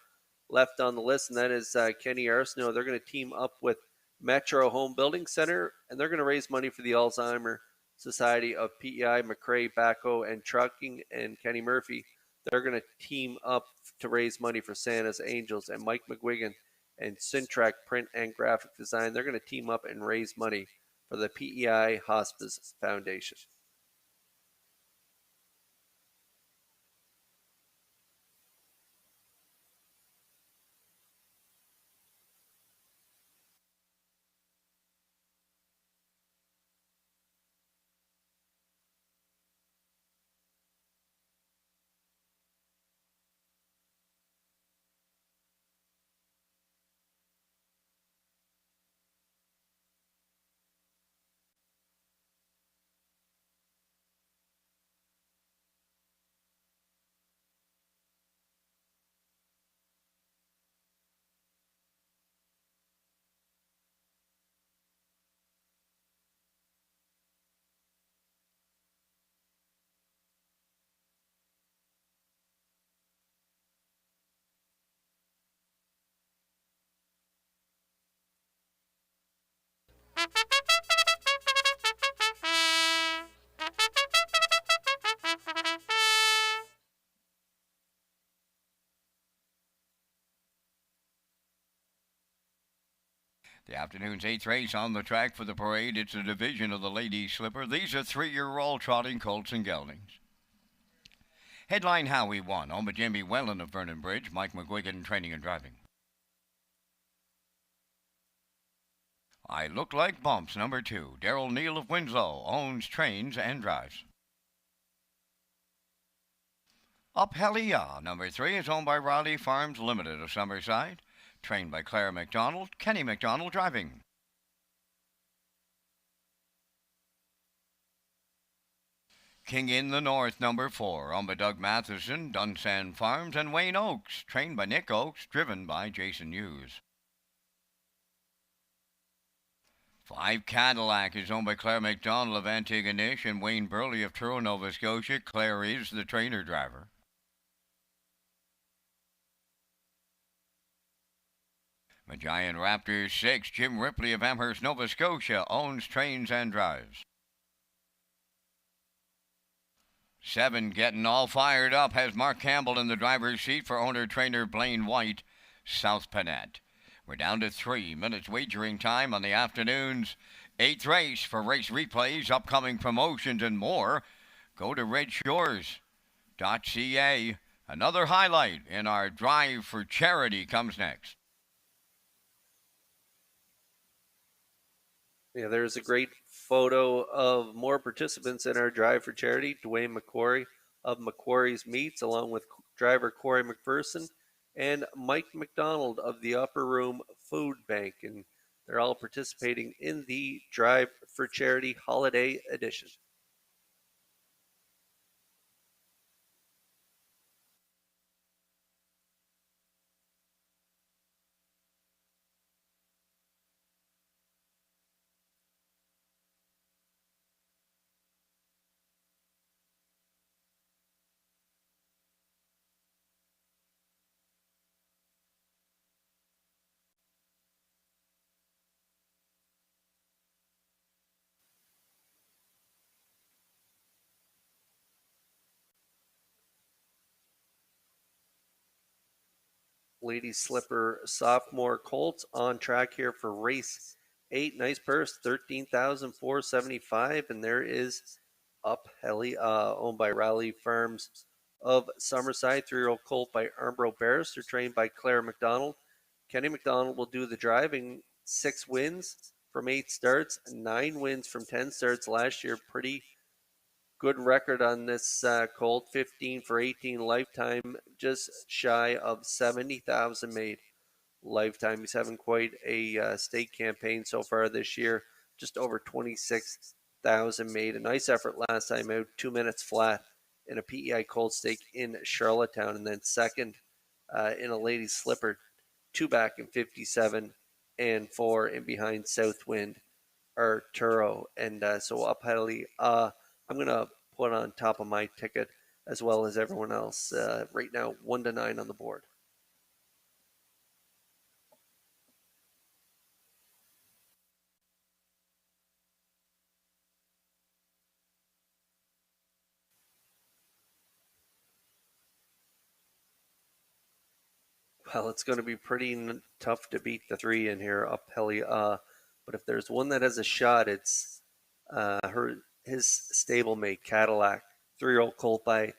left on the list, and that is Kenny Arsenault. They're going to team up with Metro Home Building Center, and they're going to raise money for the Alzheimer Society of PEI, McRae, Baco, and Trucking. And Kenny Murphy, they're going to team up to raise money for Santa's Angels. And Mike McGuigan and Syntrack Print and Graphic Design, they're going to team up and raise money for the PEI Hospice Foundation. The afternoon's 8th race on the track for the parade. It's a division of the Ladies Slipper. These are 3-year-old trotting colts and geldings. Headline Howie won. Owned by Jamie Whelan of Vernon Bridge. Mike McGuigan, training and driving. I Look Like Bumps, number 2. Daryl Neal of Winslow owns, trains, and drives. Up Helia, number 3, is owned by Riley Farms Limited of Summerside. Trained by Claire McDonald, Kenny McDonald driving. King in the North, number 4, owned by Doug Matheson, Dunsan Farms, and Wayne Oakes. Trained by Nick Oakes, driven by Jason Hughes. 5 Cadillac is owned by Claire McDonald of Antigonish and Wayne Burley of Truro, Nova Scotia. Claire is the trainer driver. Giant Raptor 6, Jim Ripley of Amherst, Nova Scotia, owns, trains, and drives. 7, getting all fired up, has Mark Campbell in the driver's seat for owner-trainer Blaine White, South Panet. We're down to 3 minutes wagering time on the afternoon's 8th race. For race replays, upcoming promotions, and more, go to Redshores.ca. Another highlight in our drive for charity comes next. Yeah, there's a great photo of more participants in our drive for charity. Dwayne McQuarrie of McQuarrie's Meats, along with driver Corey McPherson and Mike McDonald of the Upper Room Food Bank. And they're all participating in the Drive for Charity Holiday Edition. Lady Slipper sophomore colts on track here for race 8. Nice purse, $13,475, and there is Up Heli, owned by Raleigh Farms of Summerside. 3-year-old colt by Armbro Barrister, trained by Claire McDonald. Kenny McDonald will do the driving. 6 wins from 8 starts, 9 wins from 10 starts last year. Pretty good record on this colt. 15 for 18 lifetime, just shy of 70,000 made lifetime. He's having quite a state campaign so far this year, just over 26,000 made. A nice effort last time out, 2 minutes flat in a PEI colt stake in Charlottetown, and then second in a Lady Slipper, 2 back in 57 and 4 in behind Southwind Arturo. And so Up Headley, I'm going to put on top of my ticket as well as everyone else. Right now, 1-9 on the board. Well, it's going to be pretty tough to beat the 3 in here, Up Headley. But if there's one that has a shot, it's his stablemate Cadillac. 3-year-old colt by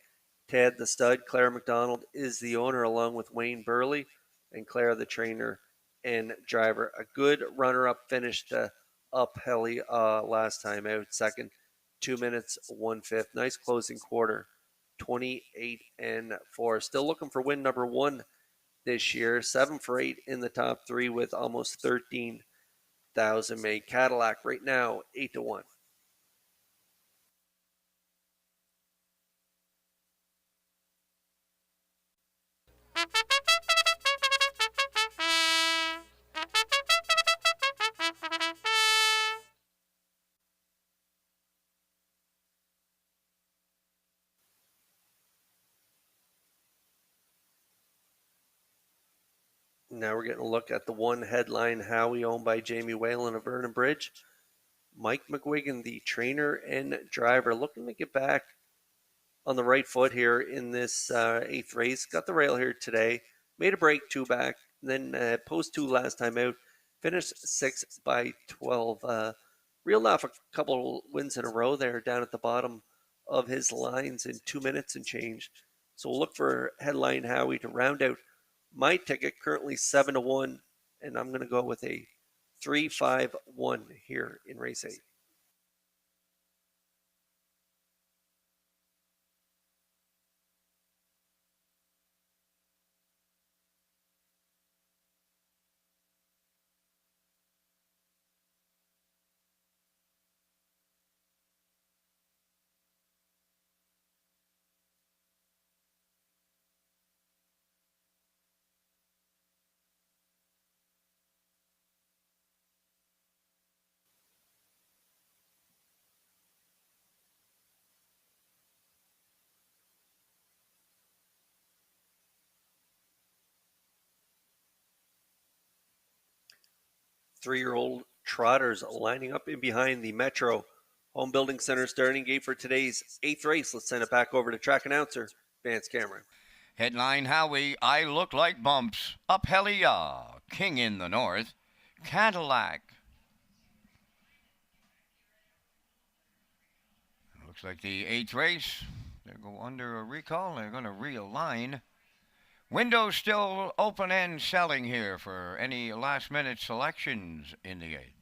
Ted the Stud. Claire McDonald is the owner, along with Wayne Burley, and Claire the trainer and driver. A good runner-up finish to Up Headley last time out. Second, 2 minutes 1/5. Nice closing quarter, 28 and 4. Still looking for win number 1 this year. 7 for 8 in the top 3 with almost 13,000 made. Cadillac right now 8-1. Now we're getting a look at the 1 headline Howie, owned by Jamie Whalen of Vernon Bridge. Mike McGuigan, the trainer and driver, looking to get back on the right foot here in this 8th race. Got the rail here today. Made a break 2 back, then post 2 last time out. finished 6th by 12. Reeled off a couple wins in a row there down at the bottom of his lines in 2 minutes and change. So we'll look for Headline Howie to round out my ticket, currently 7-1, and I'm going to go with a 3-5-1 here in race 8. Three-year-old trotters lining up in behind the Metro Home Building Center starting gate for today's 8th race. Let's send it back over to track announcer Vance Cameron. Headline Howie, I look like bumps. Up Helia, King in the north. Cadillac. Looks like the 8th race. They go under a recall. They're going to realign. Windows still open and selling here for any last-minute selections in the 8th.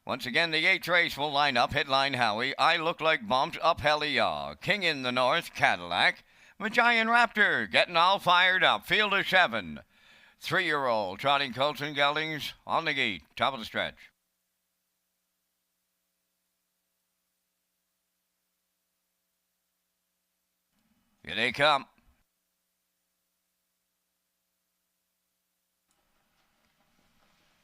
Once again, the 8th race will line up. Headline Howie, I look like bumps. Up Helia, King in the north. Cadillac. Giant Raptor getting all fired up. Field of 7. 3-year-old trotting colts and geldings on the gate. Top of the stretch. Here they come.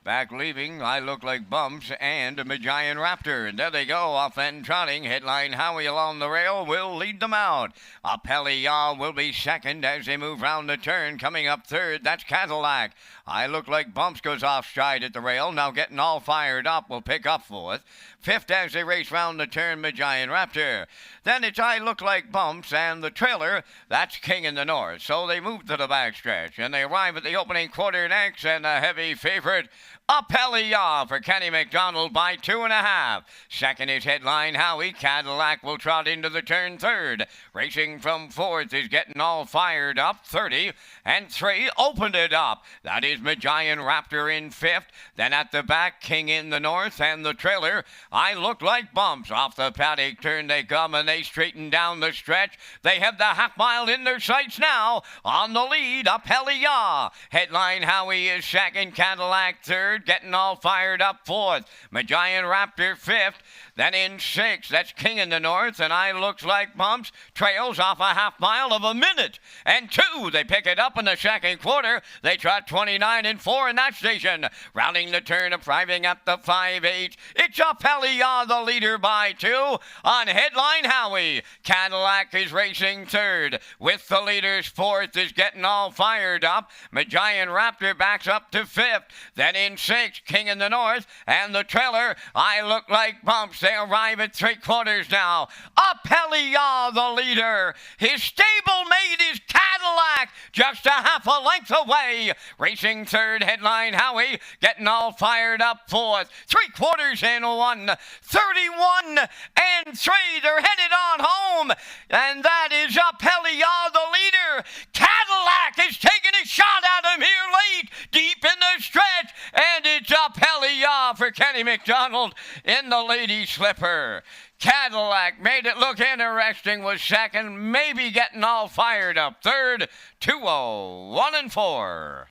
Back leaving, I look like bumps and a Giant Raptor. And there they go, off and trotting. Headline Howie along the rail will lead them out. Up Helia will be second as they move round the turn. Coming up third, that's Cadillac. I look like bumps goes off stride at the rail. Now getting all fired up, will pick up fourth. Fifth as they race round the turn, Giant Raptor. Then it's I look like bumps and the trailer, that's King in the north. So they move to the backstretch and they arrive at the opening quarter next, and a heavy favorite, Up Helia for Kenny McDonald by 2.5. Second is Headline Howie. Cadillac will trot into the turn third. Racing from fourth is getting all fired up. 30 and 3 opened it up. That is Giant Raptor in fifth. Then at the back, King in the north and the trailer, I look like bumps. Off the paddock turn they come and they straighten down the stretch. They have the half mile in their sights now. On the lead, Up Helia. Headline Howie is second. Cadillac third. Getting all fired up fourth. Giant Raptor fifth. Then in sixth, that's King in the north, and I looks like bumps. Trails off a half mile of a minute and 2. They pick it up in the second quarter. They trot 29 and 4 in that station. Rounding the turn, arriving at the 5-8. It's Up Helia, the leader by 2 on Headline Howie. Cadillac is racing third. With the leaders, fourth is getting all fired up. Giant Raptor backs up to fifth. Then in 6, King in the North, and the trailer, I Look Like Bumps. They arrive at 3/4 now. Up Helia, the leader. His stablemate is Cadillac, just a half a length away. Racing third, Headline Howie, getting all fired up fourth. 3/4 in 1, 31 and 3. They're headed on home, and that is Up Helia, the leader. Cadillac is taking a shot at him here late, deep in the stretch, and it's Up Helia for Kenny McDonald in the lady slipper. Cadillac made it look interesting, was second, maybe getting all fired up third. 2-0, 1 and 4.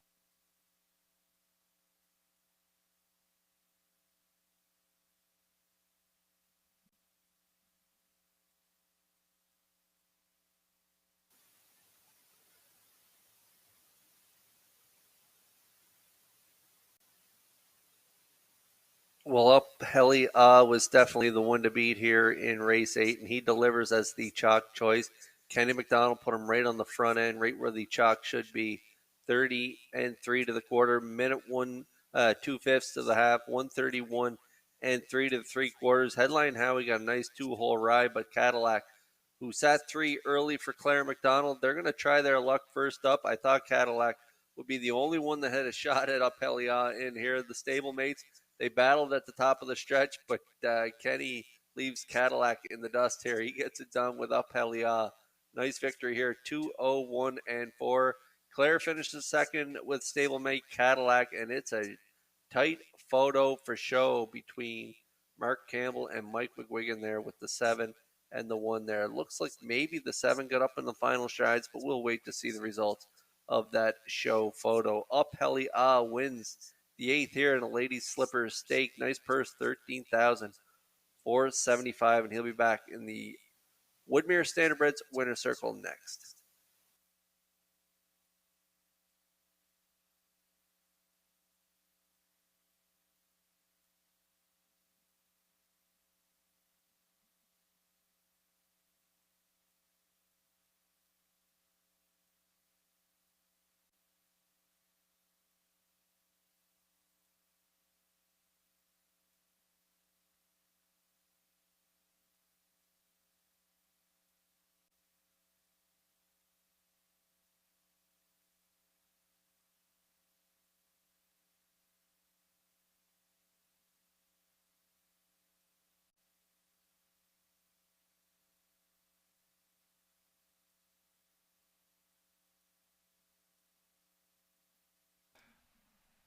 Well, Up Heli was definitely the one to beat here in race 8, and he delivers as the chalk choice. Kenny McDonald put him right on the front end, right where the chalk should be. 30 and 3 to the quarter, minute 2/5 to the half, 131 and 3 to the 3/4. Headline Howie got a nice 2-hole ride, but Cadillac, who sat 3 early for Claire McDonald, they're going to try their luck first up. I thought Cadillac would be the only one that had a shot at Up Helia in here. The stablemates, they battled at the top of the stretch, but Kenny leaves Cadillac in the dust here. He gets it done with Up Helia. Nice victory here, 2-0, 1 and 4. Claire finishes second with stablemate Cadillac, and it's a tight photo for show between Mark Campbell and Mike McGuigan there with the 7 and the 1 there. It looks like maybe the 7 got up in the final strides, but we'll wait to see the results of that show photo. Up Helia wins the 8th here in a ladies slipper stake. Nice purse, $13,475, and he'll be back in the Woodmere Standardbreds winner circle next.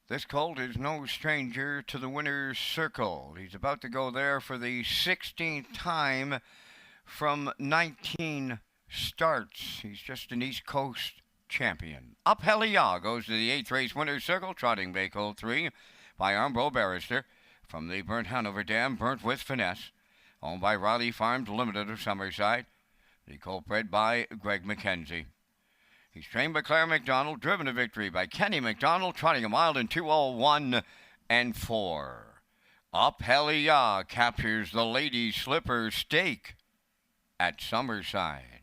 This colt is no stranger to the winner's circle. He's about to go there for the 16th time from 19 starts. He's just an East Coast champion. Up Helia goes to the 8th race winner's circle, trotting bay colt 3 by Armbro Barrister from the Burnt Hanover Dam, Burnt with Finesse, owned by Riley Farms Limited of Summerside. The colt bred by Greg McKenzie. He's trained by Claire McDonald, driven to victory by Kenny McDonald, trotting a mile in 2:01 and 4. Up Helia captures the ladies slipper stake at Summerside.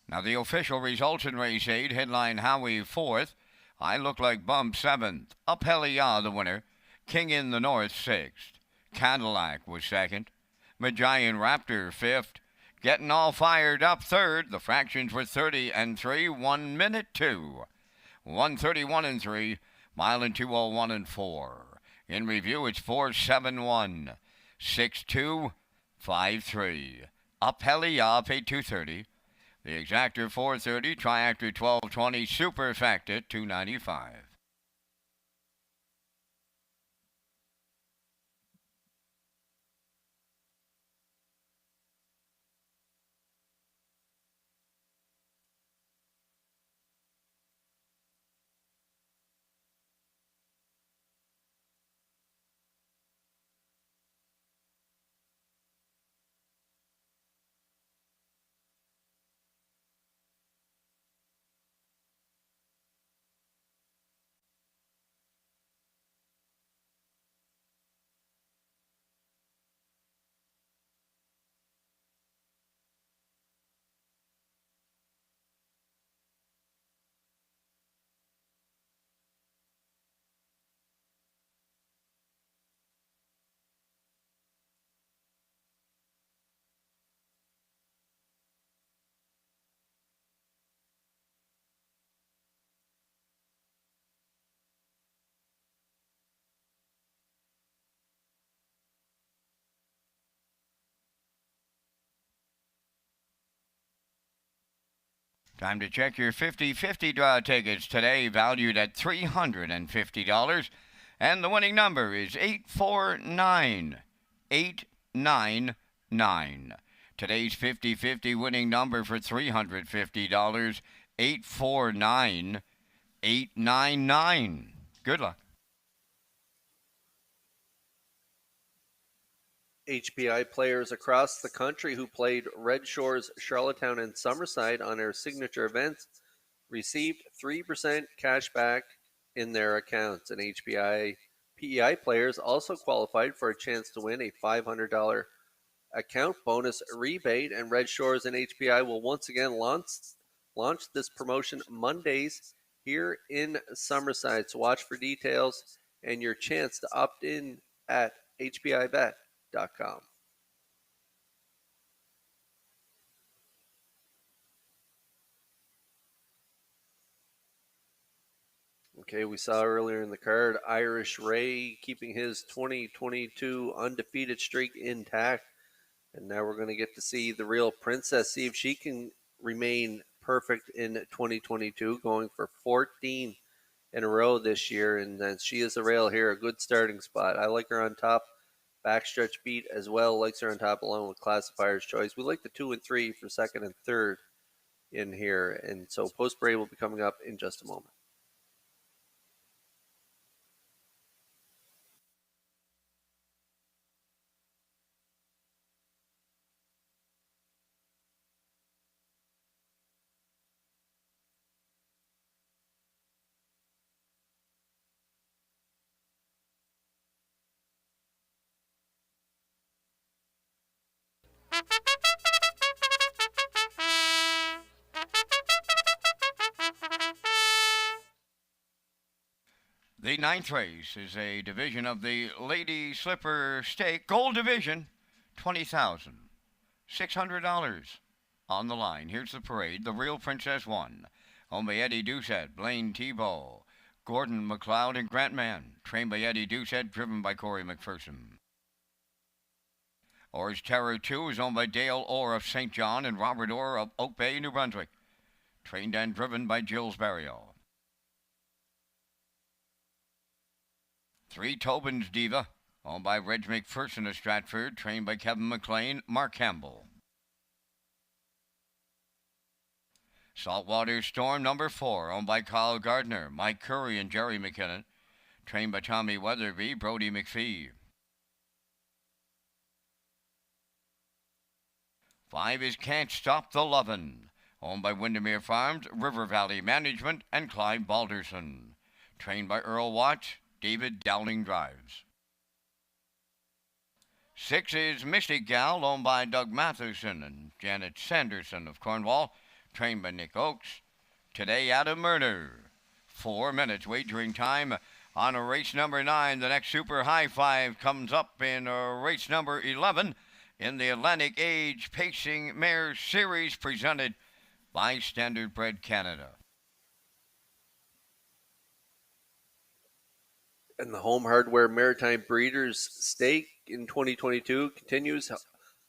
Now the official results in race 8, headline Howie 4th, I Look Like Bump 7th, Up Helia the winner, King in the North 6th, Cadillac was 2nd, Magian Raptor 5th, Getting All Fired Up 3rd, the fractions were 30 and 3, 1 minute 2, 131 and 3, mile in 2:01 and 4. In review, it's 471, 62, 53. Up Helia paid 230. The exactor 430, triactor 1220, superfactor 295. Time to check your 50-50 draw tickets today, valued at $350. And the winning number is 849899. Today's 50-50 winning number for $350, 849899. Good luck. HPI players across the country who played Red Shores, Charlottetown, and Summerside on their signature events received 3% cash back in their accounts. And HPI PEI players also qualified for a chance to win a $500 account bonus rebate. And Red Shores and HPI will once again launch this promotion Mondays here in Summerside. So watch for details and your chance to opt in at HPIBet.com. Okay, we saw earlier in the card Irish Ray keeping his 2022 undefeated streak intact. And now we're going to get to see the real princess, see if she can remain perfect in 2022, going for 14 in a row this year. And then she is a rail here, a good starting spot. I like her on top. Backstretch beat as well, likes her on top along with Classifier's Choice. We like the 2 and 3 for second and third in here. And so Post Parade will be coming up in just a moment. The ninth race is a division of the Lady Slipper Stake Gold Division, $20,600 on the line. Here's the parade. The Real Princess won. Owned by Eddie Doucette, Blaine Tebow, Gordon McLeod, and Grant Mann. Trained by Eddie Doucette, driven by Corey McPherson. Orr's Terror 2 is owned by Dale Orr of St. John and Robert Orr of Oak Bay, New Brunswick. Trained and driven by Jills Barrio. 3 Tobin's Diva, owned by Reg McPherson of Stratford, trained by Kevin McLean, Mark Campbell. Saltwater Storm number 4, owned by Kyle Gardner, Mike Curry, and Jerry McKinnon, trained by Tommy Weatherby, Brody McPhee. 5 is Can't Stop the Lovin', owned by Windermere Farms, River Valley Management, and Clyde Balderson, trained by Earl Watts, David Dowling drives. 6 is Mystic Gal, owned by Doug Matheson and Janet Sanderson of Cornwall, trained by Nick Oakes. Today, Adam Murder. 4 minutes wagering time on race number 9. The next Super High Five comes up in race number 11 in the Atlantic Age Pacing Mare Series, presented by Standard Bred Canada. And the Home Hardware Maritime Breeders' Stake in 2022 continues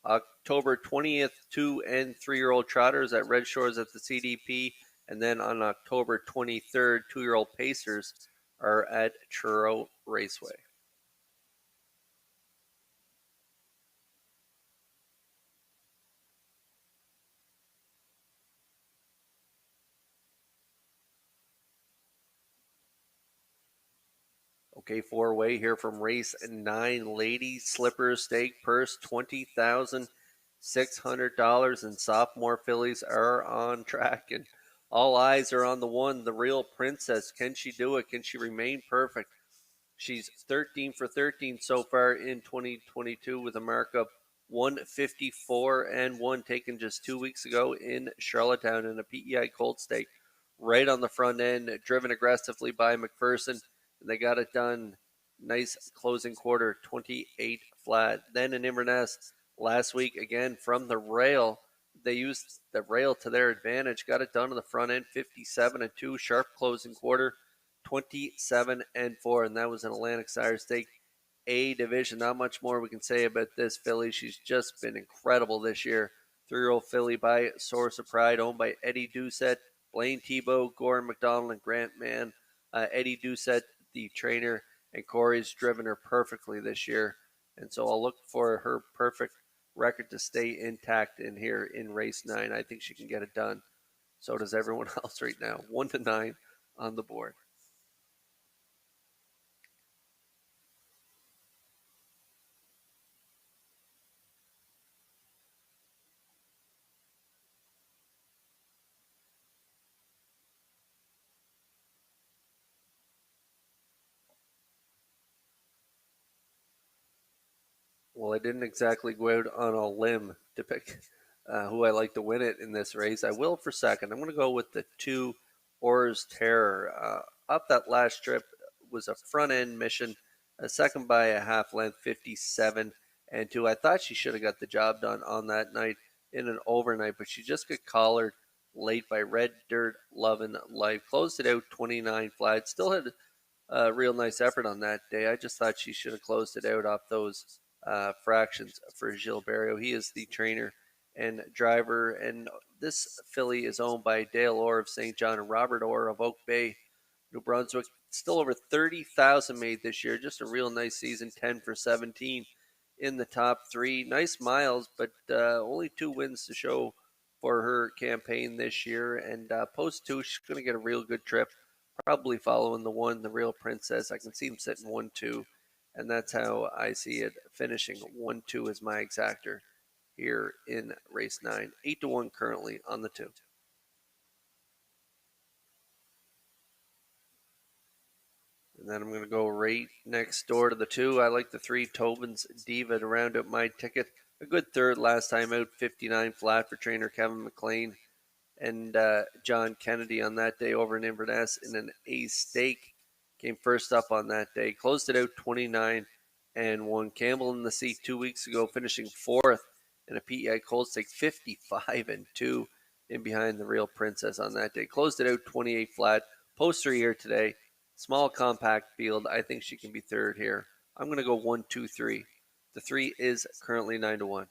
October 20th, 2 and 3-year-old trotters at Red Shores at the CDP. And then on October 23rd, 2-year-old pacers are at Truro Raceway. Okay, 4-way here from race 9. Lady Slipper Stake purse, $20,600, and sophomore fillies are on track. And all eyes are on the one, the Real Princess. Can she do it? Can she remain perfect? She's 13 for 13 so far in 2022 with a mark of 154-1, taken just 2 weeks ago in Charlottetown in a PEI Colt Stake. Right on the front end, driven aggressively by McPherson. They got it done. Nice closing quarter, 28 flat. Then in Inverness last week, again from the rail. They used the rail to their advantage. Got it done on the front end, 57-2. Sharp closing quarter, 27-4. And that was an Atlantic Sire Stake A division. Not much more we can say about this filly. She's just been incredible this year. 3-year-old filly by Source of Pride, owned by Eddie Doucette, Blaine Tebow, Gordon McDonald, and Grant Mann. Eddie Doucette, the trainer, and Corey's driven her perfectly this year. And so I'll look for her perfect record to stay intact in here in race 9. I think she can get it done. So does everyone else right now. 1-9 on the board. Well, I didn't exactly go out on a limb to pick who I like to win it in this race. I will for second. I'm going to go with the 2 Ors Terror. Up that last trip was a front end mission, a second by a half length, 57 and 2. I thought she should have got the job done on that night in an overnight, but she just got collared late by Red Dirt Lovin' Life. Closed it out 29 flat. Still had a real nice effort on that day. I just thought she should have closed it out off those fractions for Gilles Barrio. He is the trainer and driver, and this filly is owned by Dale Orr of St. John and Robert Orr of Oak Bay, New Brunswick. Still over 30,000 made this year. Just a real nice season, 10 for 17 in the top 3. Nice miles, but only 2 wins to show for her campaign this year. And post 2, she's going to get a real good trip, probably following the 1, the Real Princess. I can see him sitting 1-2, and that's how I see it finishing. 1-2 is my exactor here in race 9. 8-1 currently on the 2. And then I'm going to go right next door to the 2. I like the 3 Tobin's Diva to round out my ticket. A good third last time out, 59 flat for trainer Kevin McLean and John Kennedy on that day over in Inverness in an A stake. Came first up on that day. Closed it out 29 and 1. Campbell in the seat 2 weeks ago, finishing 4th in a PEI Cold Stake, 55 and 2 in behind the Real Princess on that day. Closed it out 28 flat. Poster here today. Small compact field. I think she can be third here. I'm going to go 1-2-3. The 3 is currently 9-1.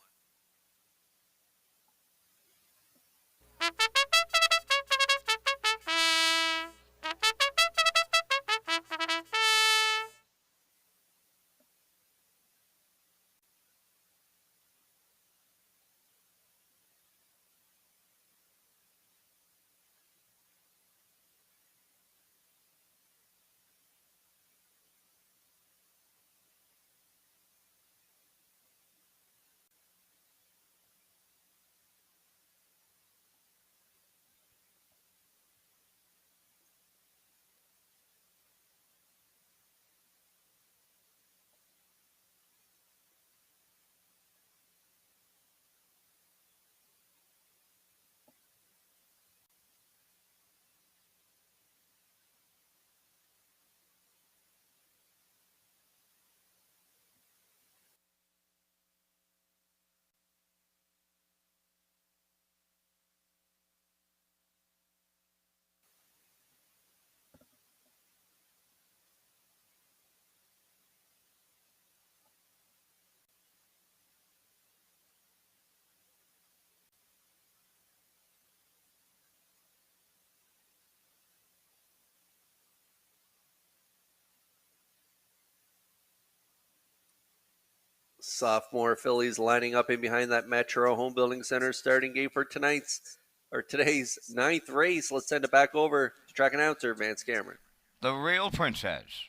Sophomore fillies lining up in behind that Metro Home Building Center starting gate for today's 9th race. Let's send it back over to track announcer Vance Cameron. The Real Princess,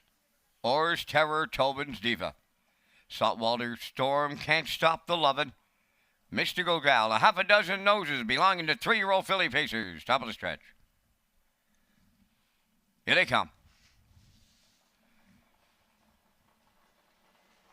Ors Terror, Tobin's Diva, Saltwater Storm, Can't Stop the Lovin', Mystical Gal, a half a dozen noses belonging to 3-year-old filly pacers. Top of the stretch. Here they come.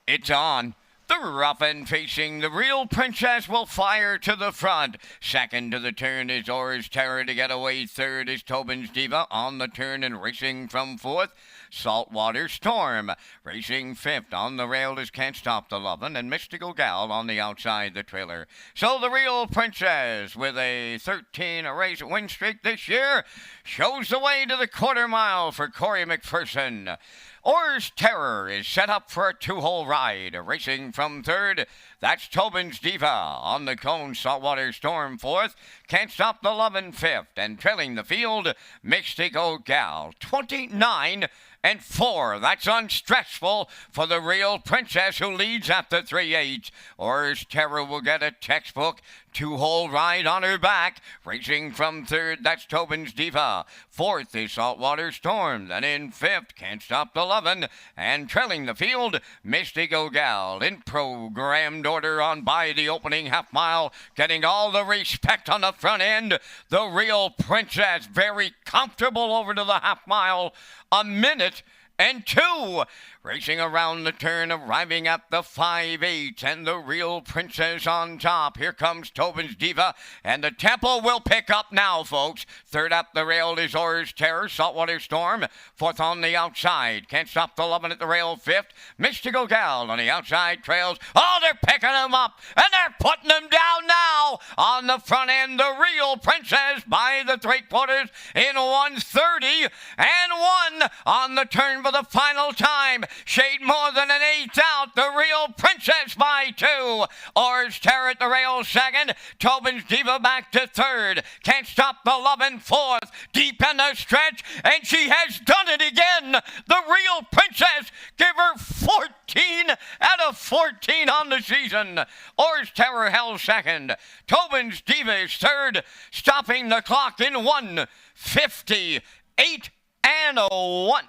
It's on. The Ruffin facing the Real Princess will fire to the front. Second to the turn is Ors Terror to get away. Third is Tobin's Diva on the turn and racing from 4th. Saltwater Storm racing 5th. On the rail is Can't Stop the Lovin' and Mystical Gal on the outside the trailer. So the Real Princess, with a 13-race win streak this year, shows the way to the quarter mile for Corey McPherson. Orr's Terror is set up for a two-hole ride. Racing from third, that's Tobin's Diva. On the cone, Saltwater Storm fourth. Can't Stop the Lovin' fifth. And trailing the field, Mystico Gal. 29-4. That's unstressful for the Real Princess, who leads at the 3/8. Orr's Terror will get a textbook two-hole ride on her back. Racing from third, that's Tobin's Diva. Fourth is Saltwater Storm. Then in fifth, Can't Stop the Lovin'. And trailing the field, Mystico Gal. In programmed order on by the opening half mile, getting all the respect on the front end. The Real Princess, very comfortable over to the half mile. A minute and 2. Racing around the turn, arriving at the 5/8, and the Real Princess on top. Here comes Tobin's Diva, and the tempo will pick up now, folks. Third up the rail is Orr's Terror, Saltwater Storm. Fourth on the outside, Can't Stop the Lovin' at the rail. Fifth, Mystical Gal on the outside trails. Oh, they're picking them up, and they're putting them down now. On the front end, the Real Princess by the 3/4 in 1:30 and 1 on the turn for the final time. Shade more than an eighth out. The Real Princess by 2. Orr's Terror at the rail second. Tobin's Diva back to third. Can't Stop the Lovin' fourth. Deep in the stretch, and she has done it again. The Real Princess, give her 14 out of 14 on the season. Orr's Terror held second. Tobin's Diva is third, stopping the clock in 1:58 and 1.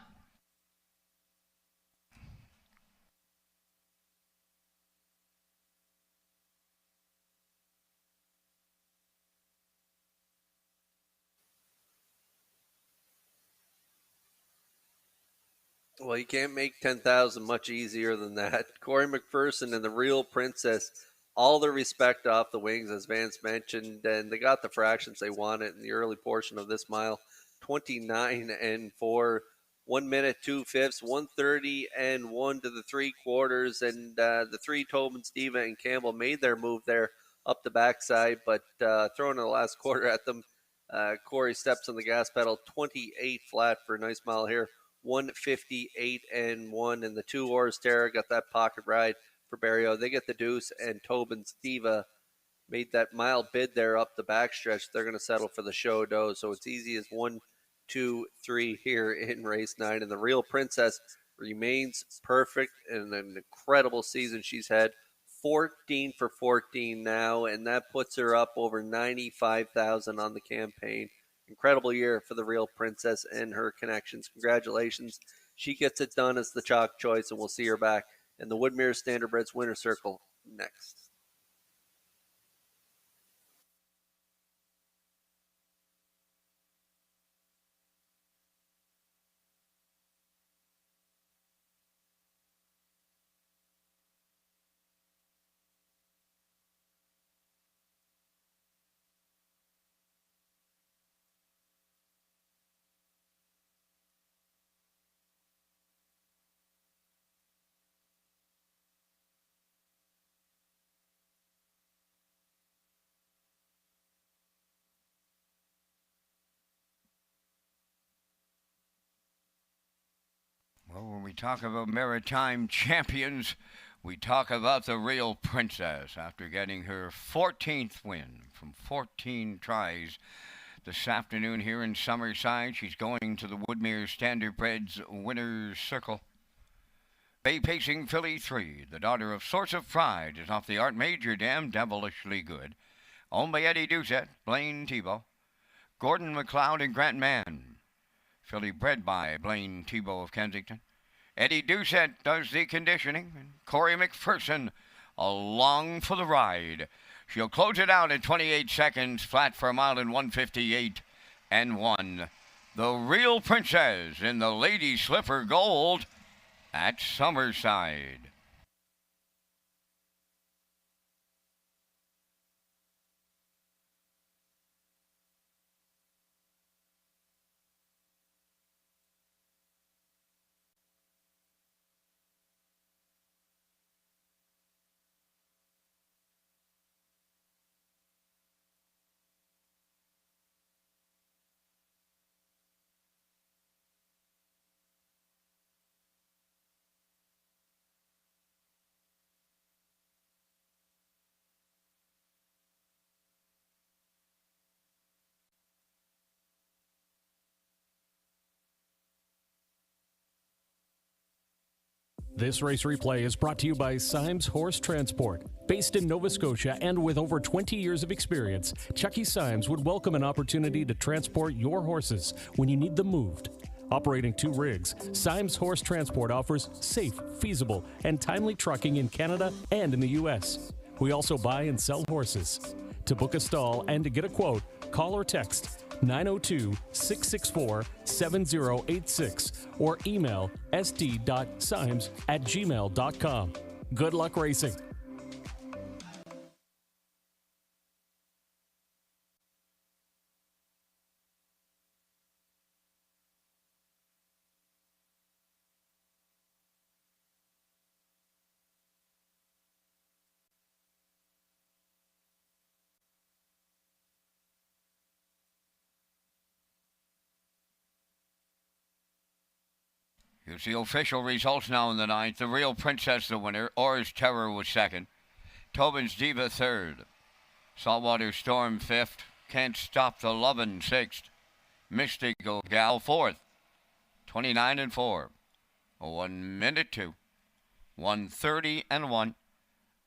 Well, you can't make 10,000 much easier than that. Corey McPherson and the Real Princess, all the respect off the wings, as Vance mentioned, and they got the fractions they wanted in the early portion of this mile. 29-4, 1 minute, 2/5, 1:30 and 1 to the 3/4, and the three, Tobin's Diva and Campbell, made their move there up the backside, but throwing in the last quarter at them, Corey steps on the gas pedal, 28 flat for a nice mile here. 1:58 and 1, and the two Orr's Terror got that pocket ride for Barrio. They get the deuce, and Tobin's Diva made that mile bid there up the backstretch. They're going to settle for the show dough, so it's easy as 1, 2, 3 here in race 9, and the Real Princess remains perfect in an incredible season she's had. 14 for 14 now, and that puts her up over 95,000 on the campaign. Incredible year for the Real Princess and her connections. Congratulations. She gets it done as the chalk choice, and we'll see her back in the Woodmere Standardbreds winner circle next. Well, when we talk about maritime champions, we talk about the Real Princess after getting her 14th win from 14 tries this afternoon here in Summerside. She's going to the Woodmere Standardbreds winner's circle. Bay Pacing Filly 3, the daughter of Source of Pride, is off the Art Major Dam, devilishly good. Owned by Eddie Doucette, Blaine Tebow, Gordon McLeod, and Grant Mann. Filly bred by Blaine Tebow of Kensington. Eddie Doucette does the conditioning, and Corey McPherson along for the ride. She'll close it out at 28 seconds, flat for a mile in 1:58 and 1. The Real Princess in the Lady Slipper Gold at Summerside. This race replay is brought to you by Symes Horse Transport. Based in Nova Scotia and with over 20 years of experience, Chucky Symes would welcome an opportunity to transport your horses when you need them moved. Operating 2 rigs, Symes Horse Transport offers safe, feasible, and timely trucking in Canada and in the U.S. We also buy and sell horses. To book a stall and to get a quote, call or text 902-664-7086 or email sd.symes@gmail.com. Good luck racing. Here's the official results now in the 9th. The Real Princess, the winner. Orr's Terror was 2nd. Tobin's Diva 3rd. Saltwater Storm 5th. Can't Stop the Lovin' 6th. Mystical Gal 4th. 29 and 4. 1 minute 2. 130 and 1.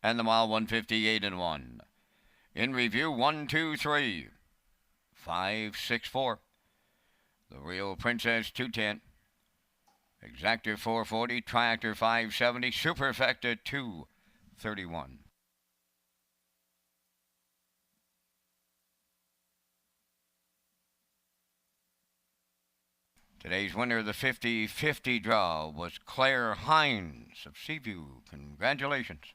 And the mile 158 and 1. In review 1, 2, 3. 5, 6, 4. The Real Princess 210. Exactor 440, Triactor 570, Superfecta 231. Today's winner of the 50-50 draw was Claire Hines of Seaview. Congratulations.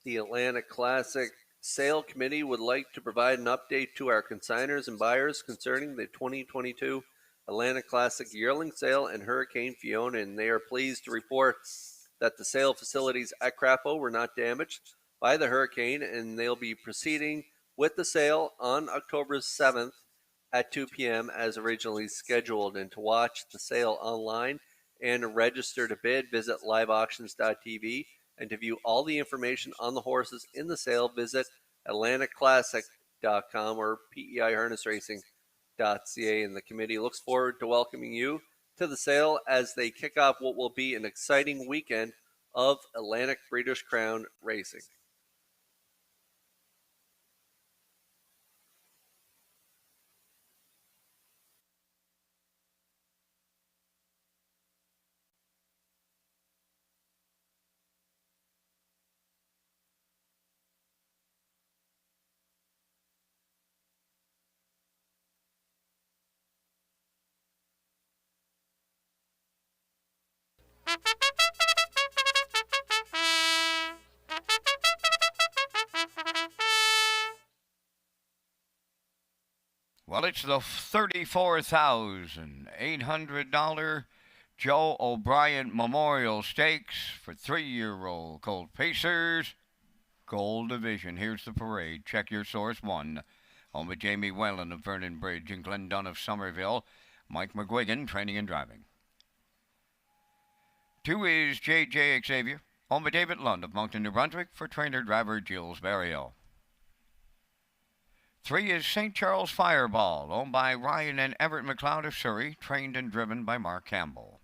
The Atlantic Classic Sale Committee would like to provide an update to our consigners and buyers concerning the 2022 Atlantic Classic Yearling Sale and Hurricane Fiona, and they are pleased to report that the sale facilities at Crapo were not damaged by the hurricane, and they'll be proceeding with the sale on October 7th at 2 p.m. as originally scheduled. And to watch the sale online and register to bid, visit liveauctions.tv. And to view all the information on the horses in the sale, visit atlanticclassic.com or peiharnessracing.ca. And the committee looks forward to welcoming you to the sale as they kick off what will be an exciting weekend of Atlantic Breeders' Crown racing. Well, it's the $34,800 Joe O'Brien Memorial Stakes for 3-year-old Colt Pacers Gold Division. Here's the parade. Check your source. 1, home with Jamie Whelan of Vernon Bridge and Glenn Dunn of Somerville. Mike McGuigan, training and driving. 2 is J.J. Xavier, home with David Lund of Moncton, New Brunswick for trainer-driver Gilles Barrio. 3 is St. Charles Fireball, owned by Ryan and Everett McLeod of Surrey, trained and driven by Mark Campbell.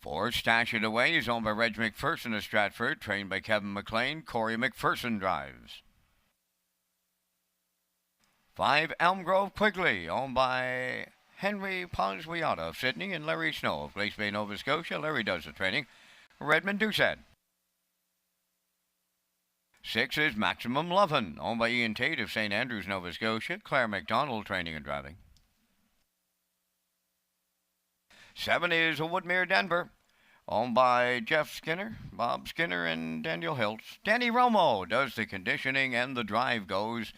4, Stash It Away is owned by Reg McPherson of Stratford, trained by Kevin McLean. Corey McPherson drives. 5, Elm Grove Quigley, owned by Henry Ponziata of Sydney and Larry Snow of Glace Bay, Nova Scotia. Larry does the training. Redmond Doucette. 6 is Maximum Lovin', owned by Ian Tate of St. Andrews, Nova Scotia. Claire McDonald training and driving. 7 is Woodmere Denver, owned by Jeff Skinner, Bob Skinner, and Daniel Hiltz. Danny Romo does the conditioning, and the drive goes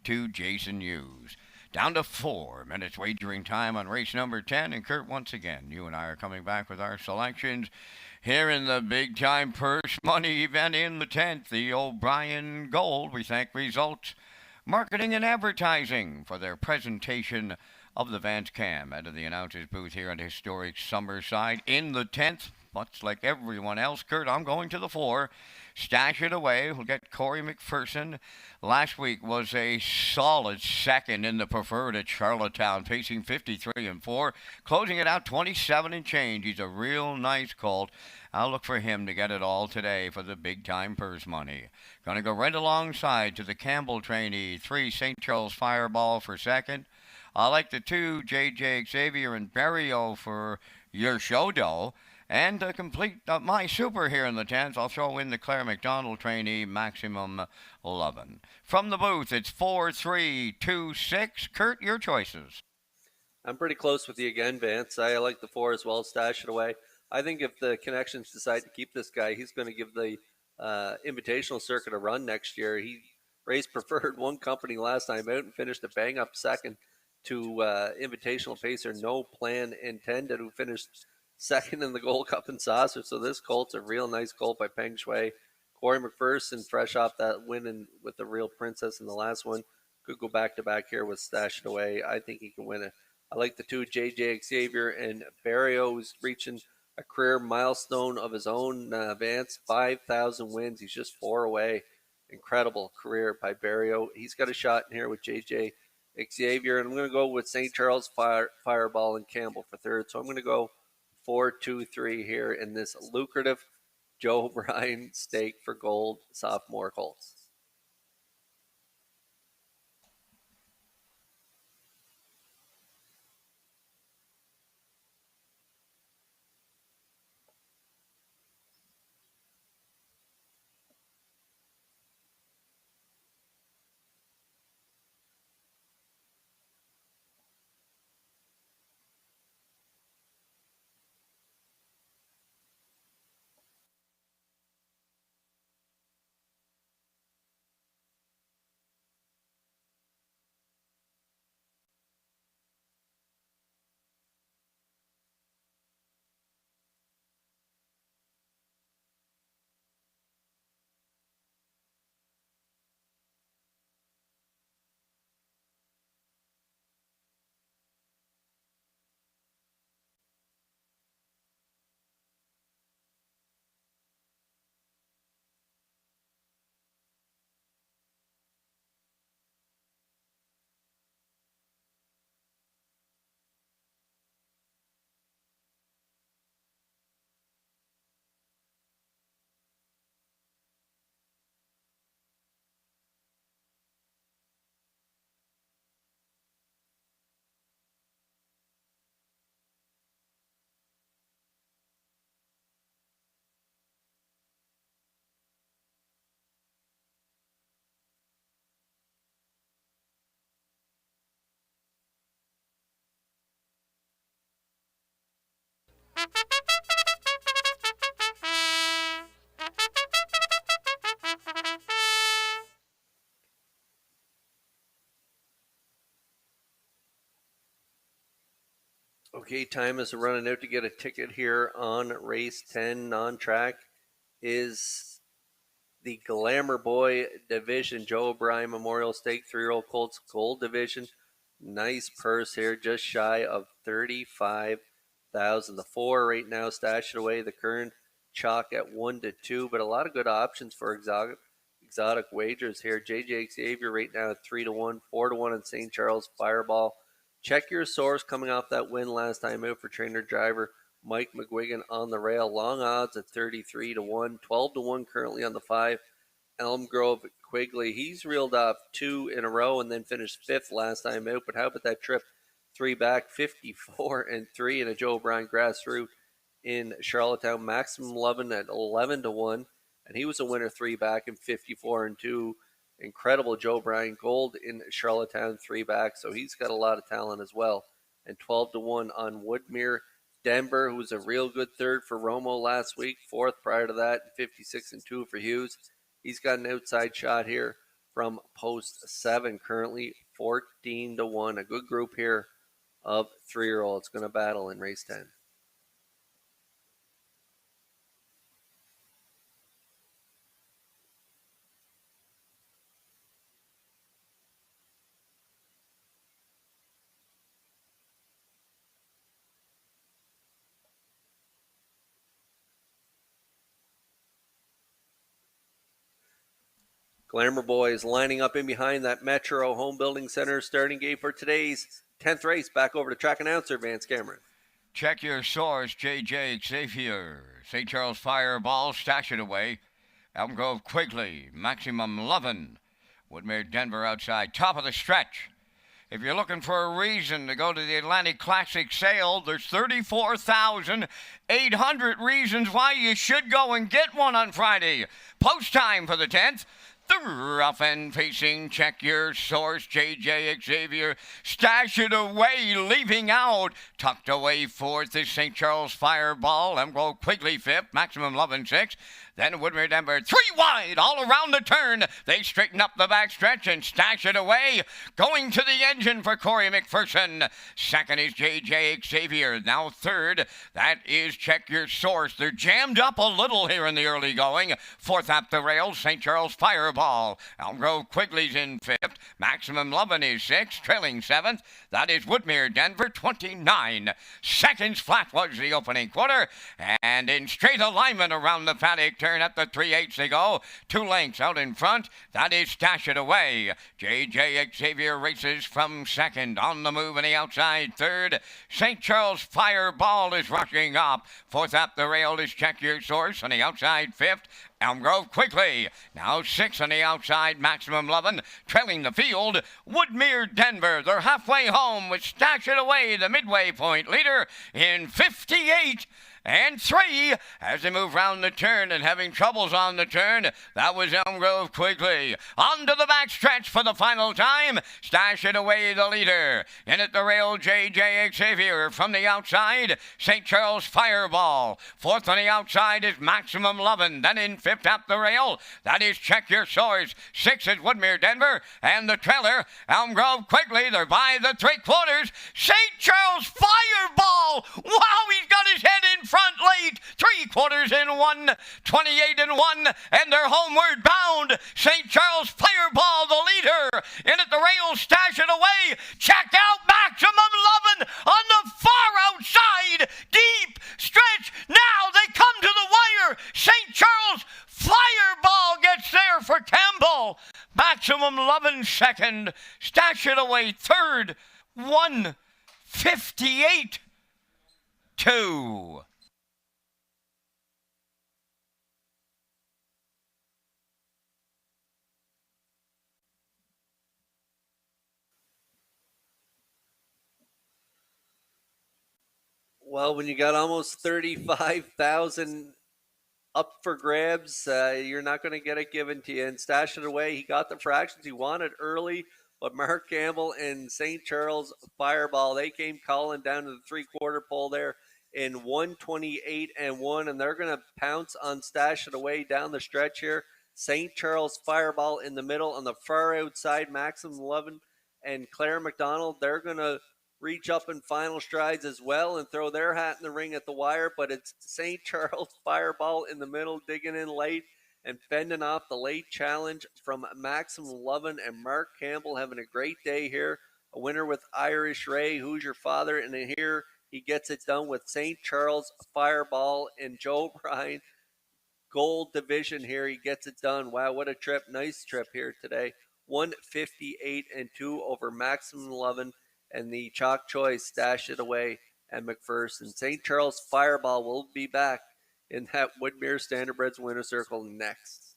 to Jason Hughes. Down to 4 minutes wagering time on race number 10. And Kurt, once again, you and I are coming back with our selections here in the big time purse money event in the 10th, the O'Brien Gold. We thank Results Marketing and Advertising for their presentation of the Vance Cam out of the announcer's booth here at historic Summerside in the 10th. Much like everyone else, Kurt, I'm going to the 4. Stash It Away. We'll get Corey McPherson. Last week was a solid second in the preferred at Charlottetown, pacing 53 and 4, closing it out 27 and change. He's a real nice colt. I'll look for him to get it all today for the big time purse money. Going to go right alongside to the Campbell trainee. 3, St. Charles Fireball for second. I like the 2, J.J. Xavier and Barrio for your show dough. And to complete my super here in the 10th, I'll throw in the Claire McDonald trainee, Maximum 11. From the booth, it's 4, 3, 2, 6. Kurt, your choices. I'm pretty close with you again, Vance. I like the 4 as well, Stash It Away. I think if the Connections decide to keep this guy, he's going to give the Invitational Circuit a run next year. He raced preferred one company last time out and finished a bang-up second to Invitational Pacer No Plan Intended, who finished second in the Gold Cup and Saucer. So this colt's a real nice colt by Peng Shui. Corey McPherson, fresh off that win with the Real Princess in the last one, could go back-to-back here with Stash It Away. I think he can win it. I like the 2, J.J. Xavier and Barrio, who's reaching a career milestone of his own. Vance, 5,000 wins. He's just 4 away. Incredible career by Barrio. He's got a shot in here with J.J. Xavier, and I'm going to go with St. Charles Fireball and Campbell for third. So I'm going to go 4, 2, 3 here in this lucrative Joe O'Brien stake for gold sophomore colts. Okay, time is running out to get a ticket here on race 10 non-track. Is the Glamour Boy division, Joe O'Brien Memorial Stake 3-year-old Colts Gold division. Nice purse here, just shy of 35,000. The 4 right now, Stash It Away. The current chalk at 1 to 2, but a lot of good options for exotic wagers here. J.J. Xavier right now at 3 to 1, 4 to 1 in St. Charles Fireball. Check your source coming off that win last time out for trainer driver Mike McGuigan on the rail. Long odds at 33 to 1, 12 to 1 currently on the 5. Elm Grove Quigley, he's reeled off 2 in a row and then finished 5th last time out. But how about that trip 3 back, 54 and 3 in a Joe O'Brien grassroots in Charlottetown. Maximum Lovin at 11 to 1, and he was a winner 3 back and 54 and 2. Incredible Joe O'Brien Gold in Charlottetown 3 back, so he's got a lot of talent as well. And 12 to 1 on Woodmere Denver, who was a real good third for Romo last week, 4th prior to that, 56 and 2 for Hughes. He's got an outside shot here from post 7, currently 14 to 1. A good group here of 3-year-olds going to battle in race 10. Glamour Boys lining up in behind that Metro Home Building Center starting gate for today's 10th race. Back over to track announcer Vance Cameron. Check your source, JJ Xavier. St. Charles Fireball, stash it away. Elm Grove Quigley, Maximum Lovin'. Woodmere Denver outside, top of the stretch. If you're looking for a reason to go to the Atlantic Classic sale, there's 34,800 reasons why you should go and get one on Friday. Post time for the 10th. The rough end facing, check your source, JJ Xavier. Stash it away, leaving out. Tucked away 4th is St. Charles Fireball. Elm Grove Quigley 5th, Maximum Lovin' 6th. Then Woodmere Denver, 3 wide, all around the turn. They straighten up the backstretch and stash it away. Going to the engine for Corey McPherson. 2nd is JJ Xavier. Now 3rd, that is Check Your Source. They're jammed up a little here in the early going. 4th up the rails, St. Charles Fireball. Elm Grove Quigley's in 5th. Maximum Lovin' is 6th, trailing 7th. That is Woodmere Denver, 29 seconds flat was the opening quarter. And in straight alignment around the paddock turn at the 3/8 they go. 2 lengths out in front. That is Stash It Away. JJ Xavier races from 2nd. On the move on the outside 3rd. St. Charles Fireball is rushing up. 4th up the rail is Check Your Source on the outside 5th. Elm Grove Quigley. Now 6 on the outside, Maximum Lovin'. Trailing the field, Woodmere Denver. They're halfway home with Stash It Away, the midway point leader in 58 and 3 as they move round the turn and having troubles on the turn. That was Elm Grove Quigley. Onto the backstretch for the final time. Stash It Away, the leader. In at the rail, JJ Xavier. From the outside, St. Charles Fireball. 4th on the outside is Maximum Lovin'. Then in 5th up the rail, that is Check Your Source. 6 is Woodmere Denver. And the trailer, Elm Grove Quigley. They're by the 3/4. St. Charles Fireball. Wow, he's got his head in front late. 3/4 in 1, 28 and 1, and they're homeward bound. St. Charles Fireball, the leader. In at the rail, Stash It Away. Check out Maximum Lovin' on the far outside. Deep stretch. Now they come to the wire. St. Charles Fireball gets there for Campbell. Maximum Lovin' 2nd. Stash It Away 3rd. 1:58.2. Well, when you got almost 35,000 up for grabs, you're not going to get it given to you. And Stash It Away, he got the fractions he wanted early, but Mark Campbell and St. Charles Fireball, they came calling down to the 3/4 pole there in 1:28 and 1, and they're going to pounce on Stash It Away down the stretch here. St. Charles Fireball in the middle. On the far outside, Maximum Lovin' and Claire McDonald, they're going to reach up in final strides as well and throw their hat in the ring at the wire, but it's St. Charles Fireball in the middle, digging in late and fending off the late challenge from Maximum Lovin' and Mark Campbell having a great day here. A winner with Irish Ray, Who's Your Father, and here he gets it done with St. Charles Fireball and Joe Bryan. Gold division here, he gets it done. Wow, what a trip. Nice trip here today. 1:58 and 2 over Maximum Lovin' and the chalk choice Stash It Away and McPherson. St. Charles Fireball will be back in that Woodmere Standardbreds winner circle next.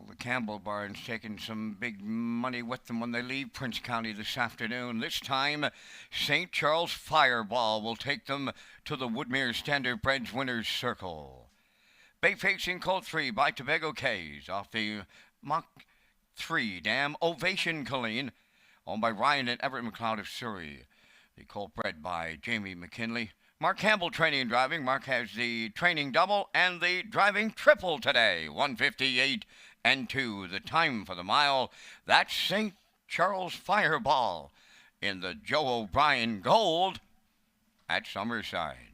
Well, the Campbell Barns taking some big money with them when they leave Prince County this afternoon. This time, St. Charles Fireball will take them to the Woodmere Standardbreds Winners Circle. Bay facing Colt 3 by Tobago Cays off the Mach 3 Dam Ovation Colleen, owned by Ryan and Everett McLeod of Surrey. The colt bred by Jamie McKinley. Mark Campbell training and driving. Mark has the training double and the driving triple today. 158 and 2. The time for the mile. That's St. Charles Fireball in the Joe O'Brien Gold at Summerside.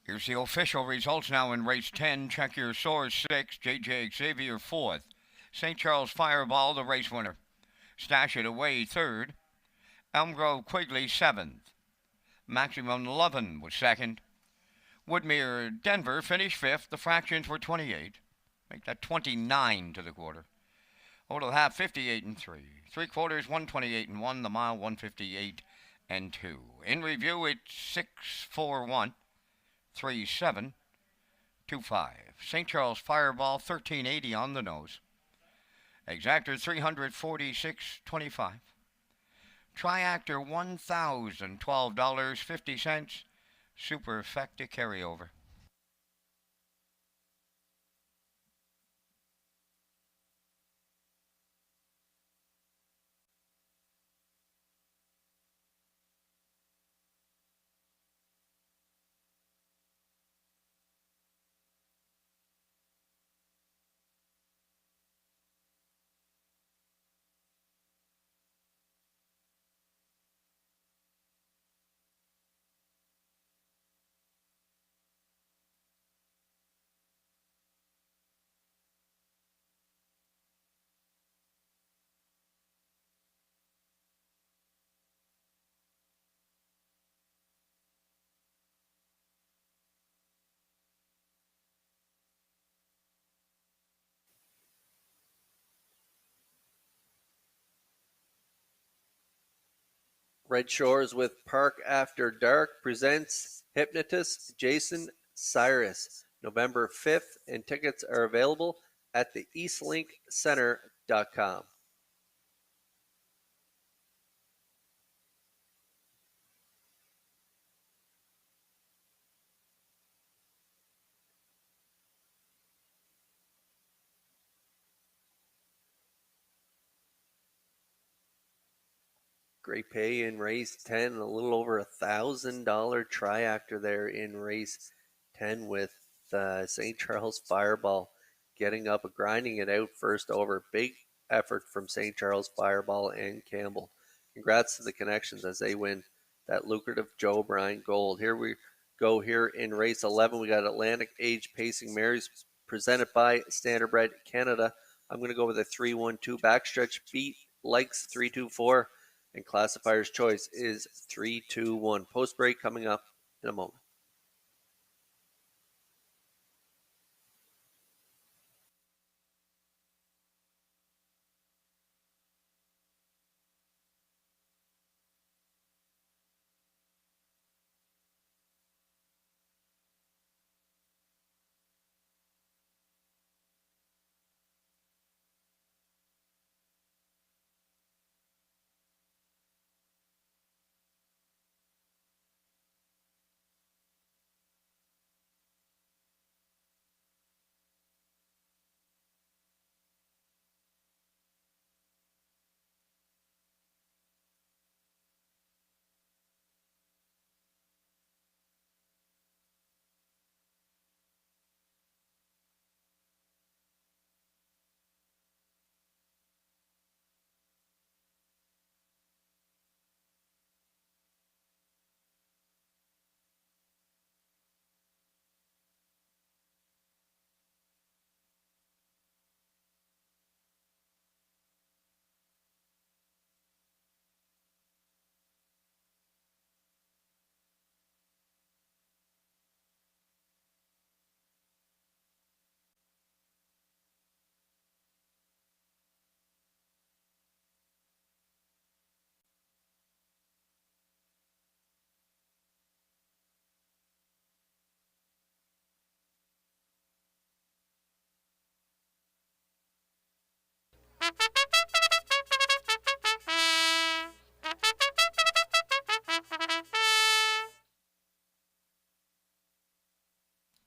Here's the official results now in race 10. Check your SHORES 6, JJ Xavier 4th. St. Charles Fireball, the race winner. Stash It Away 3rd. Elm Grove Quigley 7th. Maximum 11 was 2nd. Woodmere Denver finished 5th. The fractions were 28. Make that 29 to the quarter. Total half 58 and 3. 3/4 128 and 1. The mile 158 and 2. In review, it's 6-4-1. 3-7-2-5. St. Charles Fireball 1380 on the nose. Exactor 346.25. Triactor $1,012.50. Superfecta carryover. Red Shores with Park After Dark presents hypnotist Jason Cyrus, November 5th, and tickets are available at the eastlinkcenter.com. Great pay in race 10, a little over $1,000 triactor there in race 10 with St. Charles Fireball getting up, grinding it out first over. Big effort from St. Charles Fireball and Campbell. Congrats to the Connections as they win that lucrative Joe Bryan Gold. Here we go here in race 11. We got Atlantic Age Pacing Mares presented by Standardbred Canada. I'm going to go with a 3-1-2 backstretch beat, likes 3-2-4, and classifier's choice is 3-2-1. Post break coming up in a moment.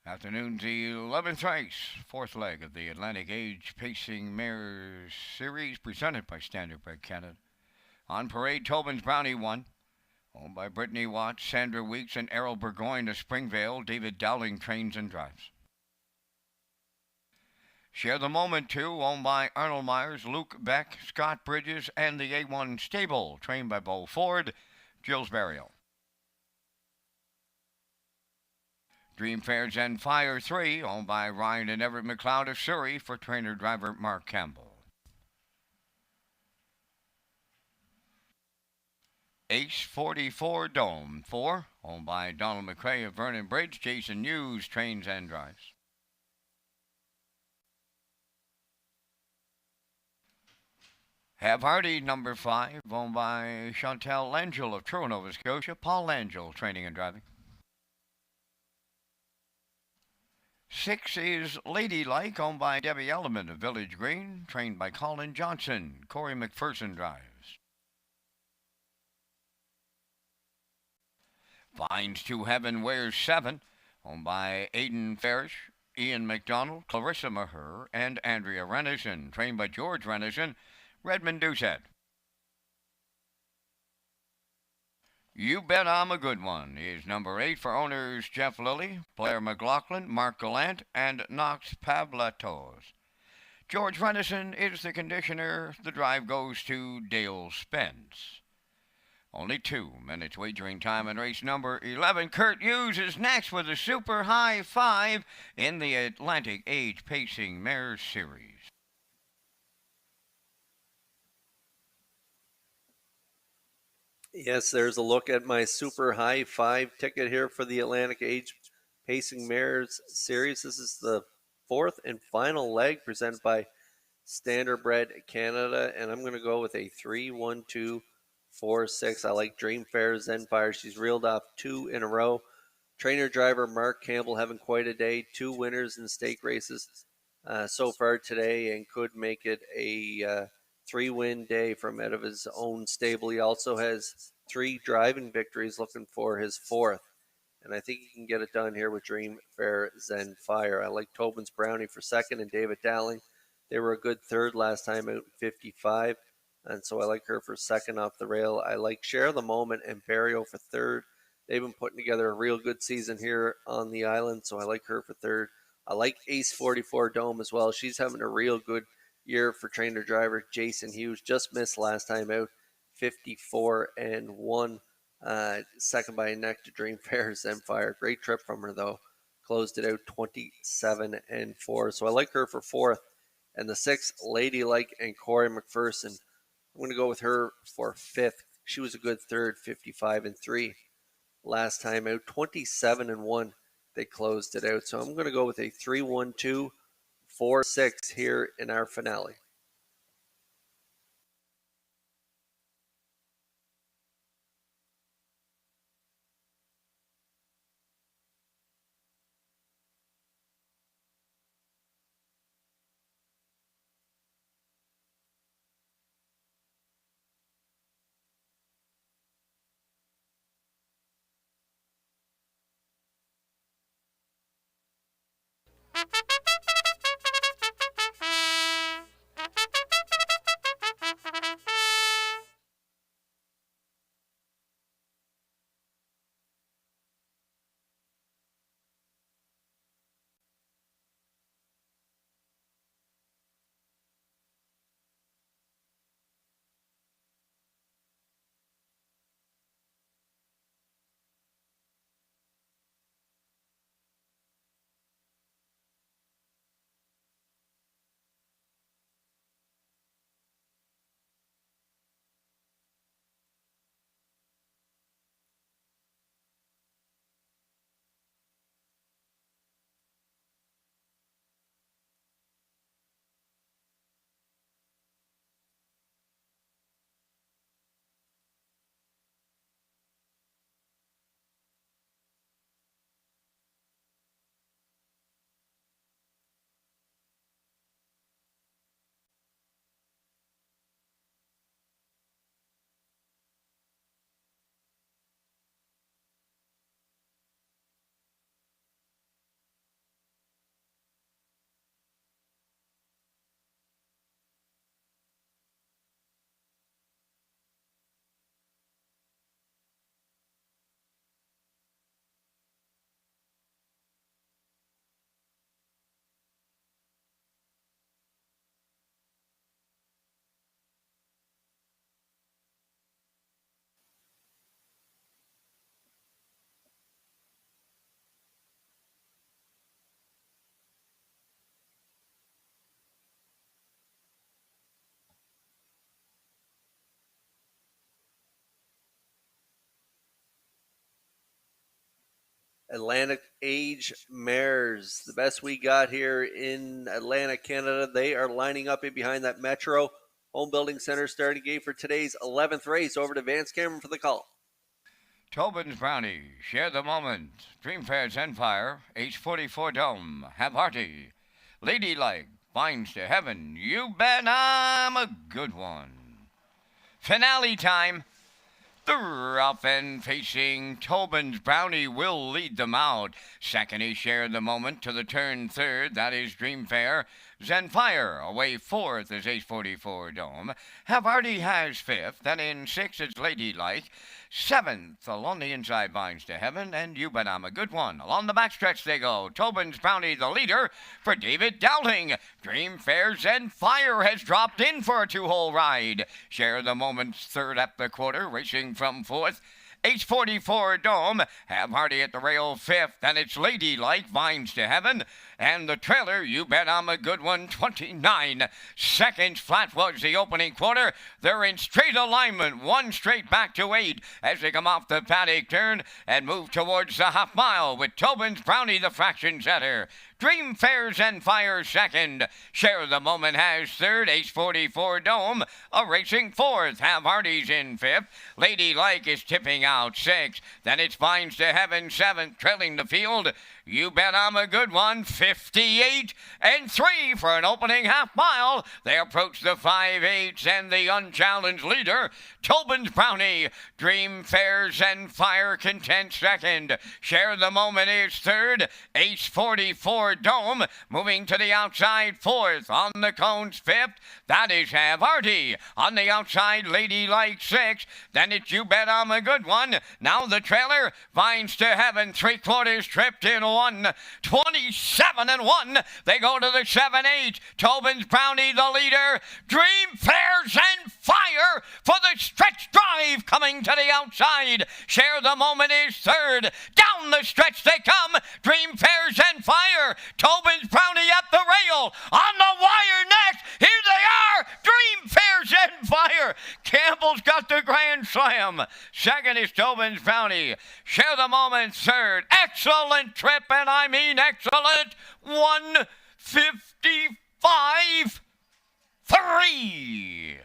Afternoon's 11th race, fourth leg of the Atlantic Age Pacing Mares Series presented by Standardbred Canada. On parade, Tobin's Brownie won, owned by Brittany Watts, Sandra Weeks, and Errol Burgoyne of Springvale. David Dowling trains and drives. Share the Moment 2, owned by Arnold Myers, Luke Beck, Scott Bridges, and the A1 Stable, trained by Bo Ford, Jill's Burial. Dream Fair's and Fire 3, owned by Ryan and Everett McLeod of Surrey for trainer-driver Mark Campbell. Ace 44 Dome 4, owned by Donald McRae of Vernon Bridge. Jason Hughes trains and drives. Have Hardy number 5, owned by Chantal Langell of Truro, Nova Scotia. Paul Langell training and driving. 6 is Ladylike, owned by Debbie Elliman of Village Green, trained by Colin Johnson. Corey McPherson drives. Vines to Heaven wears 7, owned by Aidan Farish, Ian McDonald, Clarissa Maher, and Andrea Renison, trained by George Renison, Redmond Doucette. You Bet I'm a Good One is number 8 for owners Jeff Lilly, Blair McLaughlin, Mark Gallant, and Knox Pablatos. George Renison is the conditioner. The drive goes to Dale Spence. Only 2 minutes wagering time in race number 11. Kurt Hughes is next with a super high 5 in the Atlantic Age Pacing Mares Series. Yes, there's a look at my super high 5 ticket here for the Atlantic Age Pacing Mares Series. This is the 4th and final leg presented by Standardbred Canada, and I'm going to go with a 3-1-2-4-6. I like Dream Fair Zenfire. She's reeled off 2 in a row. Trainer driver Mark Campbell having quite a day. 2 winners in stake races so far today, and could make it a 3-win day from out of his own stable. He also has 3 driving victories, looking for his 4th. And I think he can get it done here with Dream Fair Zenfire. I like Tobin's Brownie for 2nd and David Dowling. They were a good 3rd last time out in 55. and so I like her for second off the rail. I like Share the Moment and Barrio for third. They've been putting together a real good season here on the island, so I like her for third. I like Ace 44 Dome as well. She's having a real good year for trainer driver Jason Hughes. Just missed last time out, 54-1. Second by a neck to Dream Fair Zenfire. Great trip from her though. Closed it out 27-4. So I like her for fourth. And the sixth, Ladylike and Corey McPherson. I'm going to go with her for fifth. She was a good third, 55-3. Last time out, 27-1. They closed it out. So I'm going to go with a 3-1-2-4-6 here in our finale. Atlantic Age Mares, the best we got here in Atlantic, Canada. They are lining up in behind that Metro Home Building Center starting gate for today's 11th race. Over to Vance Cameron for the call. Tobin's Brownie, Share the Moment, Dream Fair Zenfire, H44 Dome, Have Hearty, Ladylike, Finds to Heaven, You Bet I'm a Good One. Finale time. The rough end facing Tobin's Brownie will lead them out. Second is Share the Moment to the turn third. That is Dream Fair. Zenfire away fourth is H44 Dome. Havarti has fifth. Then in sixth it's Ladylike. Seventh along the inside Binds to Heaven. And You Bet I'm a Good One. Along the backstretch they go. Tobin's Brownie the leader for David Dowling. Dream Fair Zenfire has dropped in for a two-hole ride. Share the Moment's third at the quarter. Racing from fourth. H44 Dome, Have Hearty at the rail fifth, and it's Ladylike, Vines to Heaven, and the trailer, You Bet I'm a Good One, 29 seconds flat was the opening quarter. They're in straight alignment, one straight back to 8 as they come off the paddock turn and move towards the half mile with Tobin's Brownie the fraction setter. Dream Fair Zenfire second. Share the Moment has third. H44 Dome a racing fourth. Have Hearty's in fifth. Ladylike is tipping out sixth. Then it's Vines to Heaven seventh, trailing the field. You Bet I'm a Good One, fifth. 1:58 and 3 for an opening half mile. They approach the 5/8 and the unchallenged leader, Tobin's Brownie. Dream Fairs and Fire content second. Share the Moment is third. Ace 44 Dome moving to the outside fourth. On the cones fifth. That is Havarti. On the outside, Ladylike sixth. Then it's You Bet I'm a Good One. Now the trailer, Vines to Heaven, 3/4 tripped in 1:27 and 1. They go to the 7/8. Tobin's Brownie, the leader. Dream Fairs and Fire for the stretch drive coming to the outside. Share the Moment is third. Down the stretch they come. Dream Fairs and Fire. Tobin's Brownie at the rail. On the wire next. Here they are. Dream Fairs and Fire. Campbell's got the grand slam. Second is Tobin's Brownie. Share the Moment third. Excellent trip, and I mean excellent. 1:55.3.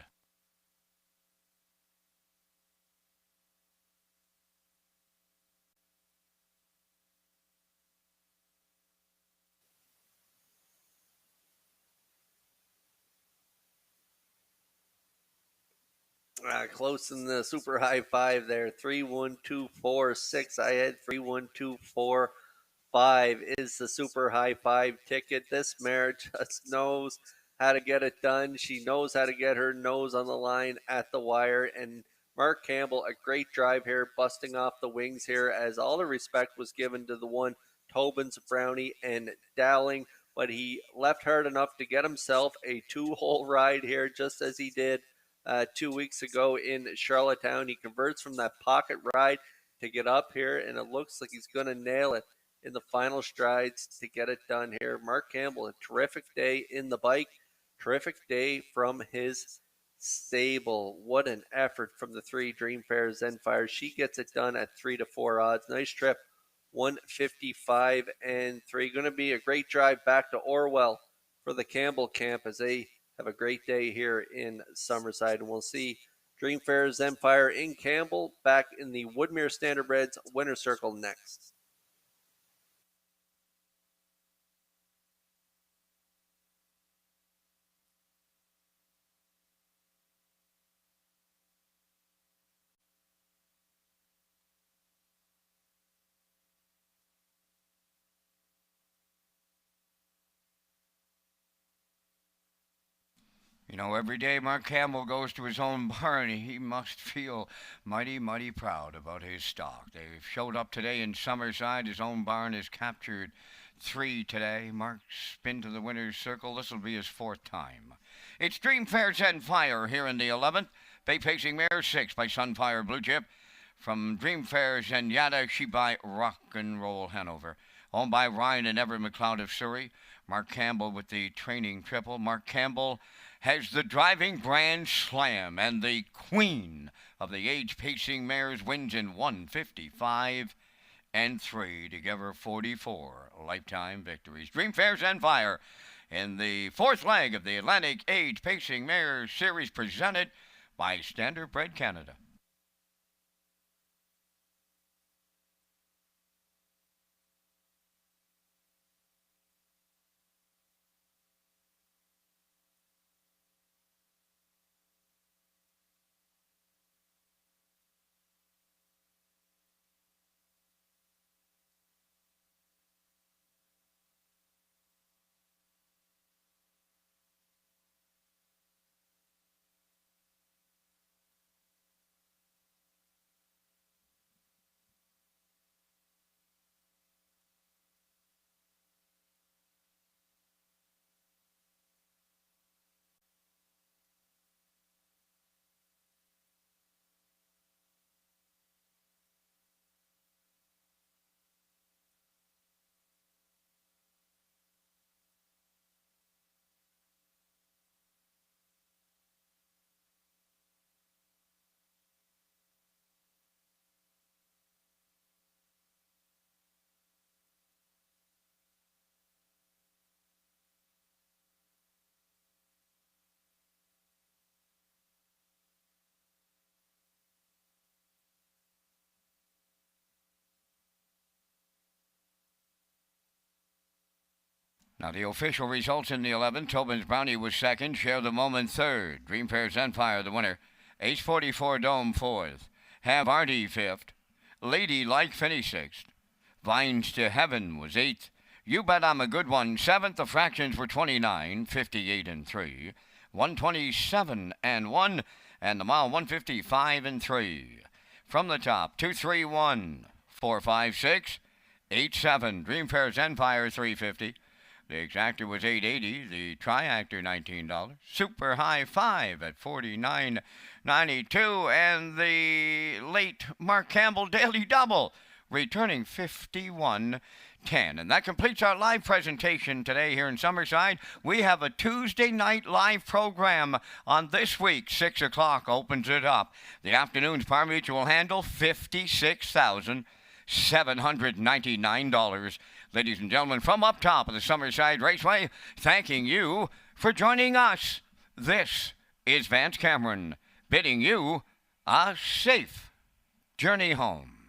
Close in the super high five there. 3-1-2-4-6. I had 3-1-2-4-5 is the super high five ticket. This mare just knows how to get it done. She knows how to get her nose on the line at the wire. And Mark Campbell, a great drive here, busting off the wings here, as all the respect was given to the one Tobin's Brownie and Dowling. But he left hard enough to get himself a 2-hole ride here, just as he did 2 weeks ago in Charlottetown. He converts from that pocket ride to get up here, and it looks like he's going to nail it in the final strides to get it done here. Mark Campbell, a terrific day in the bike, terrific day from his stable. What an effort from the three Dream Fairs and Fire. She gets it done at 3-4 odds. Nice trip, 1:55 and 3. Going to be a great drive back to Orwell for the Campbell camp as they have a great day here in Summerside. And we'll see Dream Fairs Empire in Campbell back in the Woodmere Standardbreds Winner Circle next. You know, every day Mark Campbell goes to his own barn, he must feel mighty, mighty proud about his stock. They've showed up today in Summerside. His own barn has captured 3 today. Mark's been to the winner's circle. This will be his 4th time. It's Dream Fairs and Fire here in the 11th. Bay Pacing Mare 6 by Sunfire Blue Chip. From Dream Fairs and Yada, she by Rock and Roll Hanover. Owned by Ryan and Everett McLeod of Surrey. Mark Campbell with the training triple. Mark Campbell has the driving Grand Slam, and the queen of the age pacing mares wins in 1:55 and 3 to give her 44 lifetime victories. Dream Fairs and Fire in the 4th leg of the Atlantic Age Pacing Mares Series presented by Standardbred Canada. Now the official results in the 11th. Tobin's Brownie was second. Share the Moment third. Dream Pairs Empire the winner. Ace 44 Dome fourth. Have Artie fifth. Lady Like finished sixth. Vines to Heaven was eighth. You Bet I'm a Good One seventh. The fractions were 29, 58 and 3. 127 and 1. And the mile 155 and 3. From the top, 231, 456, 87. Dream Pairs Empire 350. The exactor was $8.80. The triactor $19. Super High 5 at $49.92. And the late Mark Campbell Daily Double returning $51.10. And that completes our live presentation today here in Summerside. We have a Tuesday night live program on this week. 6 o'clock opens it up. The afternoon's Par Mutual handle, $56,799. Ladies and gentlemen, from up top of the Summerside Raceway, thanking you for joining us. This is Vance Cameron bidding you a safe journey home.